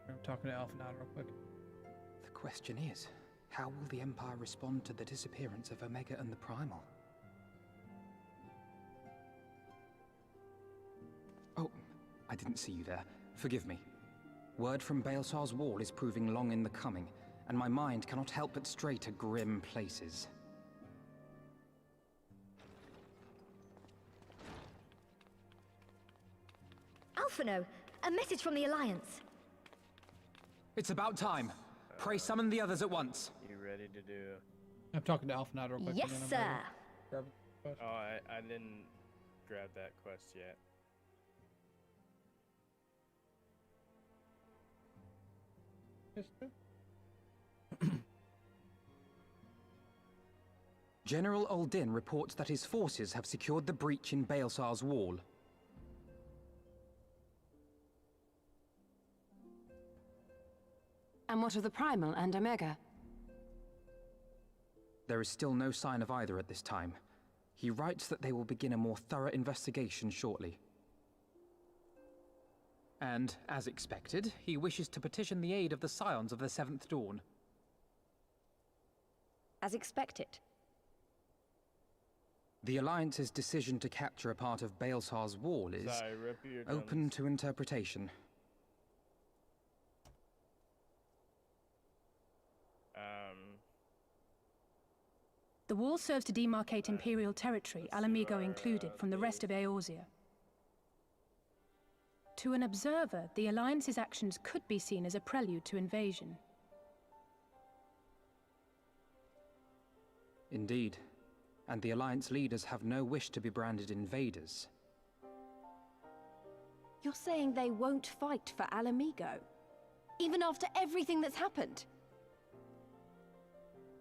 I'm talking to Alpha now real quick. The question is, how will the Empire respond to the disappearance of Omega and the Primal? Oh, I didn't see you there. Forgive me. Word from Baelsar's wall is proving long in the coming, and my mind cannot help but stray to grim places. Alphino, a message from the Alliance. It's about time. Pray summon the others at once. You ready to do? I'm talking to Alpha now real quick. Yes, and then sir. Grab a quest. Oh, I didn't grab that quest yet. Yes, sir. General Uldin reports that his forces have secured the breach in Baelsar's wall. And what of the Primal and Omega? There is still no sign of either at this time. He writes that they will begin a more thorough investigation shortly. And, as expected, he wishes to petition the aid of the Scions of the Seventh Dawn. As expected. The Alliance's decision to capture a part of Baelsar's wall is Sorry, rip your open guns. to interpretation. The wall serves to demarcate Imperial territory, Alamigo included, from the rest of Eorzea. To an observer, the Alliance's actions could be seen as a prelude to invasion. Indeed. And the Alliance leaders have no wish to be branded invaders. You're saying they won't fight for Alamigo? Even after everything that's happened?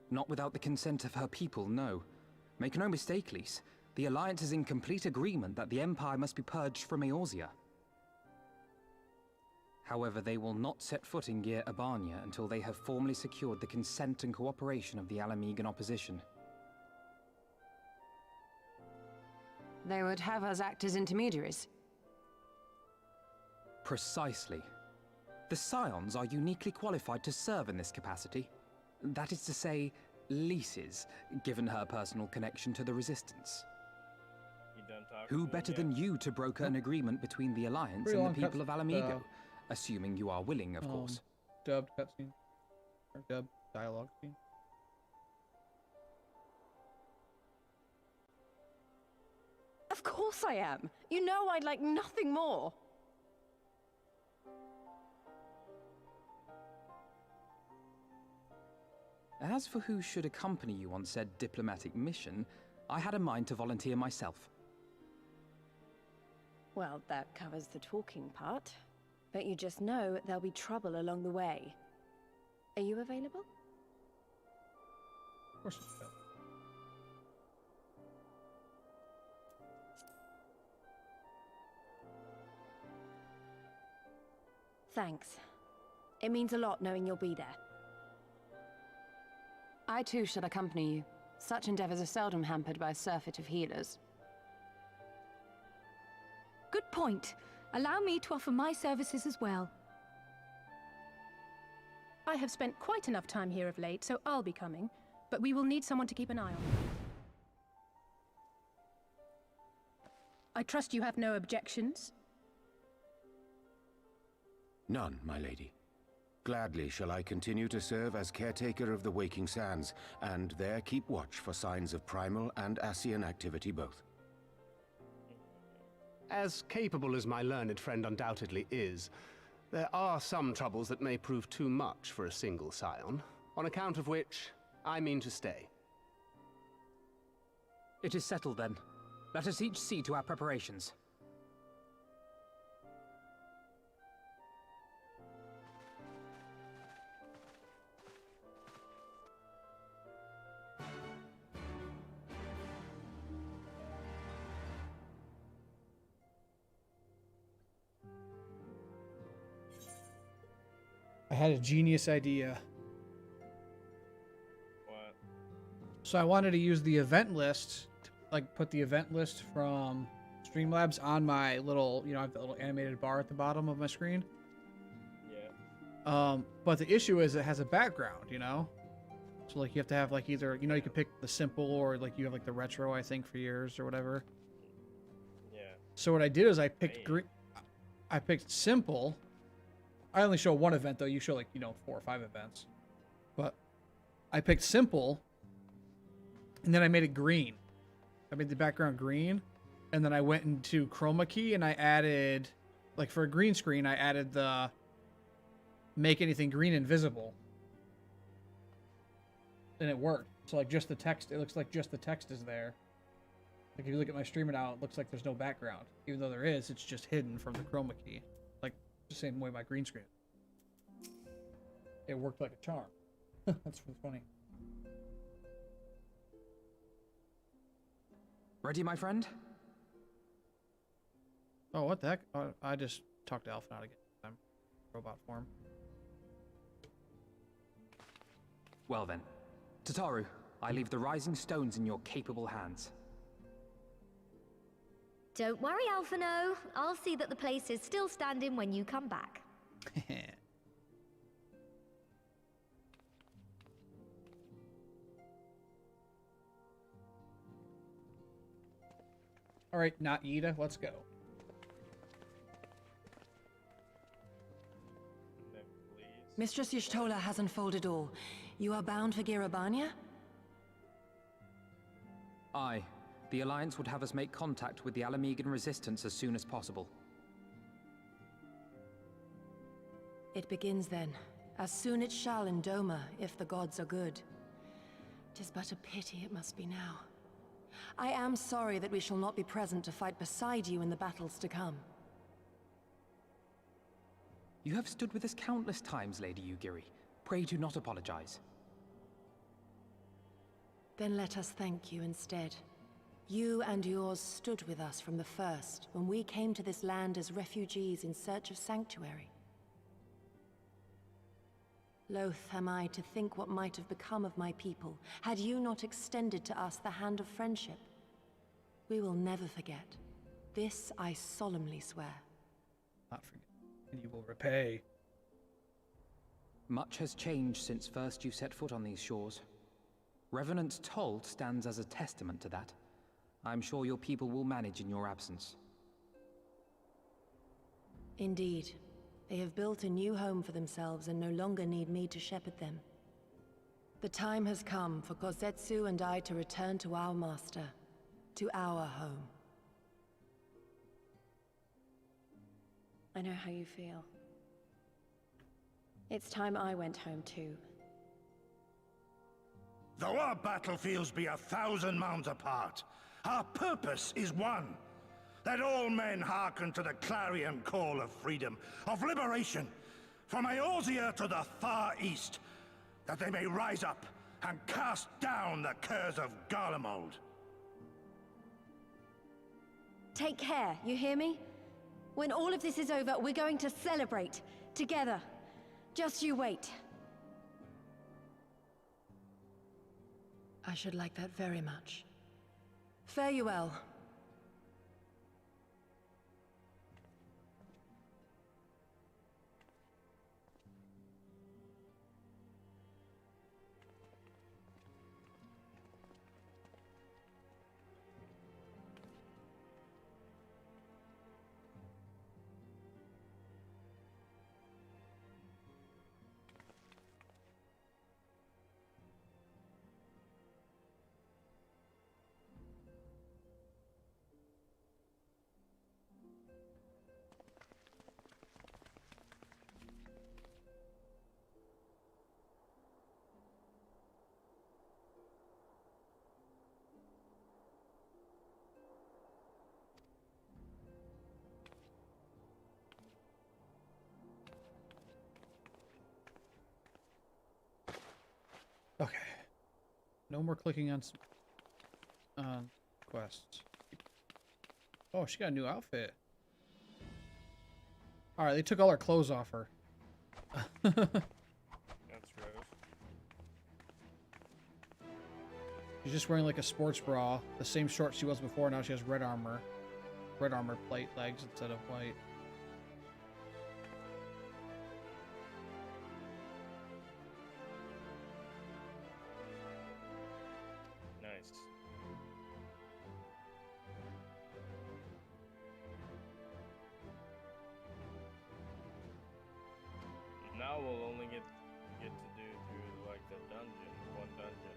Not without the consent of her people, no. Make no mistake, Lys. The Alliance is in complete agreement that the Empire must be purged from Eorzea. However, they will not set foot in Gyr Abania until they have formally secured the consent and cooperation of the Alamigan opposition. They would have us act as intermediaries. Precisely. The Scions are uniquely qualified to serve in this capacity. That is to say, Lys's, given her personal connection to the Resistance. You done talking Who to better them than you to broker an agreement between the Alliance Pretty and long the people of cuts, Alamigo? Assuming you are willing, of course. Dubbed cutscene. Or dubbed dialogue scene. Of course I am. You know I'd like nothing more. As for who should accompany you on said diplomatic mission, I had a mind to volunteer myself. Well, that covers the talking part. But you just know there'll be trouble along the way. Are you available? Of course it's available. Thanks. It means a lot knowing you'll be there. I too shall accompany you. Such endeavors are seldom hampered by a surfeit of healers. Good point. Allow me to offer my services as well. I have spent quite enough time here of late, so I'll be coming. But we will need someone to keep an eye on. I trust you have no objections? None, my lady. Gladly shall I continue to serve as caretaker of the Waking Sands, and there keep watch for signs of primal and Ascian activity both. As capable as my learned friend undoubtedly is, there are some troubles that may prove too much for a single scion, on account of which I mean to stay. It is settled then. Let us each see to our preparations. I had a genius idea. What? So I wanted to use the event list, to, like put the event list from Streamlabs on my little, you know, I have the little animated bar at the bottom of my screen. Yeah. But the issue is it has a background, you know? So like you have to have like either, you know, you can pick the simple or like you have like the retro, I think, for yours or whatever. Yeah. So what I did is I picked I picked simple. I only show one event though. You show like, you know, 4 or 5 events. But I picked simple and then I made it green. I made the background green and then I went into chroma key and I added, like for a green screen, I added the make anything green invisible. And it worked. So like just the text, it looks like just the text is there. Like if you look at my streamer now, it looks like there's no background. Even though there is, it's just hidden from the chroma key. Like the same way my green screen. It worked like a charm. That's really funny. Ready, my friend? Oh, what the heck? Oh, I just talked to Alpha out again. I'm robot form. Well then. Tataru, I leave the rising stones in your capable hands. Don't worry, Alphino. I'll see that the place is still standing when you come back. All right, not Yida, let's go. Mistress Y'shtola has unfolded all. You are bound for Girabania? Aye. The Alliance would have us make contact with the Alamegan resistance as soon as possible. It begins then. As soon it shall in Doma, if the gods are good. 'Tis but a pity it must be now. I am sorry that we shall not be present to fight beside you in the battles to come. You have stood with us countless times, Lady Yugiri. Pray do not apologize. Then let us thank you instead. You and yours stood with us from the first, when we came to this land as refugees in search of sanctuary. Loath am I to think what might have become of my people, had you not extended to us the hand of friendship. We will never forget. This I solemnly swear. Not forget, and you will repay. Much has changed since first you set foot on these shores. Revenant's toll stands as a testament to that. I'm sure your people will manage in your absence. Indeed. They have built a new home for themselves and no longer need me to shepherd them. The time has come for Kozetsu and I to return to our master, to our home. I know how you feel. It's time I went home too. Though our battlefields be 1,000 mounds apart, our purpose is one. Let all men hearken to the clarion call of freedom, of liberation, from Eorzea to the far east, that they may rise up and cast down the curse of Garlemald. Take care, you hear me? When all of this is over, we're going to celebrate. Together. Just you wait. I should like that very much. Fare you well. Okay. No more clicking on quests. Oh, she got a new outfit. Alright, they took all her clothes off her. That's gross. She's just wearing like a sports bra. The same shorts she was before, now she has red armor. Red armor plate legs instead of white. Nice. Now we'll only get to do through like the dungeon, one dungeon.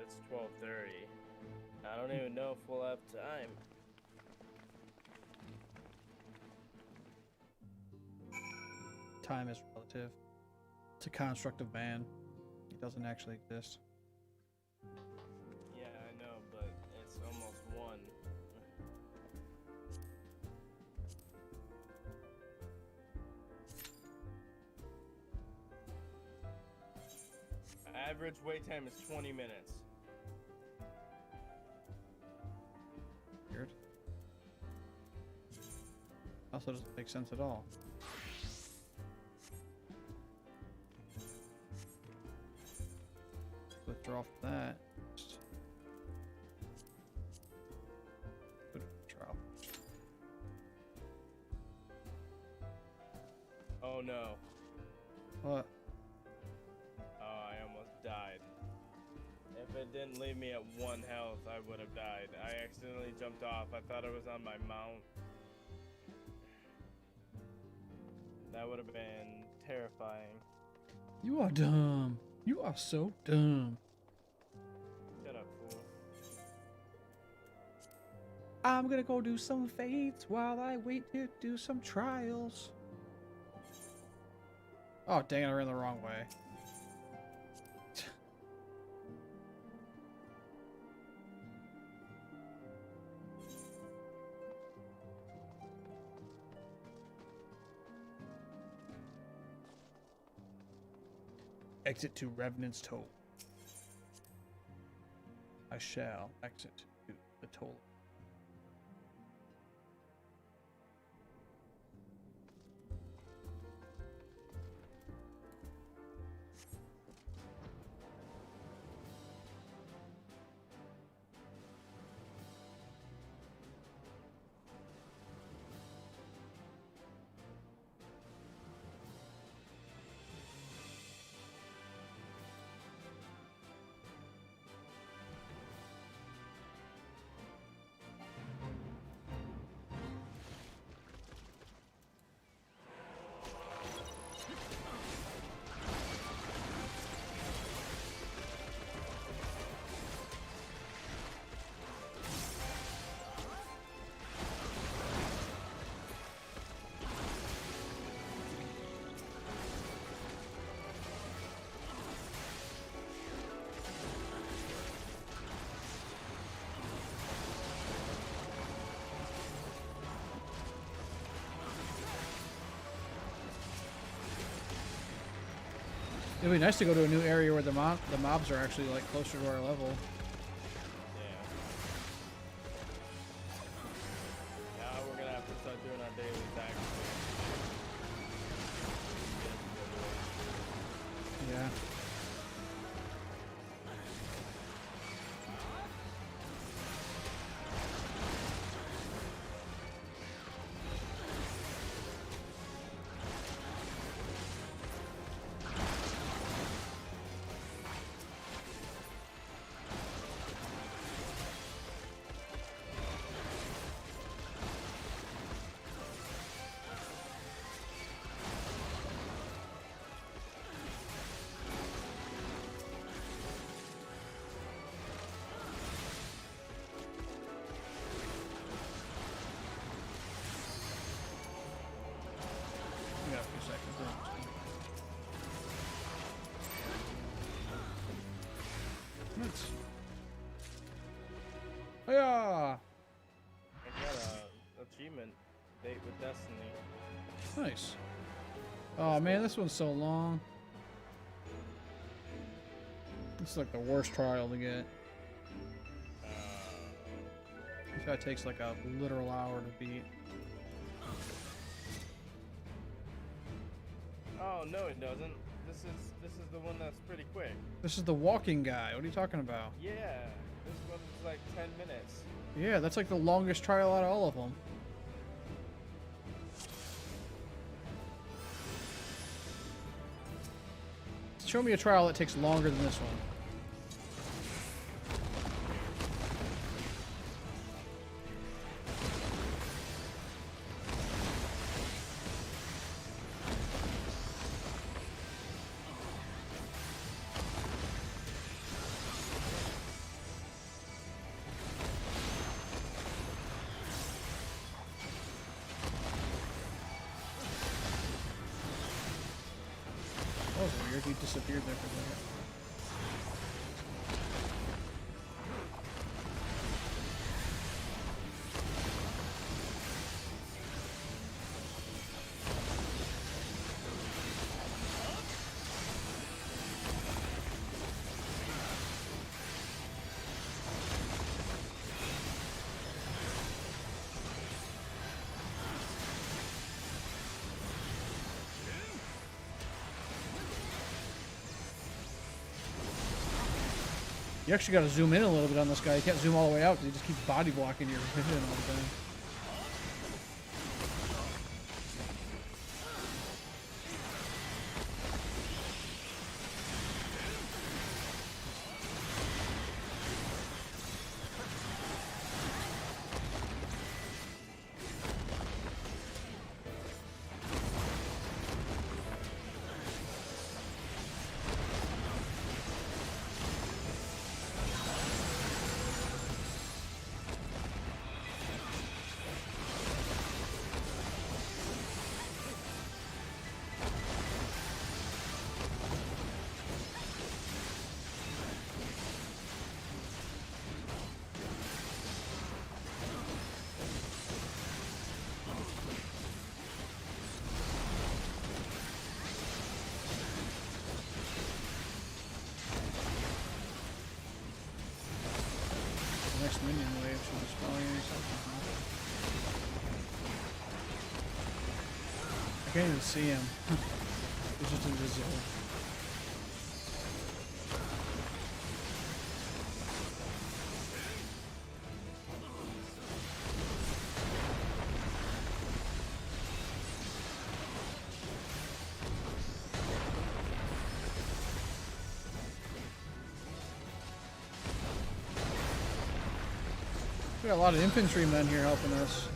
It's 12:30. I don't even know if we'll have time. Time is relative. It's a construct of man. It doesn't actually exist. Yeah, I know, but it's almost one. Average wait time is 20 minutes. Weird. Also doesn't make sense at all. Withdraw from that. Withdraw. Oh no. What? Oh, I almost died. If it didn't leave me at 1 health, I would have died. I accidentally jumped off. I thought I was on my mount. That would have been terrifying. You are dumb. You are so dumb. Shut up, fool. I'm gonna go do some fates while I wait to do some trials. Oh, dang it, I ran the wrong way. Exit to Revenant's Toll. I shall exit to the toll. It'd be nice to go to a new area where the mobs are actually like closer to our level. Now we're gonna have to start doing our daily attacks. Yeah. We got a few seconds left. Nice. Hiya! I got a achievement. Date with Destiny. Nice. Oh man, this one's so long. It's like the worst trial to get. This guy takes like a literal hour to beat. Oh no, it doesn't. This is the one that's pretty quick. This is the walking guy. What are you talking about? Yeah, this one's like 10 minutes. Yeah, that's like the longest trial out of all of them. Show me a trial that takes longer than this one. That was weird. He disappeared there for a second. You actually got to zoom in a little bit on this guy. You can't zoom all the way out because he just keeps body blocking your vision all the time. Next minion wave should be spawning or something. I can't even see him. He's just invisible. We got a lot of infantrymen here helping us.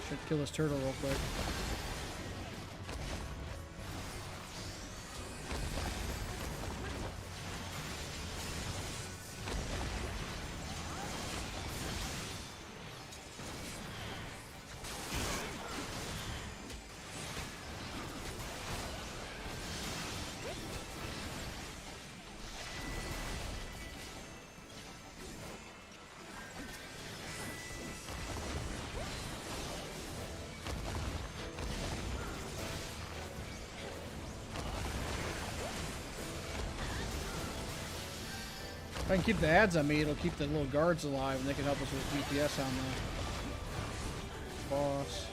Should kill this turtle real quick. If I can keep the ads on me, it'll keep the little guards alive, and they can help us with DPS on the boss.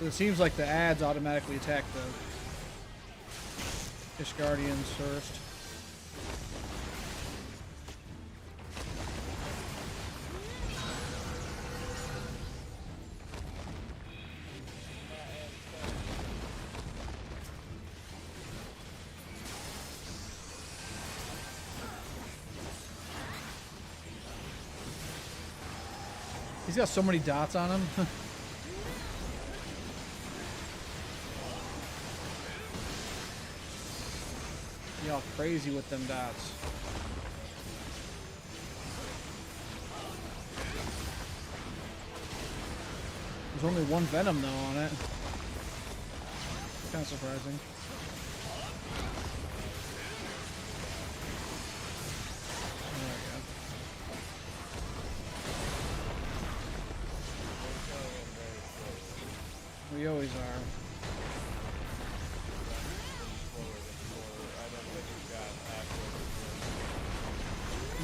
It seems like the ads automatically attack the Ishgardians first. He's got so many dots on him. He all crazy with them dots. There's only one Venom though on it. Kind of surprising. We always are.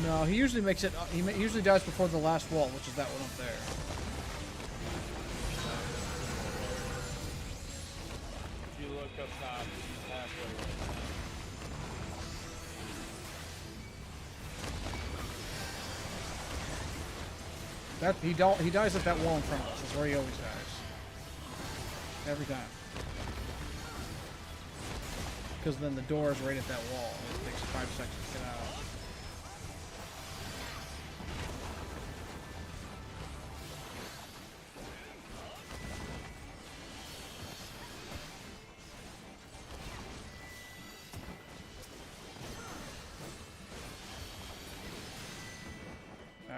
No, he usually makes it. He usually dies before the last wall, which is that one up there. If you look up top, he's halfway right now. He dies at that wall in front of us. That's where he always dies. Every time. Because then the door is right at that wall. It takes 5 seconds to get out.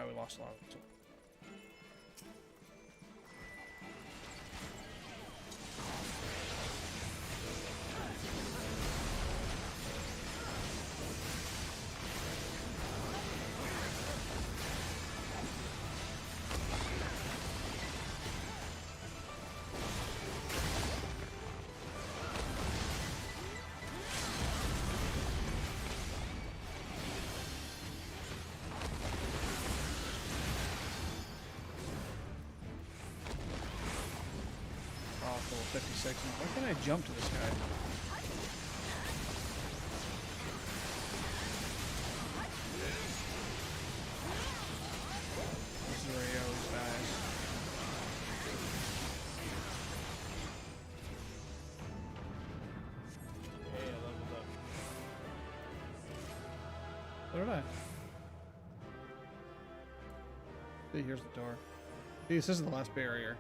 We lost a lot of it. Level 56. Why can't I jump to this guy? This is where he always dies. Hey, I leveled up. So did I. See, here's the door. See, this isn't the last barrier.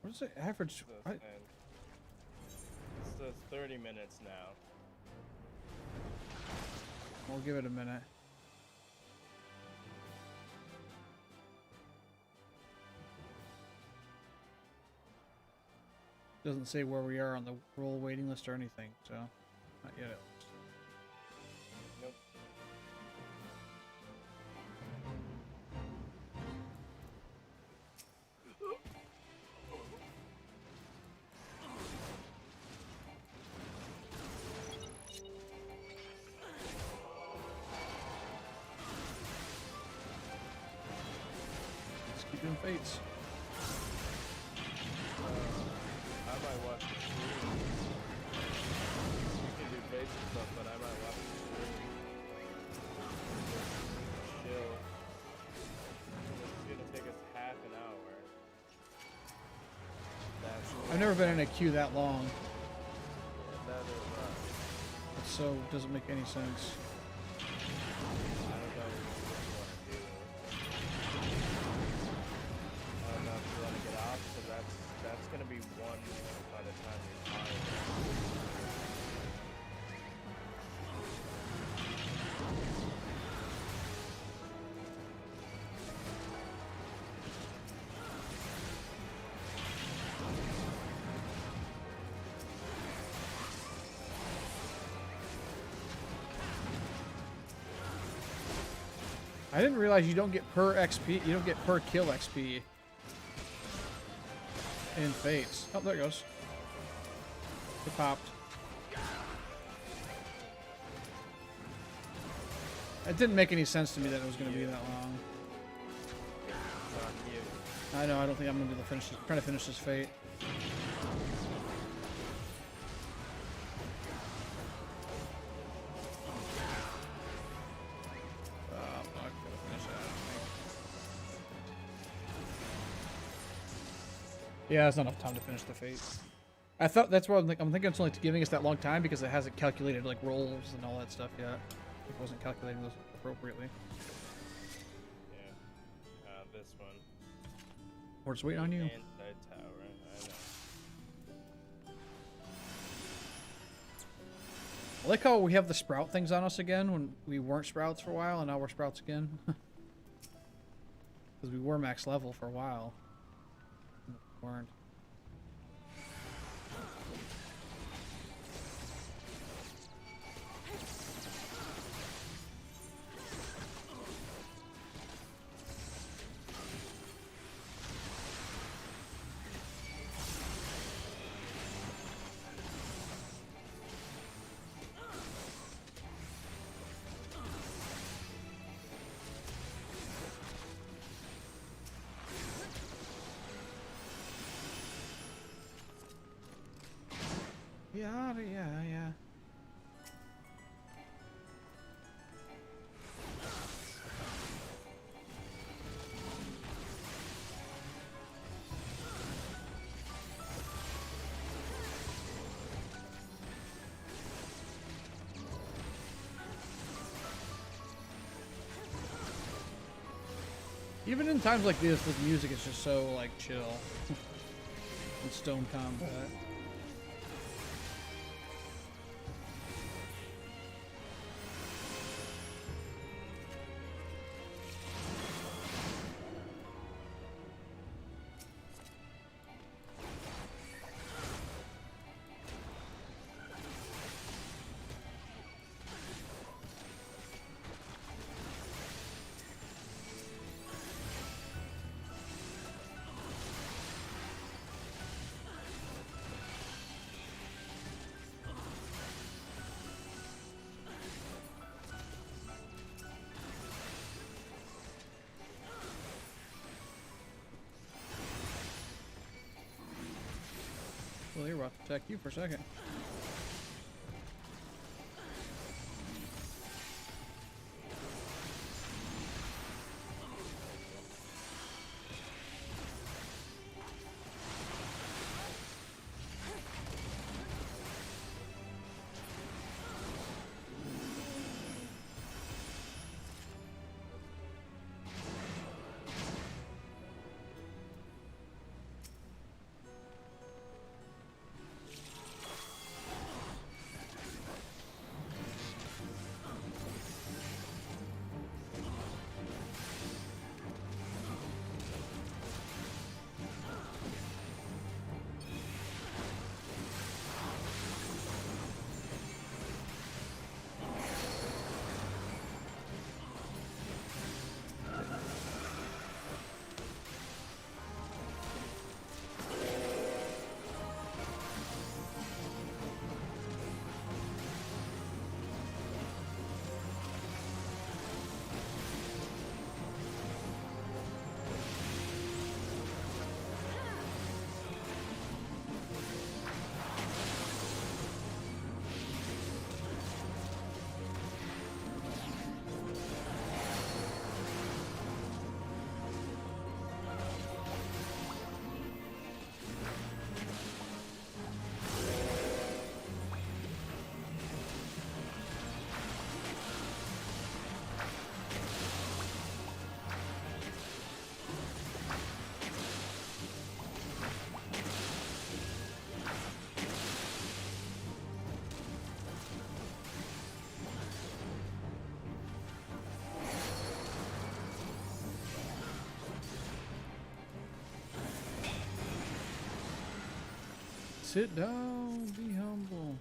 What is the average? It says 30 minutes now. We'll give it a minute. Doesn't say where we are on the roll waiting list or anything, so not yet. Nope. Let's keep doing fates. I might watch the stream. You can do face and stuff, but I might watch the stream. Chill. It's gonna take us half an hour. I've never been in a queue that long. That is It so doesn't make any sense. I don't know if you want to get off, so that's gonna be one by the time you're tired. I didn't realize you don't get per XP. You don't get per kill XP in Fates. Oh, there it goes. It popped. It didn't make any sense to me that it was going to be that long. I know. I don't think I'm going to be able to finish this. Trying to finish this Fate. Yeah, it's not enough time to finish the Fate. I thought that's why I'm thinking it's only giving us that long time because it hasn't calculated like rolls and all that stuff yet. It wasn't calculating those appropriately. Yeah. This one. We're just waiting on you. Anti-tower. I know. I like how we have the sprout things on us again when we weren't sprouts for a while and now we're sprouts again. Because we were max level for a while. We weren't. Yeah. Even in times like this, the music is just so like chill. In stone combat. Well, you're about to attack you for a second. Sit down, be humble.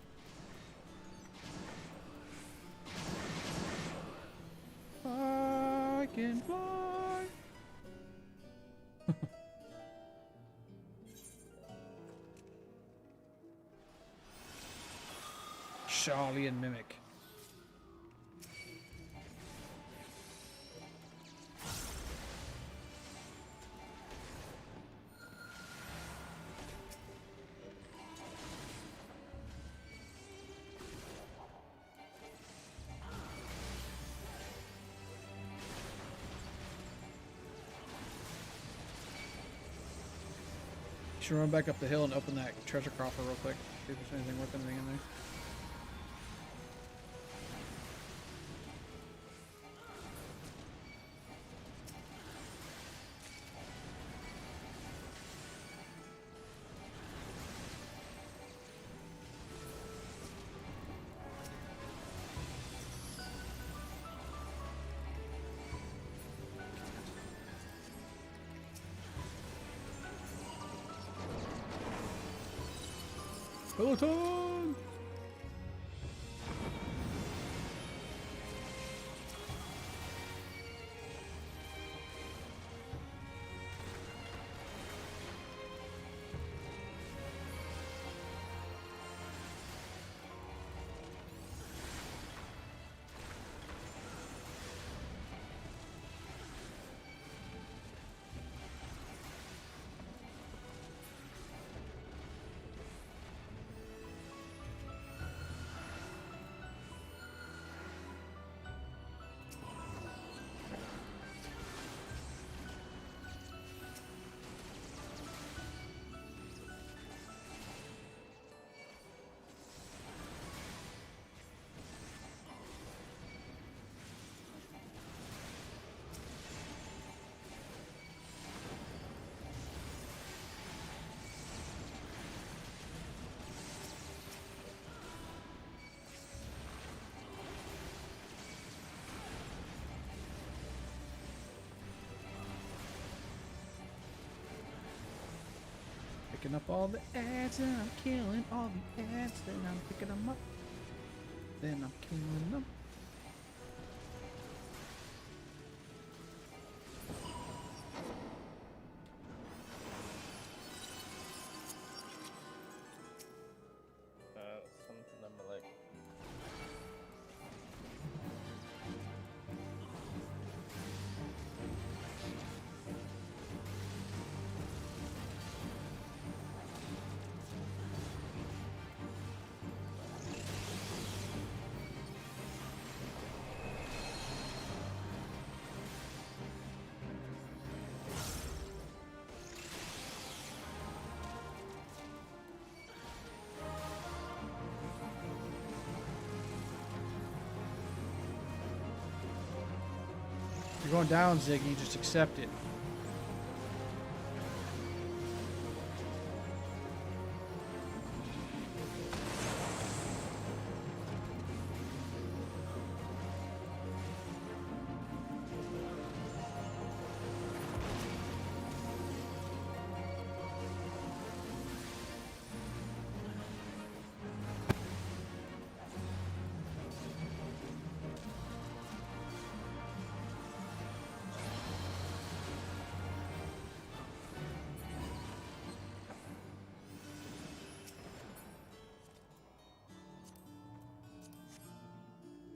Fuck can fly. Charlie and Mimic. Should run back up the hill and open that treasure coffer real quick. See if there's anything worth anything in there. Peloton! Picking up all the ads and I'm killing all the ads. Then I'm picking them up. Then I'm killing them. Something I'm like. You're going down, Ziggy. Just accept it.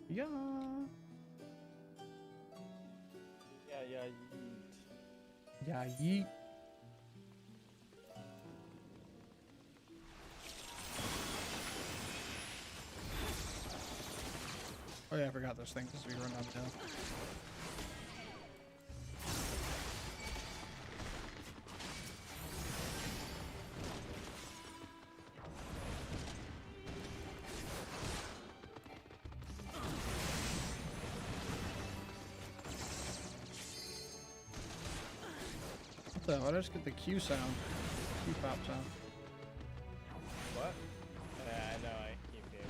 Yeah. Yeah, yeet. Yeah, yeet. Oh yeah, I forgot those things as we run down the hill. What the? Why did I just get the Q sound? Q pop sound. What? Yeah, I know. I keep hearing.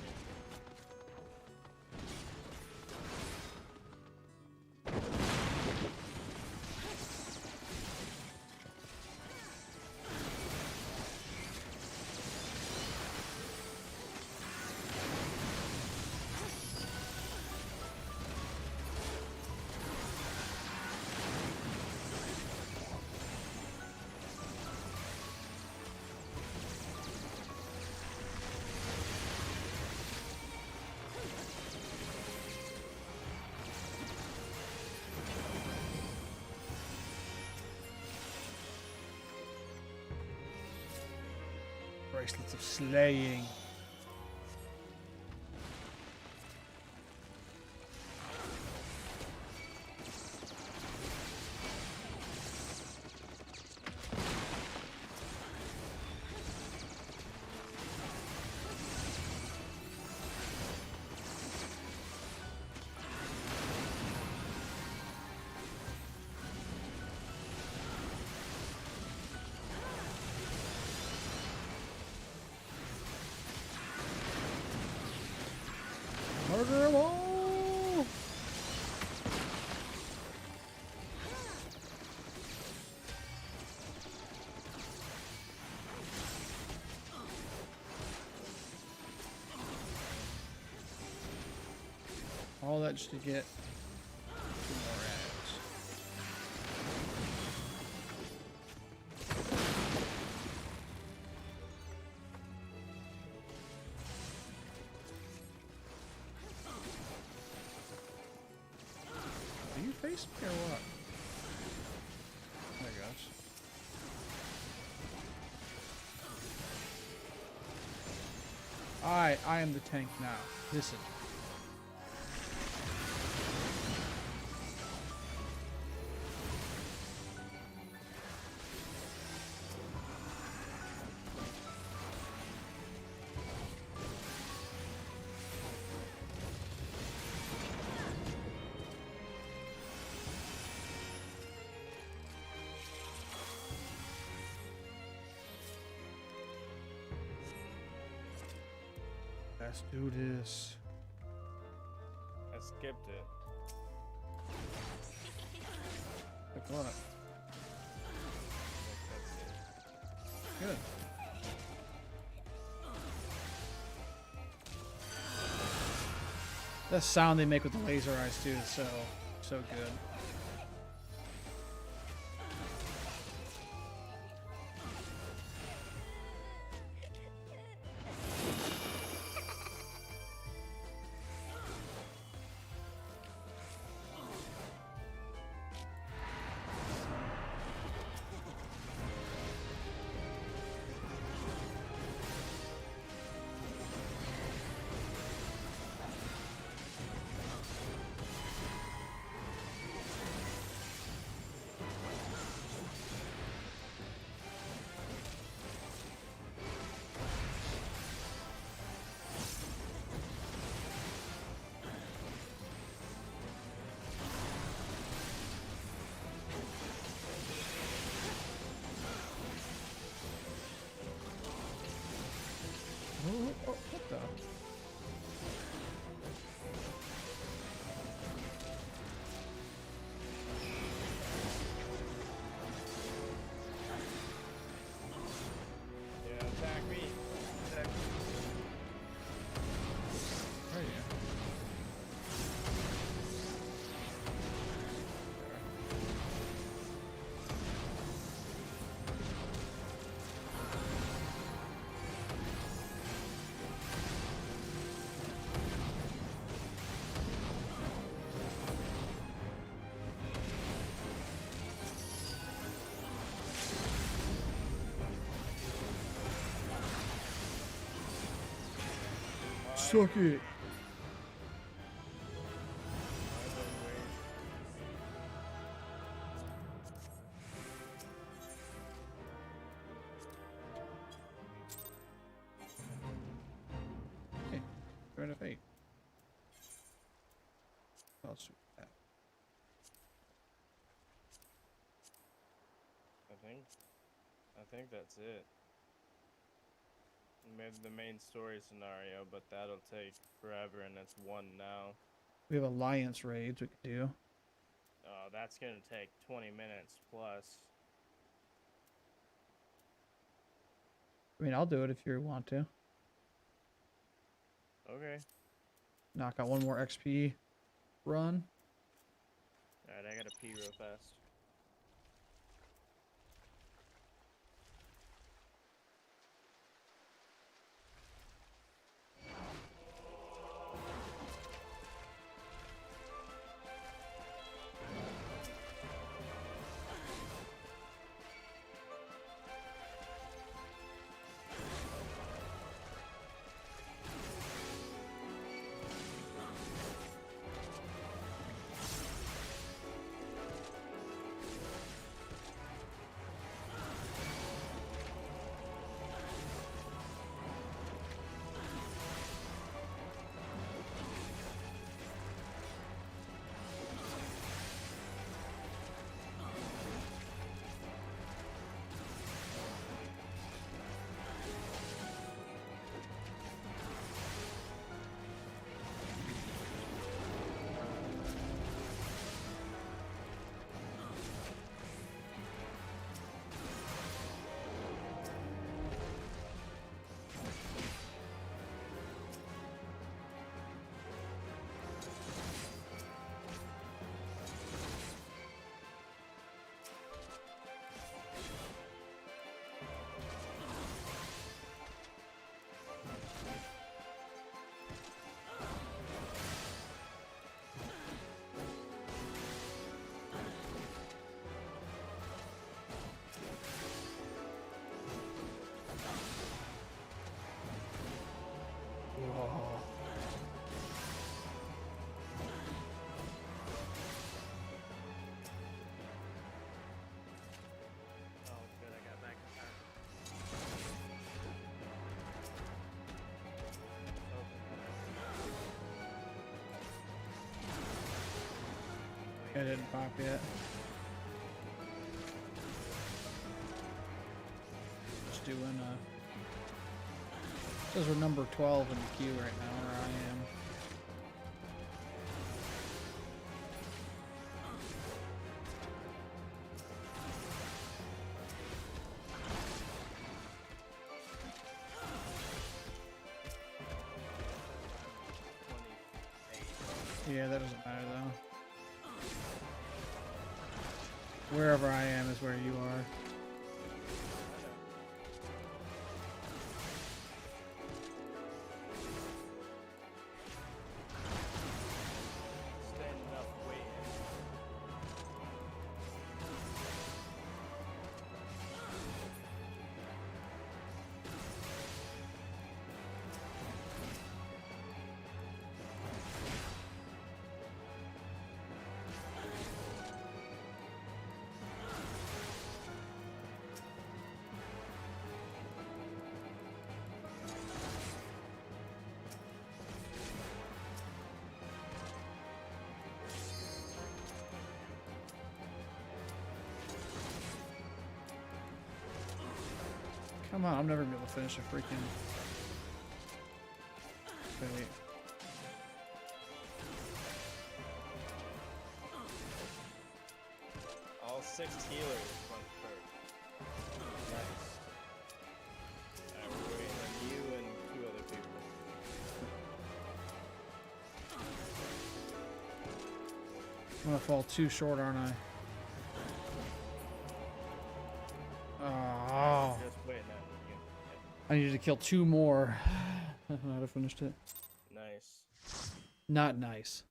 Bracelets of slaying. Murder them all! All that just to get 2 more ads. Do you face me or what? There it goes. I am the tank now. Listen. Let's do this. I skipped it. Like what? Good. That sound they make with the laser eyes too is so good. Oh, what the? Yeah, attack me. Attack me. Oh yeah. Suck it. Okay, turn of 8. I'll switch that. I think that's it. Maybe the main story scenario, but that'll take forever, and it's 1 now. We have alliance raids we could do. That's gonna take 20 minutes plus. I mean, I'll do it if you want to. Okay. Knock out 1 more XP run. Alright, I gotta pee real fast. It didn't pop yet. Just doing says we're number 12 in the queue right now, where I am. Yeah, that doesn't matter though. Wherever I am is where you are. Standing up, waiting. Come on, I'm never gonna be able to finish a freaking. Wait. All 6 healers went first. Nice. Alright, we're waiting on you and 2 other people. I'm gonna fall too short, aren't I? Oh. Just waiting on you. I needed to kill 2 more. I'd have finished it. Nice. Not nice.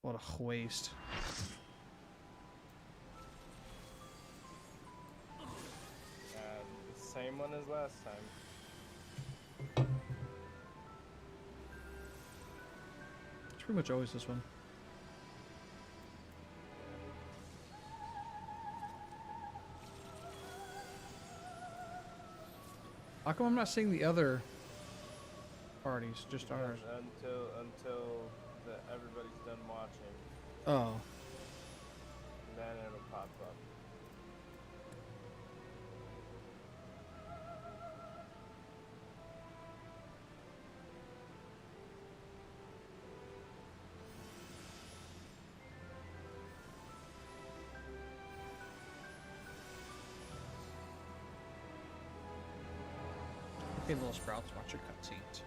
What a waste. The same one as last time. It's pretty much always this one. How come I'm not seeing the other parties, just ours? Until everybody's done watching. Oh. Then it'll pop up. Okay, little sprouts, watch your cutscenes.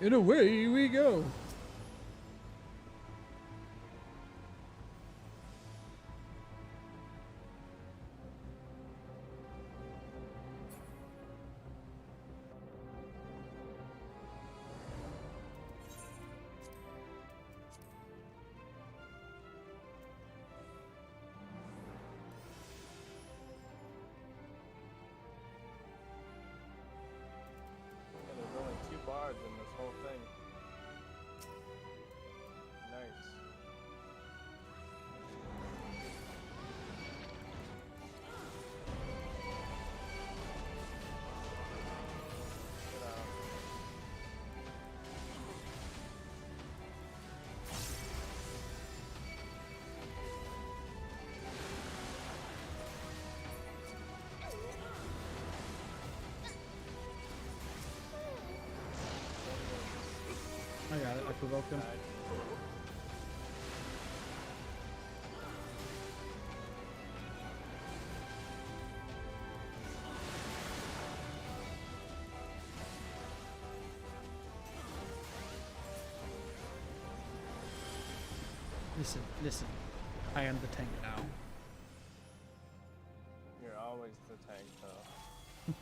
And away we go. And there's only 2 bards in this whole thing. Nice. Get out. I got it, I provoked him. Listen, listen. I am the tank now. You're always the tank, though.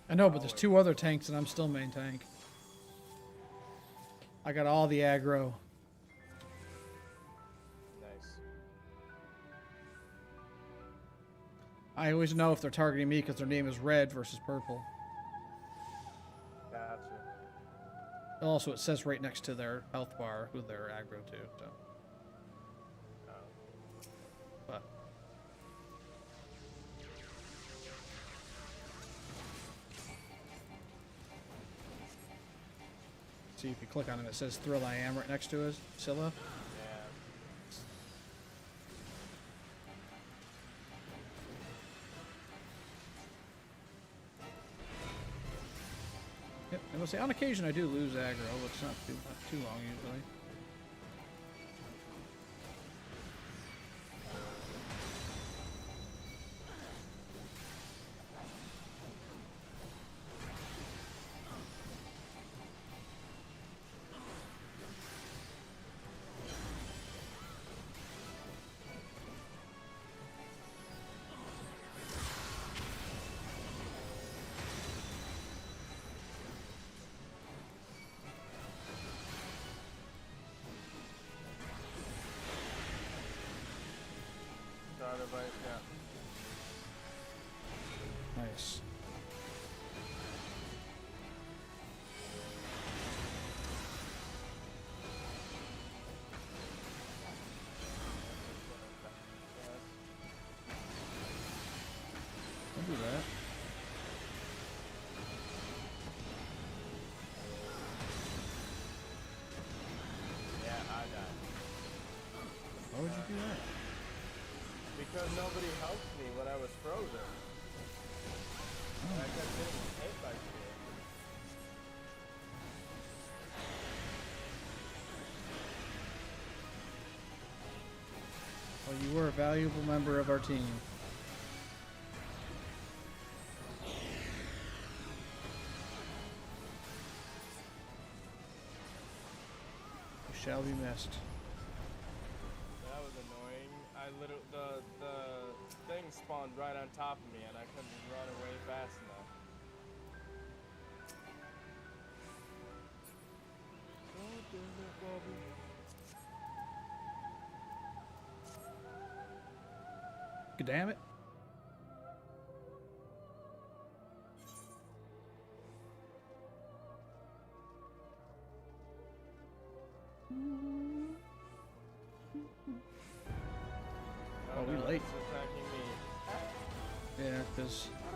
I know, but there's 2 other tanks and I'm still main tank. I got all the aggro. Nice. I always know if they're targeting me because their name is red versus purple. Gotcha. Also, it says right next to their health bar who they're aggro to, so. But. See, if you click on it, it says Thrill I Am right next to it, Scylla. Yep, I will say on occasion I do lose aggro, but it's not too long usually. Nice. I'll do that. Yeah, I died. Why would you do that? Because nobody helped me when I was frozen. I kept getting hit by shit. Well, you were a valuable member of our team. You shall be missed. That was annoying. I literally the thing spawned right on top of me and I couldn't run away fast enough. Oh, damn it, Bobby. God damn it. Oh, we late. It's attacking me. Yeah, because I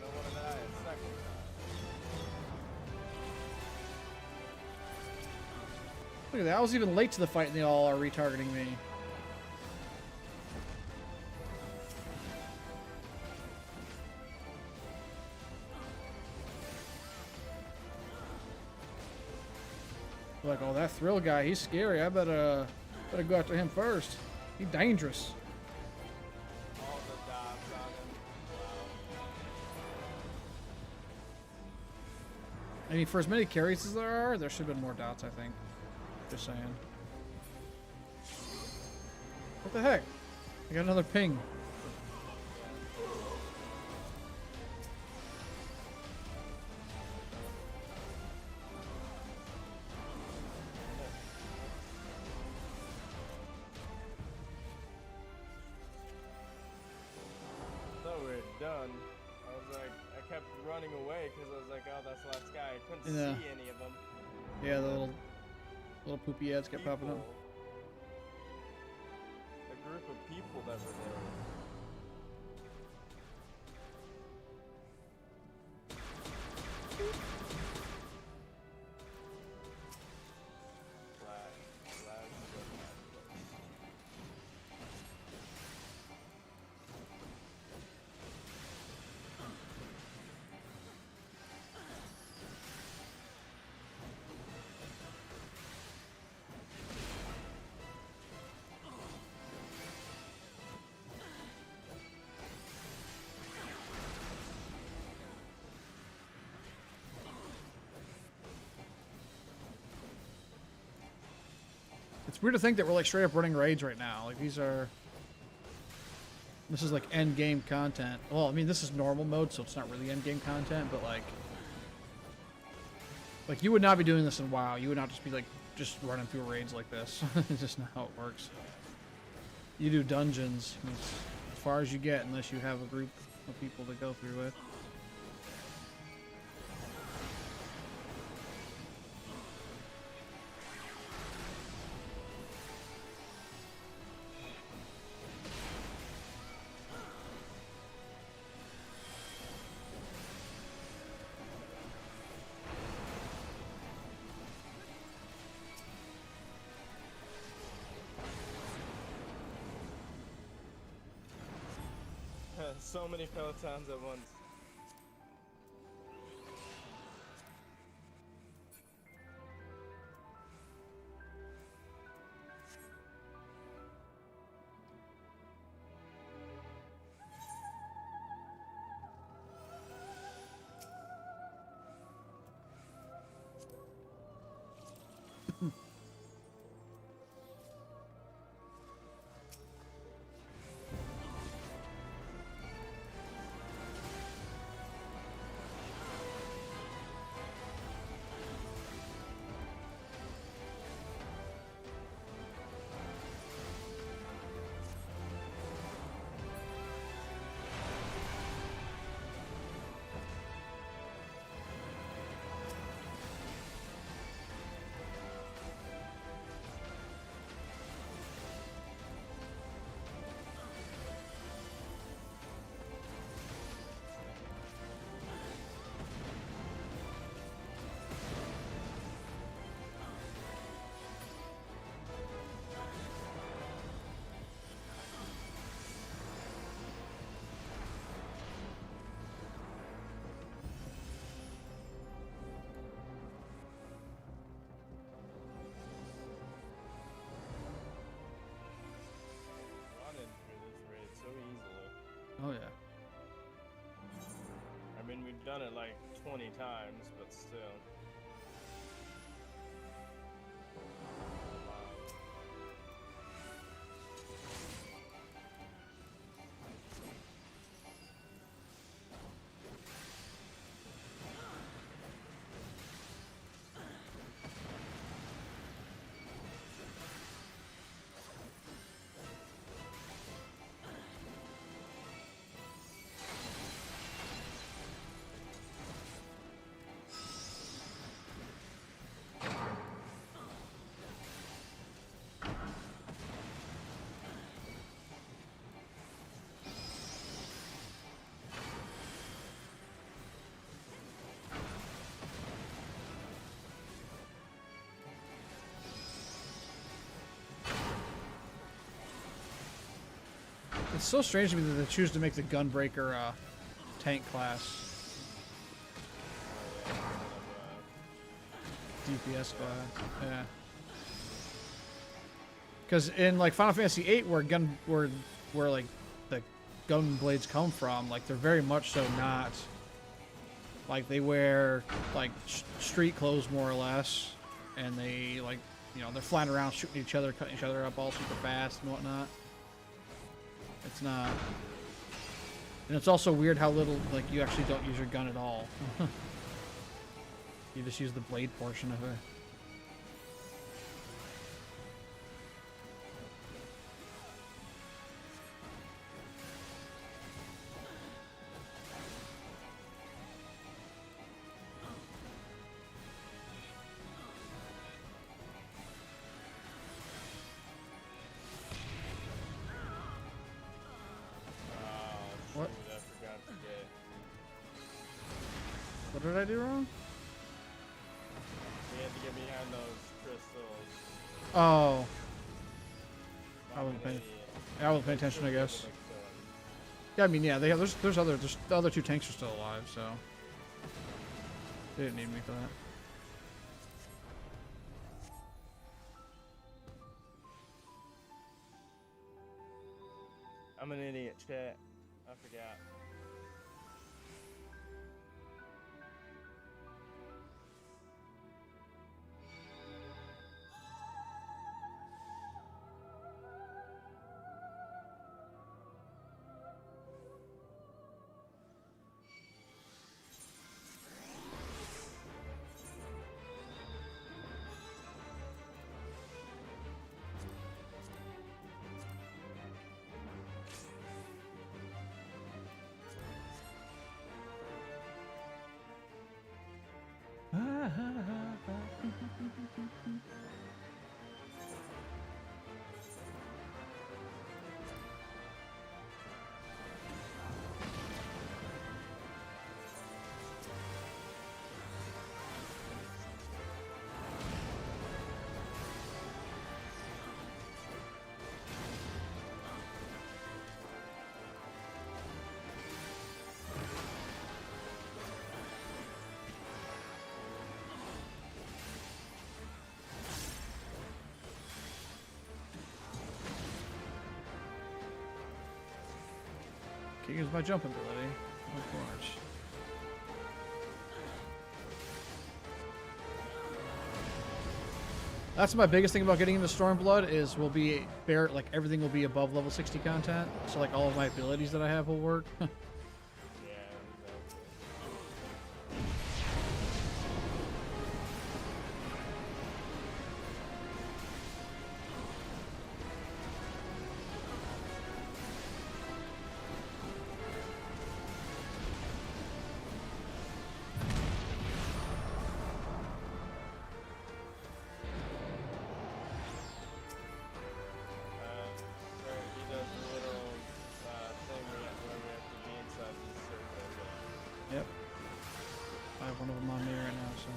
don't want to die a second time. look at that. I was even late to the fight and they all are retargeting me. Like, oh, that Thrill guy, he's scary. I better go after him first. He's dangerous. All the dots on him. Wow. I mean, for as many carries as there should have been more dots, I think. Just saying. What the heck? I got another ping. Done. I was like, I kept running away because I was like, oh, that's the last guy. I couldn't Yeah. see any of them. Yeah, the little poopy ads kept popping up. A group of people that were there. It's weird to think that we're like straight up running raids right now. Like this is like end game content. Well, I mean this is normal mode, so it's not really end game content, but like you would not be doing this in WoW. You would not just be like just running through raids like this. It's just not how it works. You do dungeons as far as you get unless you have a group of people to go through with. So many pelotons at once. Oh yeah. I mean, we've done it like 20 times, but still. It's so strange to me that they choose to make the Gunbreaker tank class. DPS class, yeah. Because in like Final Fantasy VIII, where like the gun blades come from, like they're very much so not. Like they wear like street clothes more or less, and they like, you know, they're flying around shooting each other, cutting each other up all super fast and whatnot. It's not. And it's also weird how little, like, you actually don't use your gun at all. You just use the blade portion of it. What? I forgot to get. What did I do wrong? We had to get behind those crystals. Oh. I wasn't paying attention, I guess. Yeah, I mean, yeah, there's the other two tanks are still alive, so they didn't need me for that. I'm an idiot, chat. I forgot. use my jump ability. Of course. That's my biggest thing about getting into Stormblood is we'll be bare, like everything will be above level 60 content. So like all of my abilities that I have will work. Yep. I have one of them on me right now, so.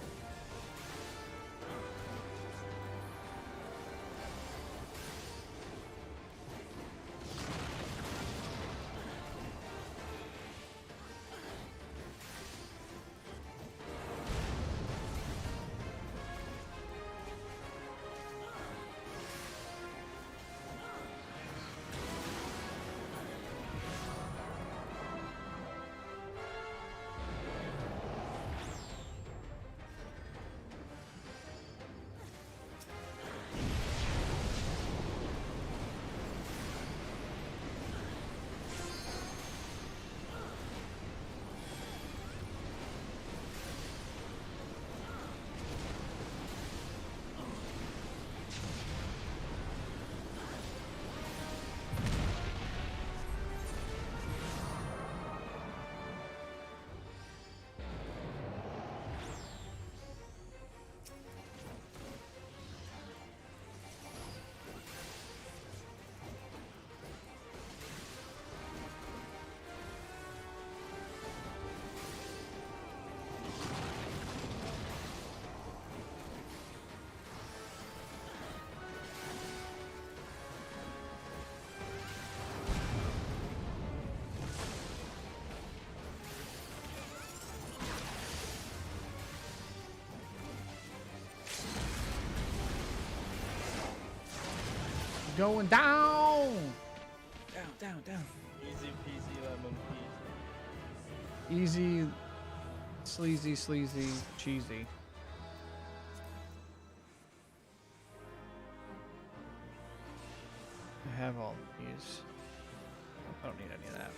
Going down! Down. Easy peasy lemon peasy. Easy, sleazy, cheesy. I have all of these. I don't need any of that.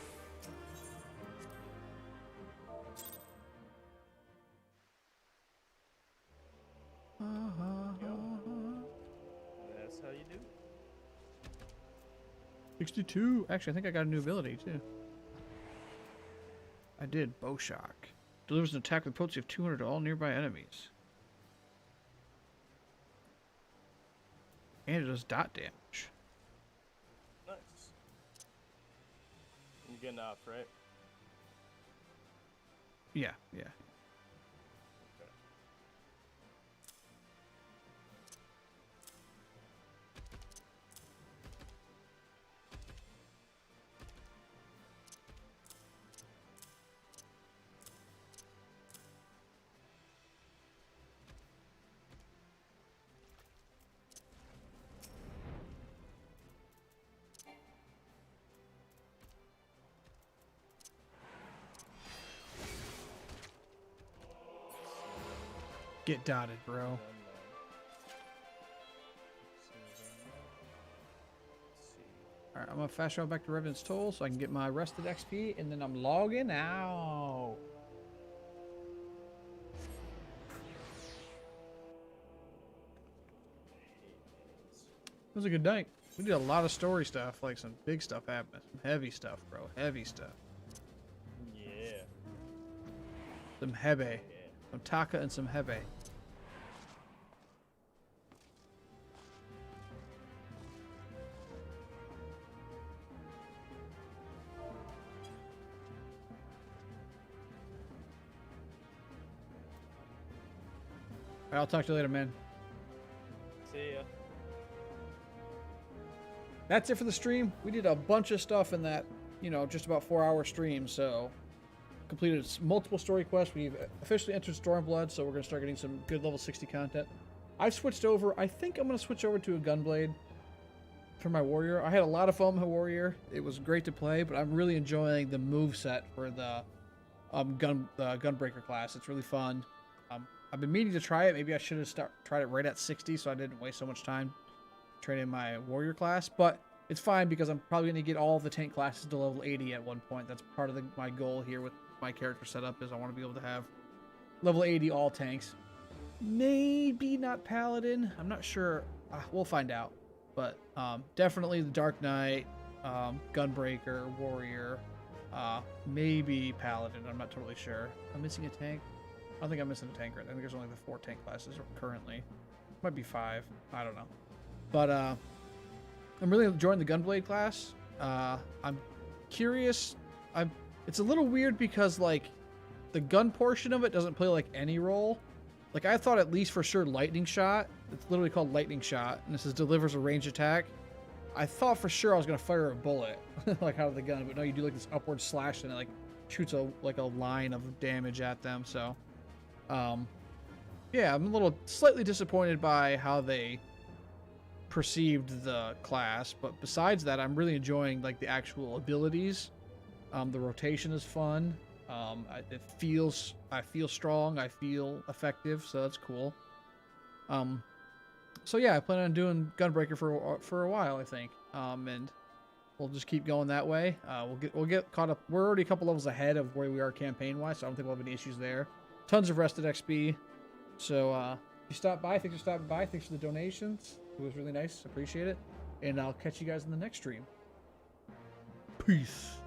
That's how you do. 62. Actually, I think I got a new ability too. I did. Bow shock. Delivers an attack with potency of 200 to all nearby enemies. And it does dot damage. Nice. You're getting off, right? Yeah. Get dotted, bro. Alright, I'm gonna fast travel back to Revenant's Toll so I can get my rested XP, and then I'm logging out. It was a good night. We did a lot of story stuff, like some big stuff happening. Some heavy stuff, bro. Heavy stuff. Yeah. Some hebe. Some taka and some hebe. Alright, I'll talk to you later, man. See ya. That's it for the stream. We did a bunch of stuff in that, just about 4-hour stream, so completed multiple story quests. We've officially entered Stormblood, so we're going to start getting some good level 60 content. I've switched over. I think I'm going to switch over to a Gunblade. for my warrior. I had a lot of fun with my warrior. It was great to play, but I'm really enjoying the move set for the gunbreaker class. It's really fun. I've been meaning to try it. Maybe I should have tried it right at 60, so I didn't waste so much time training my warrior class. But it's fine because I'm probably going to get all the tank classes to level 80 at one point. That's part of my goal here with my character setup, is I want to be able to have level 80 all tanks. Maybe not paladin. I'm not sure. We'll find out. But definitely the Dark Knight, gunbreaker, warrior, maybe paladin. I'm not totally sure. I'm missing a tank. I don't think I'm missing a tank right. I think there's only the 4 tank classes currently. Might be 5. I don't know. But I'm really enjoying the gunblade class. I'm curious. It's a little weird because like the gun portion of it doesn't play like any role. Like I thought at least for sure lightning shot. It's literally called lightning shot, and this is delivers a ranged attack. I thought for sure I was gonna fire a bullet like out of the gun, but no, you do like this upward slash and it like shoots a line of damage at them. So yeah, I'm a little slightly disappointed by how they perceived the class, but besides that, I'm really enjoying like the actual abilities. The rotation is fun. I feel strong. I feel effective, so that's cool. So yeah, I plan on doing Gunbreaker for a while, I think. And we'll just keep going that way. We'll get caught up. We're already a couple levels ahead of where we are campaign-wise, so I don't think we'll have any issues there. Tons of rested XP. So if you stopped by, thanks for stopping by. Thanks for the donations. It was really nice. Appreciate it. And I'll catch you guys in the next stream. Peace.